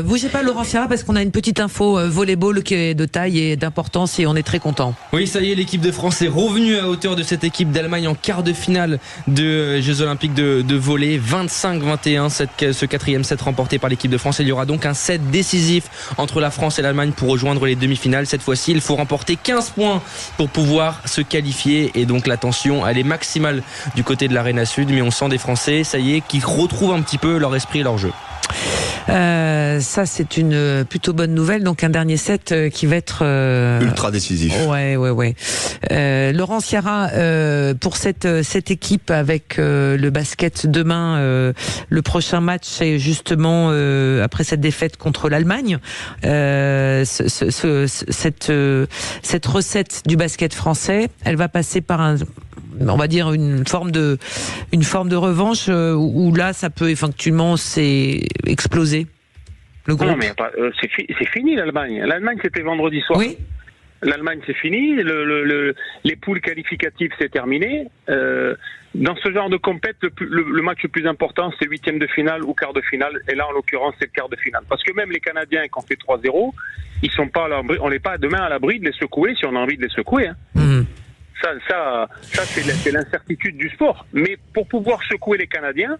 Bougez pas Laurent Sierra parce qu'on a une petite info volleyball qui est de taille et d'importance et on est très content. Oui, ça y est, l'équipe de France est revenue à hauteur de cette équipe d'Allemagne en quart de finale de Jeux Olympiques de volley. 25-21, ce quatrième set remporté par l'équipe de France. Il y aura donc un set décisif entre la France et l'Allemagne pour rejoindre les demi-finales. Cette fois-ci, il faut remporter 15 points pour pouvoir se qualifier et donc la tension, elle est maximale du côté de l'Arena Sud, mais on sent des Français, ça y est, qui retrouvent un petit peu leur esprit et leur jeu. Ça c'est une plutôt bonne nouvelle. Donc un dernier set qui va être ultra décisif. Ouais. Laurent Sierra, pour cette équipe avec le basket demain, le prochain match c'est justement après cette défaite contre l'Allemagne. Cette recette du basket français, elle va passer par on va dire une forme de revanche où là ça peut effectivement exploser le groupe. Non mais c'est fini l'Allemagne. L'Allemagne c'était vendredi soir. Oui. L'Allemagne c'est fini. Les poules qualificatives c'est terminé. Dans ce genre de compète, le match le plus important c'est huitième de finale ou quart de finale. Et là en l'occurrence c'est le quart de finale. Parce que même les Canadiens qui ont fait 3-0, ils sont pas on n'est pas demain à l'abri de les secouer si on a envie de les secouer. Hein. Mmh. Ça c'est l'incertitude du sport. Mais pour pouvoir secouer les Canadiens,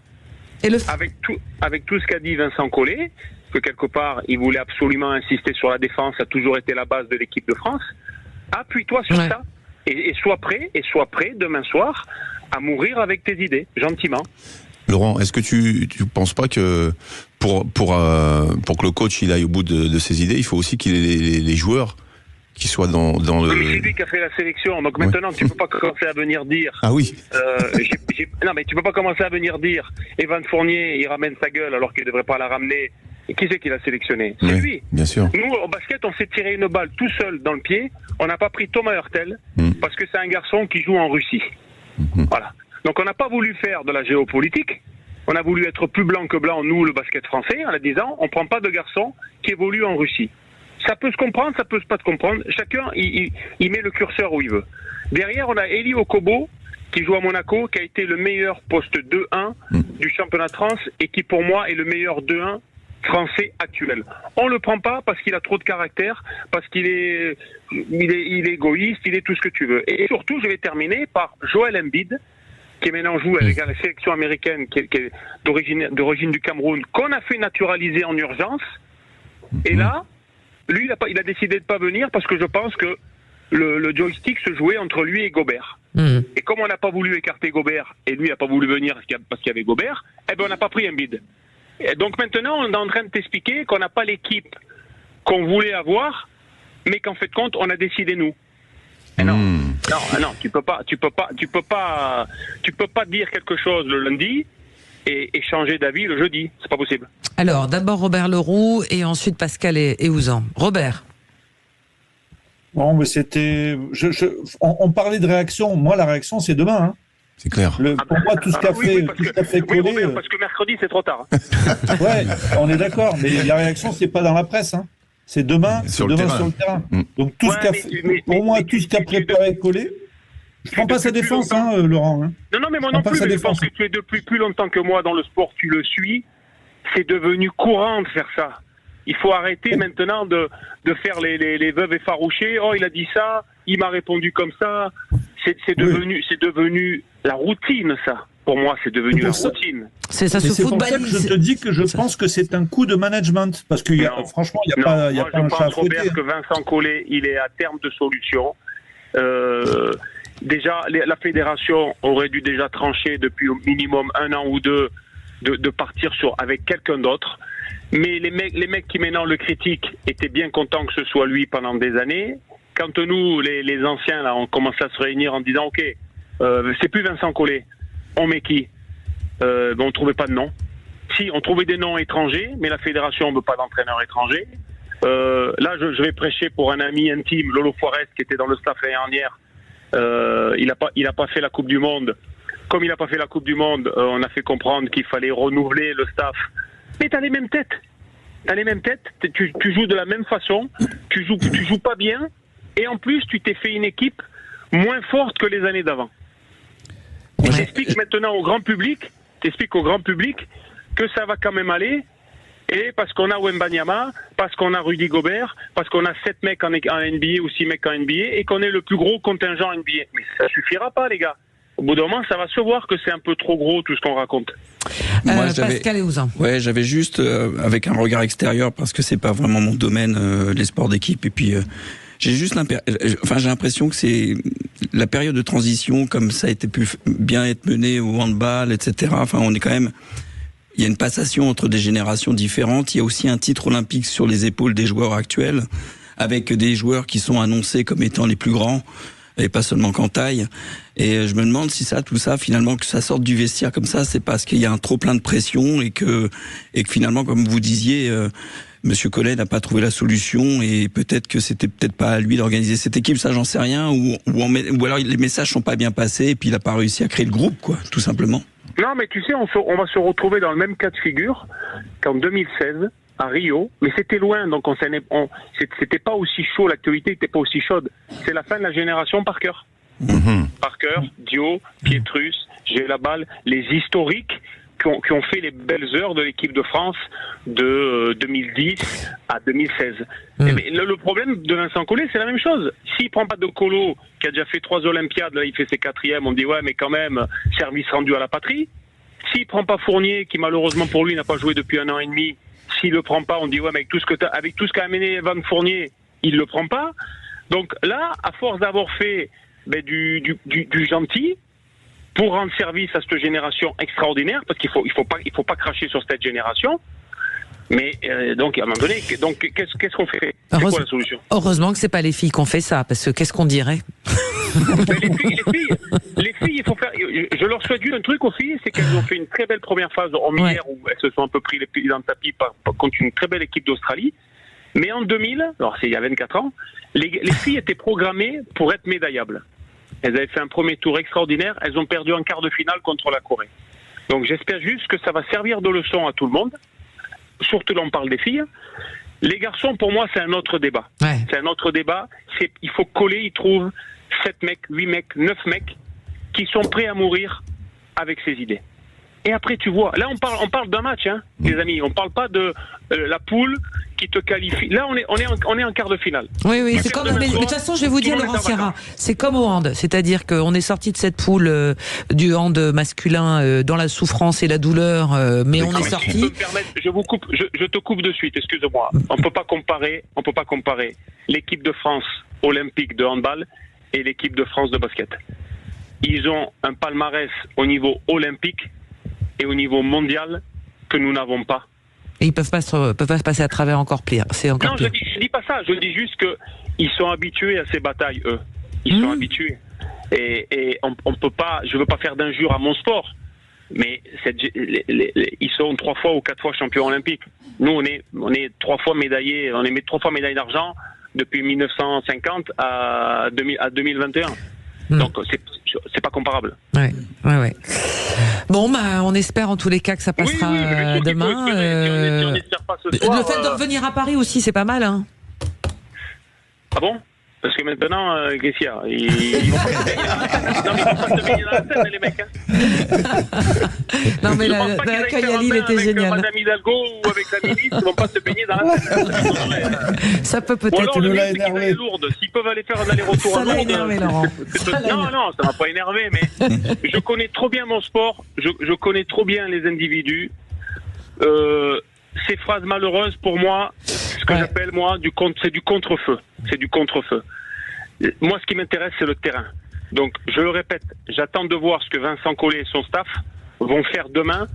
avec tout ce qu'a dit Vincent Collet, que quelque part il voulait absolument insister sur la défense, ça a toujours été la base de l'équipe de France. Appuie-toi sur ça et sois prêt demain soir à mourir avec tes idées, gentiment. Laurent, est-ce que tu penses pas que pour que le coach il aille au bout de ses idées, il faut aussi qu'il ait les joueurs qui soient dans le... Mais c'est lui qui a fait la sélection, donc maintenant tu peux pas commencer à venir dire... Ah oui. Non mais tu peux pas commencer à venir dire Evan Fournier, il ramène sa gueule alors qu'il devrait pas la ramener. Et qui c'est qui l'a sélectionné? C'est lui. Bien sûr. Nous, au basket, on s'est tiré une balle tout seul dans le pied. On n'a pas pris Thomas Hurtel parce que c'est un garçon qui joue en Russie. Voilà. Donc on n'a pas voulu faire de la géopolitique. On a voulu être plus blanc que blanc, nous, le basket français, en disant on prend pas de garçon qui évolue en Russie. Ça peut se comprendre, ça peut pas se comprendre. Chacun, il met le curseur où il veut. Derrière, on a Eli Okobo, qui joue à Monaco, qui a été le meilleur poste 2-1 du championnat de France et qui, pour moi, est le meilleur 2-1 français actuel. On le prend pas parce qu'il a trop de caractère, parce qu'il est égoïste, il est tout ce que tu veux. Et surtout, je vais terminer par Joel Embiid, qui maintenant joue avec la sélection américaine, qui est d'origine du Cameroun, qu'on a fait naturaliser en urgence. Et là, lui, il a décidé de pas venir parce que je pense que le joystick se jouait entre lui et Gobert. Et comme on n'a pas voulu écarter Gobert et lui n'a pas voulu venir parce qu'il y avait Gobert, eh ben on n'a pas pris Embiid. Et donc maintenant, on est en train de t'expliquer qu'on n'a pas l'équipe qu'on voulait avoir, mais qu'en fait de compte, on a décidé nous. Et non, tu peux pas dire quelque chose le lundi et changer d'avis le jeudi. C'est pas possible. Alors, d'abord Robert Leroux et ensuite Pascal et Ouzan. Robert. Bon, mais c'était. On parlait de réaction. Moi, la réaction, c'est demain. Hein. C'est clair. Pour moi, tout ce qu'a fait Collet. Oui, parce que mercredi, c'est trop tard. Ouais, on est d'accord. Mais la réaction, c'est pas dans la presse. Hein. C'est demain, sur le terrain. Donc tout pour moi, tout ce qu'a préparé Collet. Je prends pas sa défense, Laurent. Hein. Non, mais moi non plus. Mais je pense que tu es depuis plus longtemps que moi dans le sport. Tu le suis. C'est devenu courant de faire ça. Il faut arrêter maintenant de faire les veuves effarouchées. Oh, il a dit ça, il m'a répondu comme ça. C'est devenu la routine, ça. Pour moi, c'est devenu la routine. C'est pour ça que je te dis que je pense que c'est un coup de management. Parce que franchement, il n'y a pas un chat à fouetter. Je pense, Robert, que Vincent Collet, il est à terme de solution. Déjà, la fédération aurait dû déjà trancher depuis au minimum 1 an ou 2 de partir avec quelqu'un d'autre. Mais les mecs qui maintenant le critiquent étaient bien contents que ce soit lui pendant des années. Quand nous, les anciens, là, on commence à se réunir en disant ok, c'est plus Vincent Collet, on met qui? On trouvait pas de nom. Si, on trouvait des noms étrangers, mais la fédération ne veut pas d'entraîneurs étrangers. Là, je vais prêcher pour un ami intime, Lolo Forest, qui était dans le staff l'année dernière. Il a pas fait la Coupe du Monde. Comme il n'a pas fait la Coupe du Monde, on a fait comprendre qu'il fallait renouveler le staff. Mais t'as les mêmes têtes. Tu joues de la même façon. Tu joues pas bien. Et en plus, tu t'es fait une équipe moins forte que les années d'avant. Tu t'expliques maintenant au grand public que ça va quand même aller Et parce qu'on a Wembanyama, parce qu'on a Rudy Gobert, parce qu'on a 7 mecs en NBA ou 6 mecs en NBA et qu'on est le plus gros contingent NBA. Mais ça suffira pas, les gars. Au bout d'un moment, ça va se voir que c'est un peu trop gros tout ce qu'on raconte. Moi, Pascal Eouzan. Ouais, j'avais juste, avec un regard extérieur, parce que c'est pas vraiment mon domaine, les sports d'équipe, et puis j'ai juste j'ai l'impression que c'est la période de transition, comme ça a été pu bien être mené au handball, etc. Enfin, on est quand même, il y a une passation entre des générations différentes. Il y a aussi un titre olympique sur les épaules des joueurs actuels, avec des joueurs qui sont annoncés comme étant les plus grands, et pas seulement qu'en taille. Et je me demande si tout ça, finalement, que ça sorte du vestiaire comme ça, c'est parce qu'il y a un trop plein de pression et que finalement, comme vous disiez, Monsieur Collet n'a pas trouvé la solution et peut-être que c'était peut-être pas à lui d'organiser cette équipe, ça j'en sais rien, ou alors les messages sont pas bien passés et puis il a pas réussi à créer le groupe, quoi, tout simplement. Non, mais tu sais, on va se retrouver dans le même cas de figure qu'en 2016 à Rio, mais c'était loin, donc c'était pas aussi chaud, l'actualité n'était pas aussi chaude. C'est la fin de la génération Parker. Parker, Dio, Pietrus, j'ai la balle, les historiques qui ont fait les belles heures de l'équipe de France de 2010 à 2016. Mais le problème de Vincent Collet, c'est la même chose. S'il prend pas de Colo, qui a déjà fait 3 Olympiades, là il fait ses 4e, on dit ouais, mais quand même, service rendu à la patrie. S'il prend pas Fournier, qui malheureusement pour lui n'a pas joué depuis 1 an et demi, s'il le prend pas, on dit ouais, mais avec tout ce qu'a amené Evan Fournier, il le prend pas. Donc là, à force d'avoir fait du gentil, pour rendre service à cette génération extraordinaire, parce qu'il faut pas cracher sur cette génération. Mais donc à un moment donné, donc qu'est-ce qu'on fait? C'est quoi la solution? Heureusement que c'est pas les filles qui ont fait ça, parce que qu'est-ce qu'on dirait? les filles, il faut faire. Je leur souhaite juste un truc aux filles, c'est qu'elles ont fait une très belle première phase en hier où elles se sont un peu pris les pieds dans le tapis contre une très belle équipe d'Australie. Mais en 2000, alors c'est il y a 24 ans, les filles étaient programmées pour être médaillables. Elles avaient fait un premier tour extraordinaire, elles ont perdu en quart de finale contre la Corée. Donc j'espère juste que ça va servir de leçon à tout le monde. Surtout là on parle des filles. Les garçons, pour moi, c'est un autre débat. C'est un autre débat. Il faut coller, ils trouvent 7 mecs, 8 mecs, 9 mecs qui sont prêts à mourir avec ces idées. Et après, tu vois, là, on parle d'un match, hein, les amis. On parle pas de la poule qui te qualifie. Là, on est en quart de finale. Oui, c'est comme. Mais de toute façon, je vais vous dire, Laurent Sierra, c'est comme au hand. C'est-à-dire qu'on est sorti de cette poule du hand masculin dans la souffrance et la douleur, mais on est sorti. Je te coupe de suite. Excuse-moi. On peut pas comparer l'équipe de France olympique de handball et l'équipe de France de basket. Ils ont un palmarès au niveau olympique et au niveau mondial que nous n'avons pas. Et ils peuvent pas se passer à travers encore pire. C'est encore pire. Je dis pas ça. Je dis juste que ils sont habitués à ces batailles, eux. Ils sont habitués. Et on peut pas. Je veux pas faire d'injure à mon sport, mais ils sont 3 fois ou 4 fois champions olympiques. Nous, on est 3 fois médaillés. On est 3 fois médaillés d'argent depuis 1950 à 2021. Donc c'est pas comparable. Ouais. Bon, on espère en tous les cas que ça passera demain. On espère pas ce soir, le fait de revenir à Paris aussi, c'est pas mal, hein. Ah bon? Parce que maintenant, qu'est-ce qu'il y a? Ils vont pas se baigner dans la scène, les mecs. Non, mais l'accueil à Lille était génial. Avec Madame Hidalgo ou avec la ministre, ils vont pas se baigner dans la scène. Ça peut peut-être nous énerver. S'ils peuvent aller faire un aller-retour à Lourdes. Ça l'a énervé, Laurent. Non, ça m'a pas énervé, mais je connais trop bien mon sport, je connais trop bien les individus. Ces phrases malheureuses, pour moi, ce que j'appelle, c'est du contre-feu. C'est du contre-feu. Moi, ce qui m'intéresse, c'est le terrain. Donc, je le répète, j'attends de voir ce que Vincent Collet et son staff vont faire demain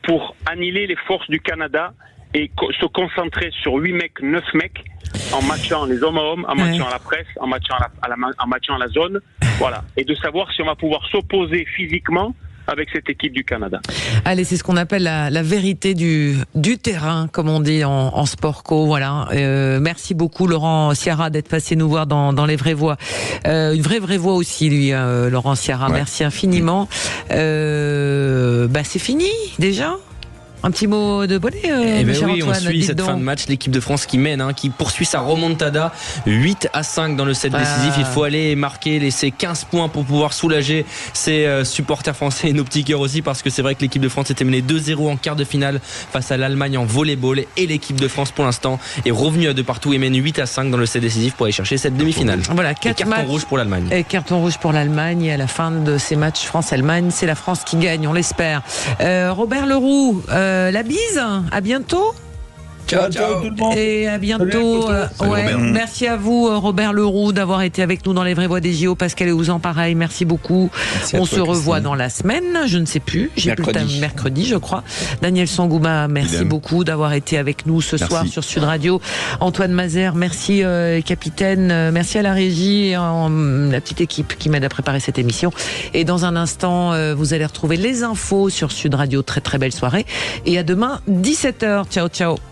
pour annihiler les forces du Canada et se concentrer sur 8 mecs, 9 mecs, en matchant les hommes à hommes, en matchant la presse, en matchant la zone. Voilà. Et de savoir si on va pouvoir s'opposer physiquement avec cette équipe du Canada. Allez, c'est ce qu'on appelle la vérité du terrain, comme on dit en sport co. Voilà. Merci beaucoup, Laurent Sierra, d'être passé nous voir dans les vraies voix. Une vraie voix aussi, lui, Laurent Sierra. Merci infiniment. C'est fini déjà. Un petit mot de bonnet, Eh ben cher oui, on Antoine, suit dites cette donc. fin de match, l'équipe de France qui mène, qui poursuit sa remontada 8-5 dans le set décisif. Il faut aller marquer, laisser 15 points pour pouvoir soulager ses supporters français et nos petits cœurs aussi, parce que c'est vrai que l'équipe de France était menée 2-0 en quart de finale face à l'Allemagne en volleyball, et l'équipe de France pour l'instant est revenue à 2 partout et mène 8-5 dans le set décisif pour aller chercher cette demi-finale. Voilà, et carton rouge pour l'Allemagne. Et carton rouge pour l'Allemagne, et à la fin de ces matchs France-Allemagne, c'est la France qui gagne, on l'espère. Robert Leroux, la bise, à bientôt. Ciao tout le monde. Et à bientôt. Merci à vous, Robert Leroux, d'avoir été avec nous dans les vraies voix des JO. Pascal Eouzan, pareil, merci beaucoup. On se revoit dans la semaine, je ne sais plus. J'ai plus le temps, mercredi, je crois. Daniel Sangouma, merci beaucoup d'avoir été avec nous ce soir sur Sud Radio. Antoine Mazer, merci capitaine. Merci à la régie et la petite équipe qui m'aide à préparer cette émission. Et dans un instant, vous allez retrouver les infos sur Sud Radio. Très très belle soirée. Et à demain, 17h. Ciao, ciao.